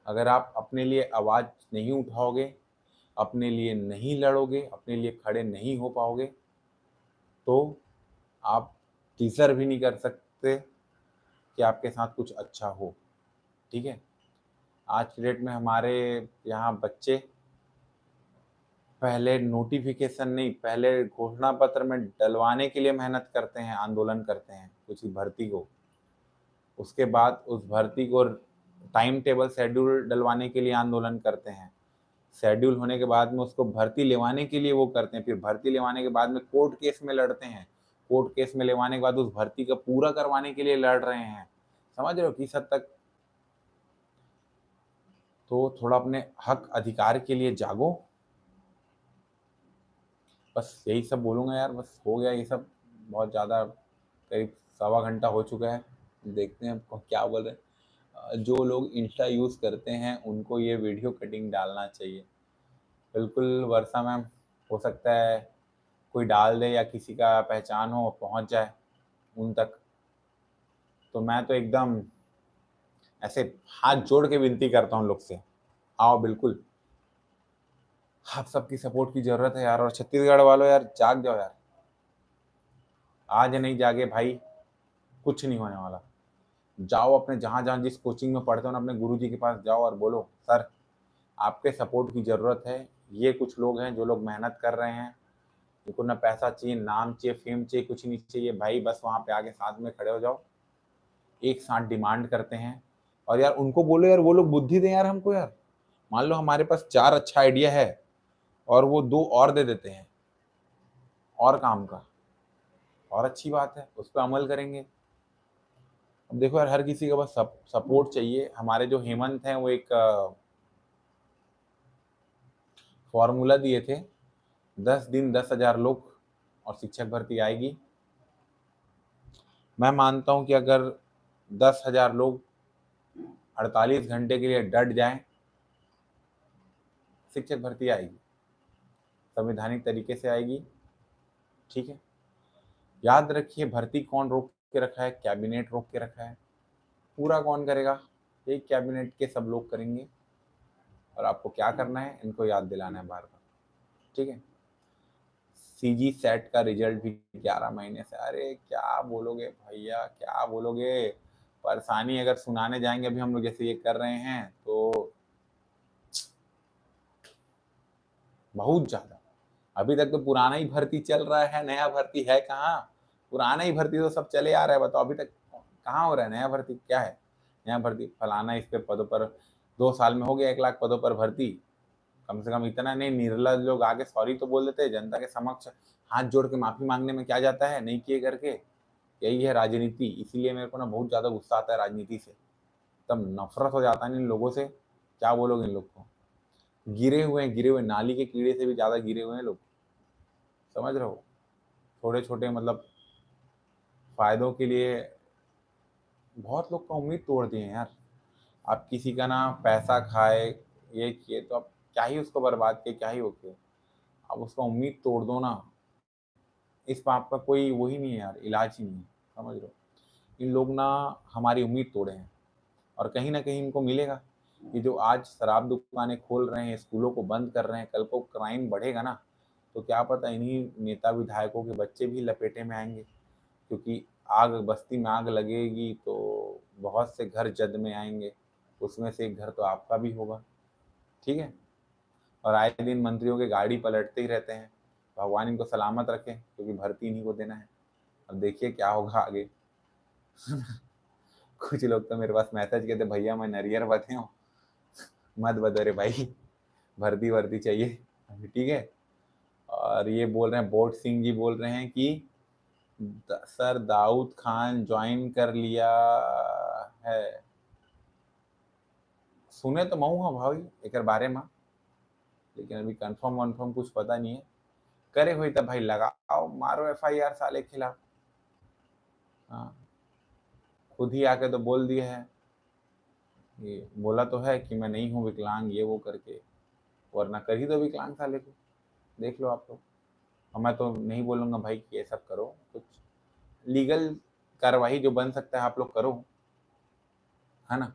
अगर आप अपने लिए आवाज नहीं उठाओगे, अपने लिए नहीं लड़ोगे, अपने लिए खड़े नहीं हो पाओगे, तो आप डिजर्व भी नहीं कर सकते कि आपके साथ कुछ अच्छा हो। ठीक है, आज की डेट में हमारे यहाँ बच्चे पहले नोटिफिकेशन नहीं, पहले घोषणा पत्र में डलवाने के लिए मेहनत करते हैं, आंदोलन करते हैं कुछ भर्ती को, उसके बाद उस भर्ती को टाइम टेबल शेड्यूल डलवाने के लिए आंदोलन करते हैं, शेड्यूल होने के बाद में उसको भर्ती लेवाने के लिए वो करते हैं, फिर भर्ती लेवाने के बाद में कोर्ट केस में लड़ते हैं, कोर्ट केस में लेवाने के बाद उस भर्ती का पूरा करवाने के लिए लड़ रहे हैं। समझ रहे हो किस हद तक। तो थोड़ा अपने हक अधिकार के लिए जागो। बस यही सब बोलूँगा यार, बस हो गया ये सब, बहुत ज़्यादा, करीब सवा घंटा हो चुका है। देखते हैं आपको क्या बोल रहे हैं। जो लोग इंस्टा यूज़ करते हैं उनको ये वीडियो कटिंग डालना चाहिए। बिल्कुल वर्षा मैम, हो सकता है कोई डाल दे या किसी का पहचान हो पहुंच जाए उन तक, तो मैं तो एकदम ऐसे हाथ जोड़ के विनती करता हूँ लोग से, आओ बिल्कुल, आप सबकी सपोर्ट की ज़रूरत है यार। और छत्तीसगढ़ वालों यार जाग जाओ यार, आज नहीं जागे भाई कुछ नहीं होने वाला। जाओ अपने जहाँ जहाँ जिस कोचिंग में पढ़ते हो ना, अपने गुरुजी के पास जाओ और बोलो सर आपके सपोर्ट की ज़रूरत है। ये कुछ लोग हैं जो लोग मेहनत कर रहे हैं, इनको ना पैसा चाहिए, नाम चाहिए, फेम चाहिए, कुछ नहीं चाहिए भाई, बस वहाँ पे आके साथ में खड़े हो जाओ, एक साथ डिमांड करते हैं। और यार उनको बोलो यार, वो लोग बुद्धि दें यार हमको यार। मान लो हमारे पास चार अच्छा आइडिया है, और वो 2 और दे देते हैं और काम का, और अच्छी बात है, उस पर अमल करेंगे। अब देखो यार, हर किसी का बस सपोर्ट चाहिए। हमारे जो हेमंत हैं वो एक फॉर्मूला दिए थे, 10 दिन 10,000 लोग और शिक्षक भर्ती आएगी। मैं मानता हूं कि अगर 10,000 लोग 48 घंटे के लिए डट जाएं, शिक्षक भर्ती आएगी, संवैधानिक तरीके से आएगी। ठीक है, याद रखिए, भर्ती कौन रोक के रखा है? कैबिनेट रोक के रखा है। पूरा कौन करेगा? एक कैबिनेट के सब लोग करेंगे। और आपको क्या करना है? इनको याद दिलाना है बार बार। ठीक है, सीजी सेट का रिजल्ट भी 11 महीने से। अरे क्या बोलोगे भैया, क्या बोलोगे? परेशानी अगर सुनाने जाएंगे अभी हम लोग जैसे ये कर रहे हैं तो बहुत ज्यादा। अभी तक तो पुराना ही भर्ती चल रहा है, नया भर्ती है कहाँ? पुराना ही भर्ती तो सब चले आ रहा है। बताओ अभी तक कहाँ हो रहा है नया भर्ती? क्या है नया भर्ती? फलाना इस पे पदों पर 2 साल में हो गया 1 लाख पदों पर भर्ती। कम से कम इतना नहीं, निर्लज लोग आगे सॉरी तो बोल देते हैं जनता के समक्ष, हाथ जोड़ के माफी मांगने में क्या जाता है, नहीं किए करके। यही है राजनीति। इसीलिए मेरे को ना बहुत ज्यादा गुस्सा आता है राजनीति से, तब नफरत हो जाता है इन लोगों से। क्या बोलोगे इन लोग को? गिरे हुए नाली के कीड़े से भी ज्यादा गिरे हुए हैं लोग, समझ रहे हो? छोटे छोटे मतलब फायदों के लिए बहुत लोग का उम्मीद तोड़ दिए हैं यार। आप किसी का ना पैसा खाए, ये किए तो आप क्या ही उसको बर्बाद किए, क्या ही होके आप उसका उम्मीद तोड़ दो ना, इस पाप का कोई वही नहीं है यार, इलाज ही नहीं है। समझ लो, इन लोग ना हमारी उम्मीद तोड़े हैं और कहीं ना कहीं इनको मिलेगा। ये जो आज शराब दुकानें खोल रहे हैं, स्कूलों को बंद कर रहे हैं, कल को क्राइम बढ़ेगा ना, तो क्या पता इन्हीं नेता विधायकों के बच्चे भी लपेटे में आएंगे। क्योंकि आग बस्ती में आग लगेगी तो बहुत से घर जद में आएंगे, उसमें से एक घर तो आपका भी होगा। ठीक है, और आए दिन मंत्रियों के गाड़ी पलटते ही रहते हैं। भगवान इनको सलामत रखे, क्योंकि भर्ती इन्हीं को देना है। अब देखिए क्या होगा आगे। कुछ लोग तो मेरे पास मैसेज किए थे, भैया मैं नरियर बते हूँ, मत बदो रे भाई, भर्ती वर्दी चाहिए अभी। ठीक है, और ये बोल रहे हैं, बोट सिंह जी बोल रहे हैं कि सर दाऊद खान ज्वाइन कर लिया है। सुने तो मैं हाँ भाई एक बारे में, लेकिन अभी कंफर्म वनफर्म कुछ पता नहीं है। करे हुई तब भाई लगाओ, मारो FIR साले के खिलाफ। हाँ, खुद ही आके तो बोल दिया है, ये बोला तो है कि मैं नहीं हूँ विकलांग, ये वो करके, वरना कर ही दो विकलांग साले को। देख लो आप लोग। और मैं तो नहीं बोलूँगा भाई कि ये सब करो, कुछ लीगल कार्रवाई जो बन सकता है आप लोग करो, है ना?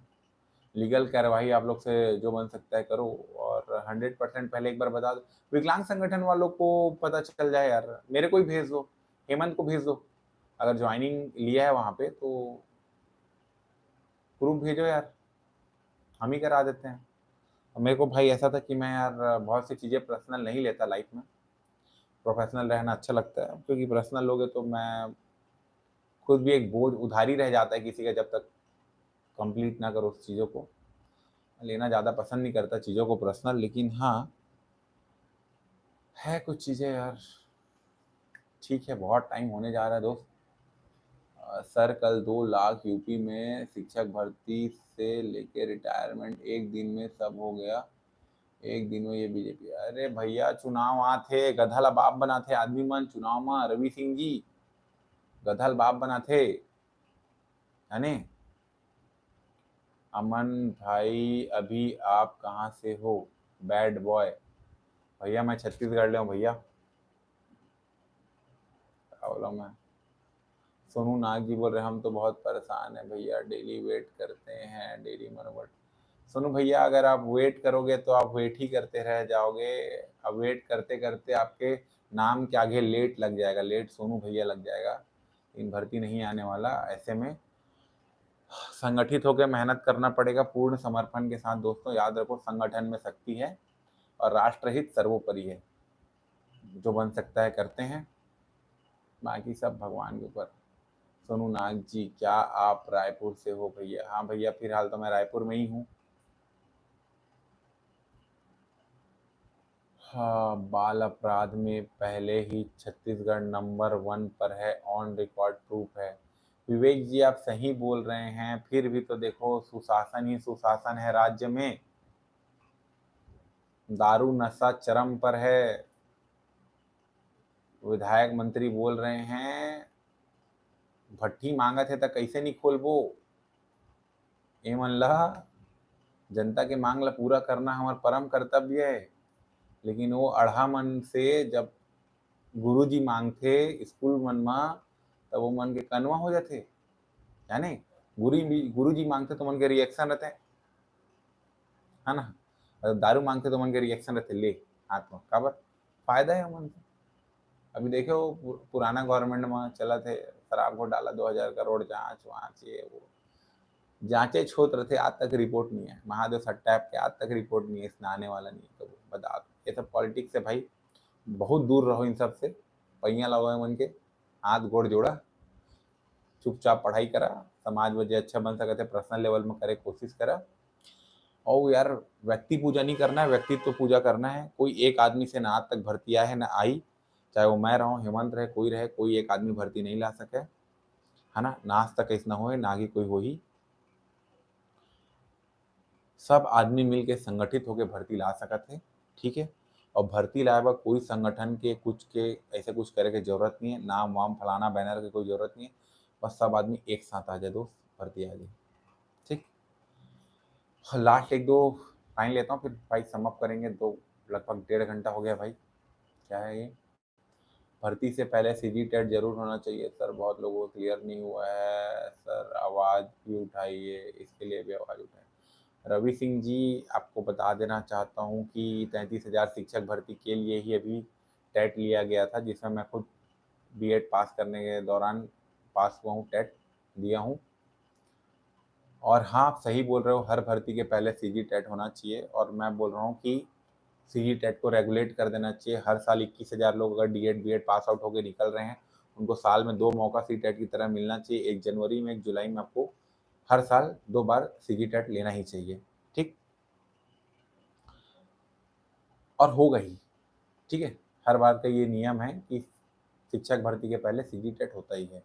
लीगल कार्रवाई आप लोग से जो बन सकता है करो। और 100% पहले एक बार बता दो, विकलांग संगठन वालों को पता चल जाए यार, मेरे को ही भेज दो, हेमंत को भेज दो। अगर ज्वाइनिंग लिया है वहाँ पे तो प्रूफ भेजो यार, हम ही करा देते हैं। और मेरे को भाई ऐसा था कि मैं यार बहुत सी चीज़ें पर्सनल नहीं लेता लाइफ में, प्रोफेशनल रहना अच्छा लगता है। क्योंकि पर्सनल लोगे तो मैं खुद भी एक बोझ उधारी रह जाता है किसी का, जब तक कंप्लीट ना करो उस चीज़ों को। लेना ज़्यादा पसंद नहीं करता चीज़ों को पर्सनल, लेकिन हाँ है कुछ चीज़ें यार। ठीक है, बहुत टाइम होने जा रहा है दोस्त। सर कल 2 लाख यूपी में शिक्षक भर्ती से लेके रिटायरमेंट एक दिन में सब हो गया, एक दिन में ये बीजेपी। अरे भैया चुनाव आ थे, गधल बाप बना थे आदमी मन चुनाव में, रवि सिंह जी गधल बाप बना थे, है ने? अमन भाई अभी आप कहाँ से हो? बैड बॉय भैया मैं छत्तीसगढ़ ले हूँ भैया। क्या बोला मैं? सोनू नाग जी बोल रहे हैं हम तो बहुत परेशान है भैया, डेली वेट करते हैं, डेली मनोबट। सोनू भैया अगर आप वेट करोगे तो आप वेट ही करते रह जाओगे। अब वेट करते करते आपके नाम के आगे लेट लग जाएगा, लेट सोनू भैया लग जाएगा, इन भर्ती नहीं आने वाला। ऐसे में संगठित होकर मेहनत करना पड़ेगा पूर्ण समर्पण के साथ। दोस्तों याद रखो, संगठन में शक्ति है और राष्ट्रहित सर्वोपरि है। जो बन सकता है करते हैं, बाकी सब भगवान के ऊपर। सोनू नाग जी क्या आप रायपुर से हो भैया? हाँ भैया, फिलहाल तो मैं रायपुर में ही हूँ। हाँ, बाल अपराध में पहले ही छत्तीसगढ़ नंबर 1 पर है, ऑन रिकॉर्ड प्रूफ है। विवेक जी आप सही बोल रहे हैं, फिर भी तो देखो सुशासन ही सुशासन है राज्य में। दारू नशा चरम पर है। विधायक मंत्री बोल रहे हैं भट्ठी मांगत है तो कैसे नहीं खोलबो। ए मन ला जनता के मांग ला पूरा करना हमार परम कर्तव्य है। लेकिन वो अढ़ा मन से जब गुरुजी मांगथे स्कूल मन में तब वो मन के कनवा हो जाते यानी गुरुजी मांगते तो मन के रिएक्शन रहते है ना। दारू मांगते तो मन के रिएक्शन रहते ले हाथ में काबर फायदा है मन। अभी देखो पुराना गवर्नमेंट में चला थे शराब घोटाला 2000 करोड़ जांच वाँच ये वो जांचे छोट रहे आज तक रिपोर्ट नहीं है। महादेव सट्टा के आज तक रिपोर्ट नहीं है, इसमें आने वाला नहीं है। तो बता ये सब पॉलिटिक्स से भाई बहुत दूर रहो इन सब से। पहिया लगाओ मन के हाथ गोड़ जोड़ा चुपचाप पढ़ाई करा समाज में जो अच्छा बन सकते पर्सनल लेवल में करे कोशिश करा। और यार व्यक्ति पूजा नहीं करना है, व्यक्तित्व तो पूजा करना है। कोई एक आदमी से ना आज तक भर्ती आया है ना आई, चाहे वो मैं रहूँ हेमंत रहे कोई एक आदमी भर्ती नहीं ला सके है ना आज तक ऐसा हो ना आगे कोई हो ही। सब आदमी मिल के संगठित होकर भर्ती ला सकते हैं ठीक है। और भर्ती लाए बा कोई संगठन के कुछ के ऐसे कुछ करे की जरूरत नहीं है, नाम वाम फलाना बैनर की कोई जरूरत नहीं है। बस सब आदमी एक साथ आ जाए दोस्त भर्ती आ जाए ठीक। लास्ट एक दो टाइम लेता हूँ फिर भाई समअप करेंगे। तो लगभग 1.5 घंटा हो गया भाई। क्या है ये भर्ती से पहले सीजी टेट जरूर होना चाहिए सर, बहुत लोगों को क्लियर नहीं हुआ है सर, आवाज़ भी उठाइए, इसके लिए भी आवाज़ उठाए। रवि सिंह जी आपको बता देना चाहता हूँ कि 33,000 शिक्षक भर्ती के लिए ही अभी टेट लिया गया था, जिसमें मैं खुद बीएड पास करने के दौरान पास हुआ हूँ, टेट दिया हूँ। और हाँ आप सही बोल रहे हो, हर भर्ती के पहले सीजी टेट होना चाहिए। और मैं बोल रहा हूँ कि सीजी टेट को रेगुलेट कर देना चाहिए। हर साल 21,000 लोग अगर डीएड बीएड पास आउट होकर निकल रहे हैं उनको साल में 2 मौका सी टेट की तरह मिलना चाहिए। 1 जनवरी में 1 जुलाई में आपको हर साल 2 बार सीजी टेट लेना ही चाहिए ठीक। और होगा ही ठीक है। हर बार का ये नियम है कि शिक्षक भर्ती के पहले सीजी टेट होता ही है।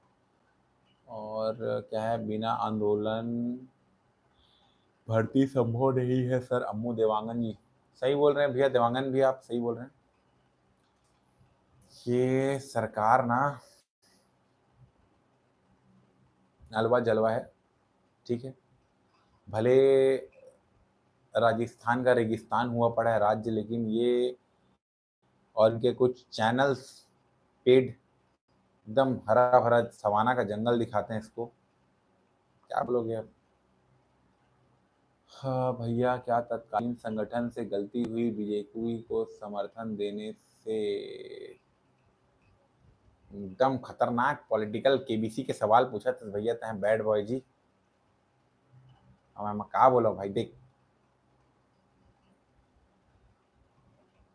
और क्या है बिना आंदोलन भर्ती संभव नहीं है सर, अम्मू देवांगन जी सही बोल रहे हैं भैया। देवांगन भी आप सही बोल रहे हैं। ये सरकार ना नलवा जलवा है ठीक है। भले राजस्थान का रेगिस्तान हुआ पड़ा है राज्य, लेकिन ये और इनके कुछ चैनल्स पेड एकदम हरा भरा सवाना का जंगल दिखाते हैं इसको। क्या बोलोगे आप। हाँ भैया क्या तत्कालीन संगठन से गलती हुई, बीजेपी को समर्थन देने से एकदम खतरनाक पॉलिटिकल केबीसी के सवाल पूछा था भैया तय बैड बॉय जी। अब मैं क्या बोला भाई देख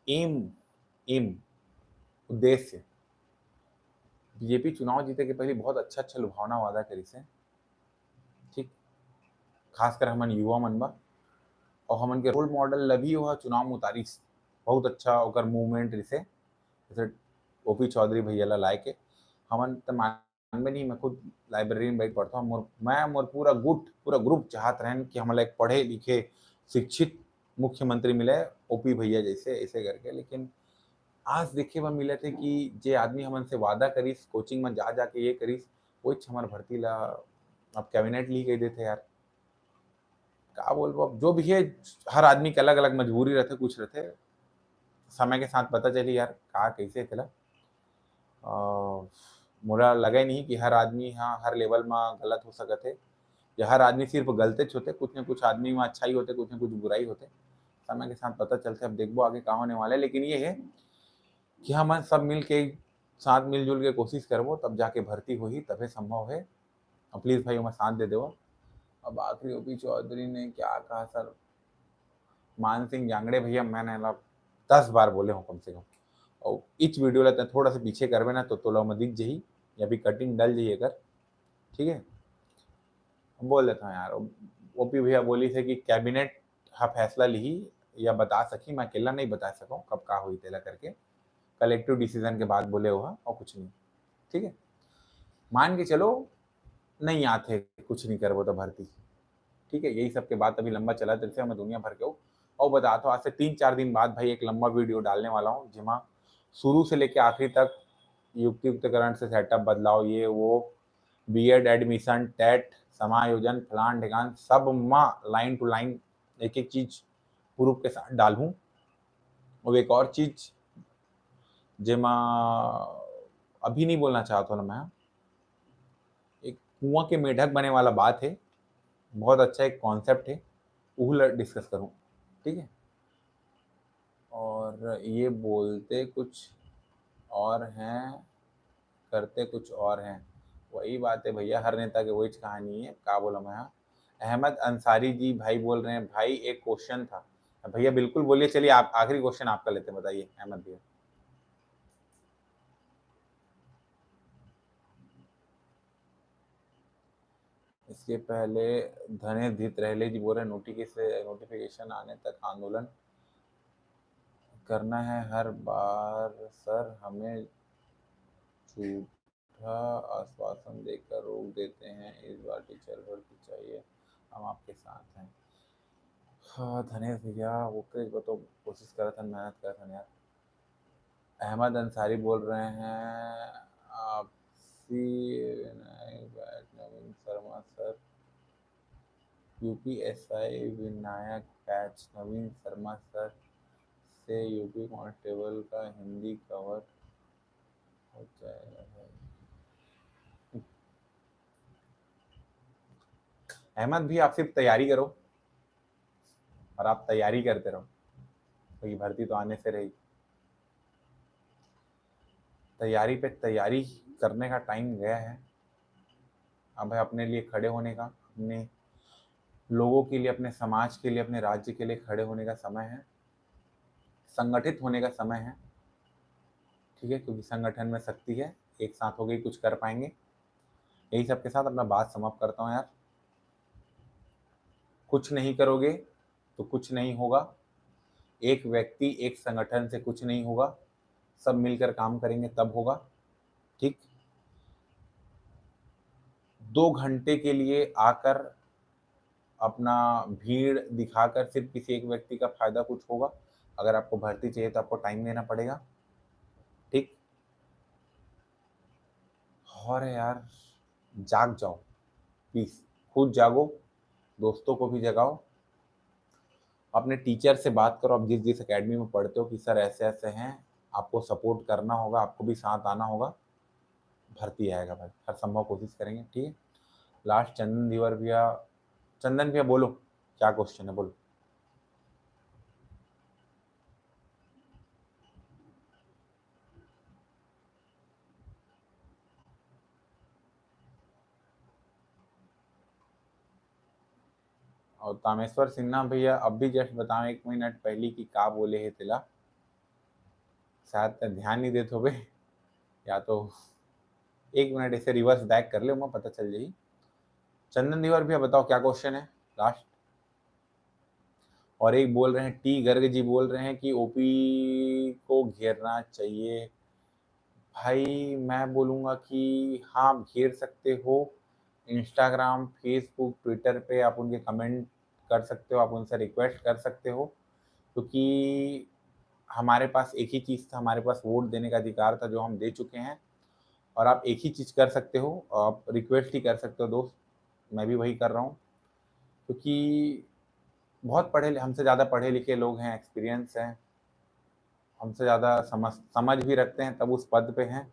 एम एम उद्देश्य बीजेपी चुनाव जीते के पहले बहुत अच्छा अच्छा लुभावना वादा करी से ठीक। खासकर हमन युवा मन बा और हमन के रोल मॉडल लभी हुआ चुनाव में उतारिस बहुत अच्छा ओकर मूवमेंट रिसे जैसे ओपी चौधरी भैया ला लाए के हमन त मान में नहीं। मैं खुद लाइब्रेरी में बैठ पढ़ता हूँ। मैं मोर पूरा ग्रुप चाहत रहन कि हम एक पढ़े लिखे शिक्षित मुख्यमंत्री मिले ओपी भैया जैसे ऐसे करके। लेकिन आज देखे बर मिले थे कि जे आदमी हमन से वादा करीस कोचिंग में जा जाके ये करीस वो हमार भर्ती ला अब कैबिनेट ली कह देते यार। क्या बोलबो अब जो भी है हर आदमी के अलग अलग मजबूरी रहते कुछ रहते। समय के साथ पता चली यार का कैसे चला। मोला लगे नहीं कि हर आदमी हाँ हर लेवल में गलत हो सकते है या हर आदमी सिर्फ गलते होते। कुछ न कुछ आदमी में अच्छाई होते कुछ न कुछ बुराई होते। समय के साथ पता चलते। अब देखो आगे कहाँ होने वाला है। लेकिन ये है कि हम सब मिल के साथ मिलजुल के कोशिश करबो तब जाके भर्ती हो ही तभी संभव है। और प्लीज़ भाई हमें साथ दे दो। अब आखिरी ओपी चौधरी ने क्या कहा सर, मान सिंह जांगड़े भैया मैंने 10 बार बोले हूँ कम से कम। और इच वीडियो लेते थोड़ा सा पीछे करवे ना तो तोला में दिख जही या भी कटिंग डल जाइए अगर ठीक है। बोल देता हूँ यार ओपी भैया बोली थे कि कैबिनेट हा फैसला ली या बता सकी, मैं अकेला नहीं बता सका हूँ कब का हुई तेला करके, कलेक्टिव डिसीजन के बाद बोले हुआ और कुछ नहीं। ठीक है, मान के चलो नहीं आते, कुछ नहीं कर वो तो भर्ती। ठीक है, यही सब के बाद अभी लंबा चला, तेरे से मैं दुनिया भर के हूँ और बता तो आज से 3-4 दिन बाद भाई एक लंबा वीडियो डालने वाला हूँ जिसमें शुरू से लेके आखिरी तक युक्तियुक्तकरण से सेटअप बदलाव, ये वो बीएड एडमिशन, टेट, समायोजन, फलान ढिकान, सब माँ लाइन टू लाइन एक एक चीज प्रूफ के साथ डालूँ। और एक और चीज जेमा अभी नहीं बोलना चाहता ना मैं, एक कुआं के मेढक बने वाला बात है, बहुत अच्छा एक कॉन्सेप्ट है, वो डिस्कस करूँ। ठीक है, और ये बोलते कुछ और हैं, करते कुछ और हैं, वही बात है भैया, हर नेता की वही कहानी है, क्या बोला मैं। अहमद अंसारी जी भाई बोल रहे हैं, भाई एक क्वेश्चन था। भैया बिल्कुल बोलिए, चलिए आप आखिरी क्वेश्चन आपका लेते हैं, बताइए अहमद भैया। इसके पहले धनेश धित रहले जी बोल रहे हैं, नोटिफिकेशन आने तक आंदोलन करना है हर बार सर, हमें झूठा आश्वासन देकर रोक देते हैं, इस बार टीचर भर्ती चाहिए, हम आपके साथ हैं। हाँ धनेश भैया, ओके तो कोशिश करा था, मेहनत करा था यार। अहमद अंसारी बोल रहे हैं, आपसी Naveen Sharma sir, UPSI Vinayak batch, Naveen Sharma sir से यूपी कांस्टेबल का हिंदी कवर हो जाएगा। अहमद भी आप सिर्फ तैयारी करो और आप तैयारी करते रहो, क्योंकि भर्ती तो आने से रही। तैयारी पे तैयारी करने का टाइम गया है, अब है अपने लिए खड़े होने का, अपने लोगों के लिए, अपने समाज के लिए, अपने राज्य के लिए खड़े होने का समय है, संगठित होने का समय है। ठीक है, क्योंकि संगठन में शक्ति है, एक साथ हो गई कुछ कर पाएंगे। यही सब के साथ अपना बात समाप्त करता हूँ यार। कुछ नहीं करोगे तो कुछ नहीं होगा, एक व्यक्ति एक संगठन से कुछ नहीं होगा, सब मिलकर काम करेंगे तब होगा। ठीक, 2 घंटे के लिए आकर अपना भीड़ दिखाकर सिर्फ किसी एक व्यक्ति का फायदा कुछ होगा? अगर आपको भर्ती चाहिए तो आपको टाइम देना पड़ेगा। ठीक, और यार जाग जाओ प्लीज, खुद जागो, दोस्तों को भी जगाओ, अपने टीचर से बात करो, आप जिस जिस एकेडमी में पढ़ते हो कि सर ऐसे ऐसे हैं, आपको सपोर्ट करना होगा, आपको भी साथ आना होगा, भर्ती आएगा भाई, हर संभव कोशिश करेंगे। ठीक है, लास्ट चंदन दीवर भैया, चंदन भैया बोलो क्या क्वेश्चन है, बोलो। और तामेश्वर सिन्हा भैया, अब भी जस्ट बताओ 1 मिनट पहले की का बोले है तिला, शायद ध्यान नहीं देते हो, या तो 1 मिनट इसे रिवर्स बैक कर ले, मैं पता चल जाएगी। चंदन दीवार भैया बताओ क्या क्वेश्चन है लास्ट। और एक बोल रहे हैं टी गर्ग जी, बोल रहे हैं कि ओपी को घेरना चाहिए। भाई मैं बोलूँगा कि हाँ घेर सकते हो, इंस्टाग्राम, फेसबुक, ट्विटर पे आप उनके कमेंट कर सकते हो, आप उनसे रिक्वेस्ट कर सकते हो, क्योंकि हमारे पास एक ही चीज़ था, हमारे पास वोट देने का अधिकार था जो हम दे चुके हैं। और आप एक ही चीज़ कर सकते हो, आप रिक्वेस्ट ही कर सकते हो दोस्त, मैं भी वही कर रहा हूँ, क्योंकि बहुत हमसे ज़्यादा पढ़े लिखे लोग हैं, एक्सपीरियंस हैं, हमसे ज़्यादा समझ भी रखते हैं, तब उस पद पे हैं।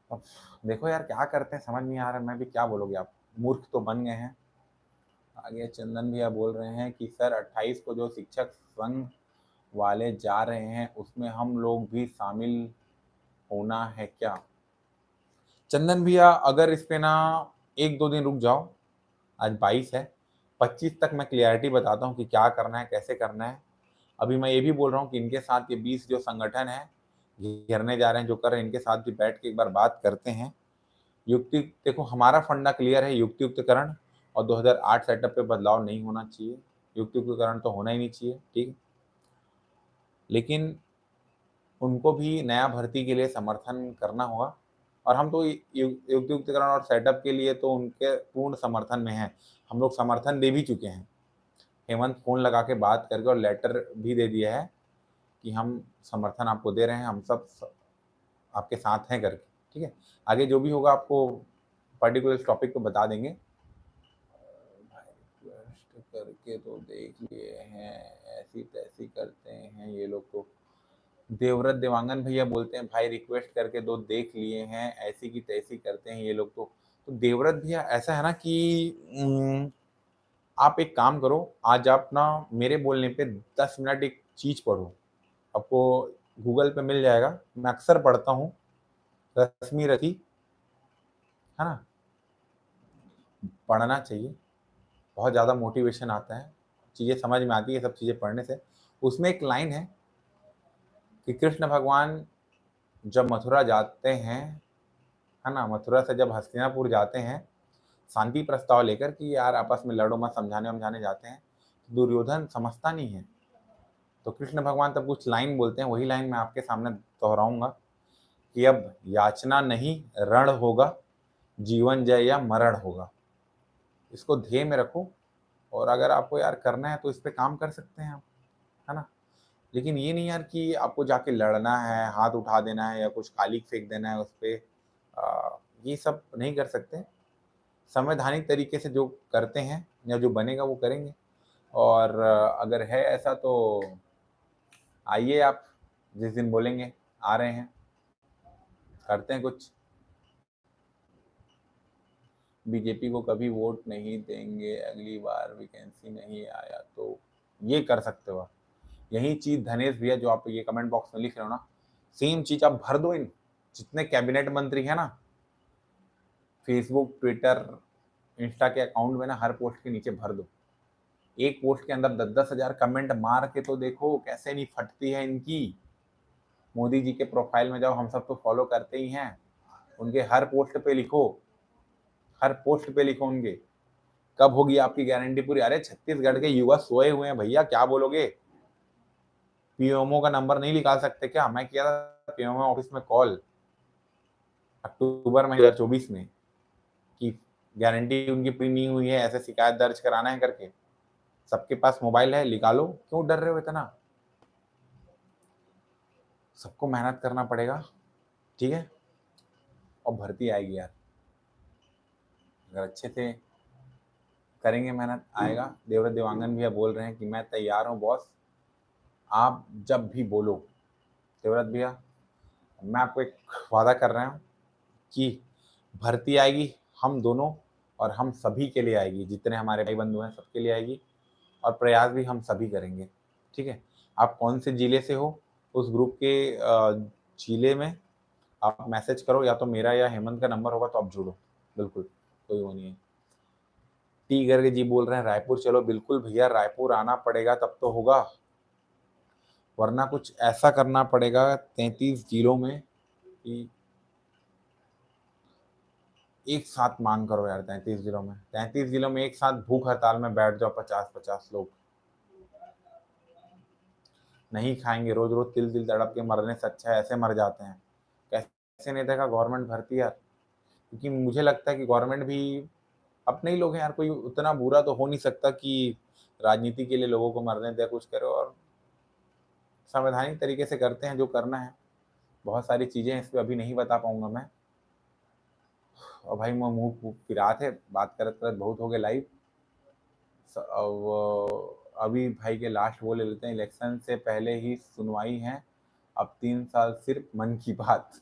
अब देखो यार क्या करते हैं, समझ नहीं आ रहा, मैं भी क्या बोलोगे आप, मूर्ख तो बन गए हैं। आगे चंदन भैया बोल रहे हैं कि सर 28 को जो शिक्षक संघ वाले जा रहे हैं उसमें हम लोग भी शामिल होना है क्या? चंदन भैया अगर इस पे ना 1-2 दिन रुक जाओ, आज 22 है, 25 तक मैं क्लियरिटी बताता हूँ कि क्या करना है, कैसे करना है। अभी मैं ये भी बोल रहा हूँ कि इनके साथ ये 20 जो संगठन है घेरने जा रहे हैं, जो कर रहे हैं, इनके साथ भी बैठ के एक बार बात करते हैं। युक्ति देखो, हमारा फंडा क्लियर है, युक्तियुक्तकरण और 2008 सेटअप पे बदलाव नहीं होना चाहिए। युक्तियुक्तकरण तो होना ही नहीं चाहिए, ठीक है। लेकिन उनको भी नया भर्ती के लिए समर्थन करना होगा, और हम तो युक्तियुक्तकरण और सेटअप के लिए तो उनके पूर्ण समर्थन में हैं। हम लोग समर्थन दे भी चुके हैं। हेमंत फ़ोन लगा के बात करके और लेटर भी दे दिया है कि हम समर्थन आपको दे रहे हैं, हम सब आपके साथ हैं करके, ठीक है। आगे जो भी होगा आपको पर्टिकुलर इस टॉपिक पे बता देंगे। भाई रिक्वेस्ट करके तो देख लिए हैं, ऐसी तैसी करते हैं ये लोग तो। देवव्रत देवांगन भैया बोलते हैं भाई रिक्वेस्ट करके दो देख लिए हैं, ऐसी की तैसी करते हैं ये लोग तो देवव्रत भैया ऐसा है ना कि आप एक काम करो, आज आप ना मेरे बोलने पे 10 मिनट एक चीज़ पढ़ो, आपको गूगल पे मिल जाएगा, मैं अक्सर पढ़ता हूँ, रश्मि रथी, है ना, पढ़ना चाहिए, बहुत ज़्यादा मोटिवेशन आता है, चीज़ें समझ में आती है सब चीज़ें पढ़ने से। उसमें एक लाइन है कि कृष्ण भगवान जब मथुरा जाते हैं, है ना, मथुरा से जब हस्तिनापुर जाते हैं शांति प्रस्ताव लेकर कि यार आपस में लड़ो मत, समझाने वमझाने जाते हैं, तो दुर्योधन समझता नहीं है, तो कृष्ण भगवान तब कुछ लाइन बोलते हैं, वही लाइन मैं आपके सामने दोहराऊंगा कि अब याचना नहीं रण होगा, जीवन जय या मरण होगा। इसको ध्येय में रखो, और अगर आपको यार करना है तो इस पे काम कर सकते हैं आप, है ना। लेकिन ये नहीं यार कि आपको जाके लड़ना है, हाथ उठा देना है या कुछ काली फेंक देना है उस पर, ये सब नहीं कर सकते। संवैधानिक तरीके से जो करते हैं या जो बनेगा वो करेंगे, और अगर है ऐसा तो आइए आप, जिस दिन बोलेंगे आ रहे हैं, करते हैं कुछ। बीजेपी को कभी वोट नहीं देंगे, अगली बार वैकेंसी नहीं आया तो ये कर सकते हो आप। यही चीज़ धनेश भैया जो आप ये कमेंट बॉक्स में लिख रहे हो ना, सेम चीज़ आप भर दो, इन जितने कैबिनेट मंत्री हैं ना, फेसबुक ट्विटर इंस्टा के अकाउंट में ना हर पोस्ट के नीचे भर दो। एक पोस्ट के अंदर 10-10 हज़ार कमेंट मार के तो देखो कैसे नहीं फटती है इनकी। मोदी जी के प्रोफाइल में जाओ, हम सब तो फॉलो करते ही हैं, उनके हर पोस्ट पे लिखो, हर पोस्ट पे लिखो उनके, कब होगी आपकी गारंटी पूरी। अरे छत्तीसगढ़ के युवा सोए हुए हैं भैया, क्या बोलोगे। पीएमओ का नंबर नहीं निकाल सकते क्या। मैं किया था पीएमओ ऑफिस में कॉल अक्टूबर में 2024 में कि गारंटी उनकी पूरी नहीं हुई है, ऐसे शिकायत दर्ज कराना है करके। सबके पास मोबाइल है, निकालो, क्यों डर रहे हो इतना। सबको मेहनत करना पड़ेगा, ठीक है, और भर्ती आएगी यार, अगर अच्छे से करेंगे मेहनत आएगा। देवव्रत देवांगन भैया बोल रहे हैं कि मैं तैयार हूँ बॉस, आप जब भी बोलो। देवव्रत भैया मैं आपको एक वादा कर रहा हूँ कि भर्ती आएगी हम दोनों और हम सभी के लिए आएगी, जितने हमारे भाई बंधु हैं सबके लिए आएगी, और प्रयास भी हम सभी करेंगे, ठीक है। आप कौन से ज़िले से हो, उस ग्रुप के ज़िले में आप मैसेज करो, या तो मेरा या हेमंत का नंबर होगा तो आप जुड़ो, बिल्कुल कोई वो नहीं है। टी करके जी बोल रहे हैं रायपुर चलो, बिल्कुल भैया रायपुर आना पड़ेगा तब तो होगा, वरना कुछ ऐसा करना पड़ेगा 33 जिलों में कि एक साथ मांग करो यार। 33 जिलों में एक साथ भूख हड़ताल में बैठ जाओ, 50-50 लोग नहीं खाएंगे, रोज रोज तिल तिल तड़प के मरने से अच्छा है ऐसे मर जाते हैं। कैसे नहीं देगा गवर्नमेंट भर्ती यार, क्योंकि मुझे लगता है कि गवर्नमेंट भी अपने ही लोग हैं यार, कोई उतना बुरा तो हो नहीं सकता कि राजनीति के लिए लोगों को मरने दे, कुछ करे, और संवैधानिक तरीके से करते हैं जो करना है। बहुत सारी चीज़ें इस पर अभी नहीं बता पाऊंगा मैं, और भाई मैं मुँह फिरा थे, बात करते करते बहुत हो गए लाइव। अभी भाई के लास्ट वो ले लेते हैं, इलेक्शन से पहले ही सुनवाई है, अब 3 साल सिर्फ मन की बात।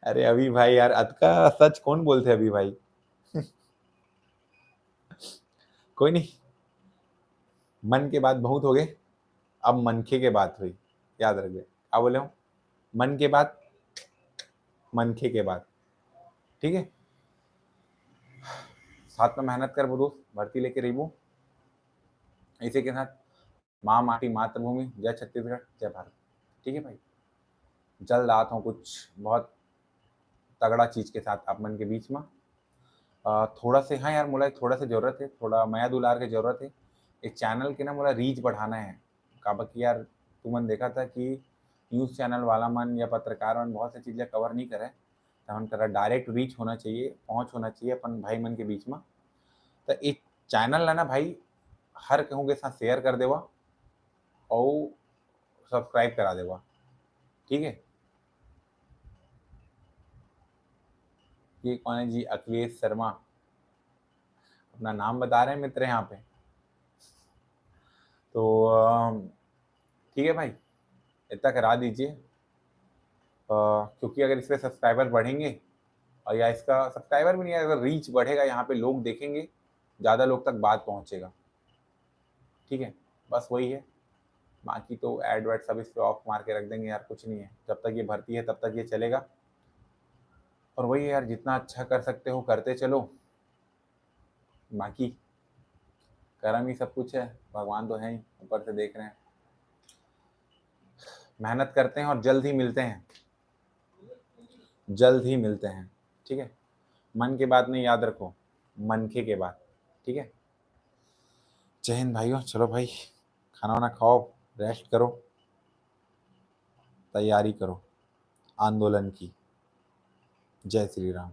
अरे अभी भाई यार, अत का सच कौन बोलते अभी भाई। कोई नहीं, मन के बात बहुत हो गए, अब मनखे के बात हुई, याद रखिए क्या बोले हूँ, मन के बात मनखे के बात, ठीक है। साथ में मेहनत कर वो दोस्त, भर्ती लेके रही। इसी के साथ माँ माटी मातृभूमि, जय छत्तीसगढ़, जय भारत, ठीक है भाई। जल्द आता हूँ कुछ बहुत तगड़ा चीज़ के साथ आप मन के बीच में थोड़ा से, हाँ यार मोला थोड़ा सा ज़रूरत है, थोड़ा माया दुलार के ज़रूरत है। एक चैनल के ना मोला रीच बढ़ाना है। काबर कि यार तुमन देखा था कि न्यूज़ चैनल वाला मन या पत्रकार मन बहुत सी चीज़ें कवर नहीं करे, तो हमन करा डायरेक्ट रीच होना चाहिए, पहुँच होना चाहिए अपन भाई मन के बीच में। तो एक चैनल ला ना भाई हर कहूँ के साथ शेयर कर देवा और सब्सक्राइब करा देवा, ठीक है। ये कौन है जी? अखिलेश शर्मा अपना नाम बता रहे हैं मित्र यहाँ पे। तो ठीक है भाई, इतना करा दीजिए, क्योंकि अगर इस पर सब्सक्राइबर बढ़ेंगे और या इसका सब्सक्राइबर भी नहीं है, अगर रीच बढ़ेगा, यहाँ पे लोग देखेंगे, ज़्यादा लोग तक बात पहुँचेगा, ठीक है। बस वही है, बाकी तो एड वेड सब इस पर ऑफ मार के रख देंगे यार, कुछ नहीं है। जब तक ये भर्ती है तब तक ये चलेगा। और वही है यार, जितना अच्छा कर सकते हो करते चलो, बाकी कर्म ही सब कुछ है, भगवान तो है ही, ऊपर से देख रहे हैं। मेहनत करते हैं और जल्द ही मिलते हैं, जल्द ही मिलते हैं, ठीक है। मन की बात नहीं, याद रखो, मनखे के बात, ठीक है। जय हिंद भाइयों, चलो भाई खाना वाना खाओ, रेस्ट करो, तैयारी करो आंदोलन की। जय श्री राम।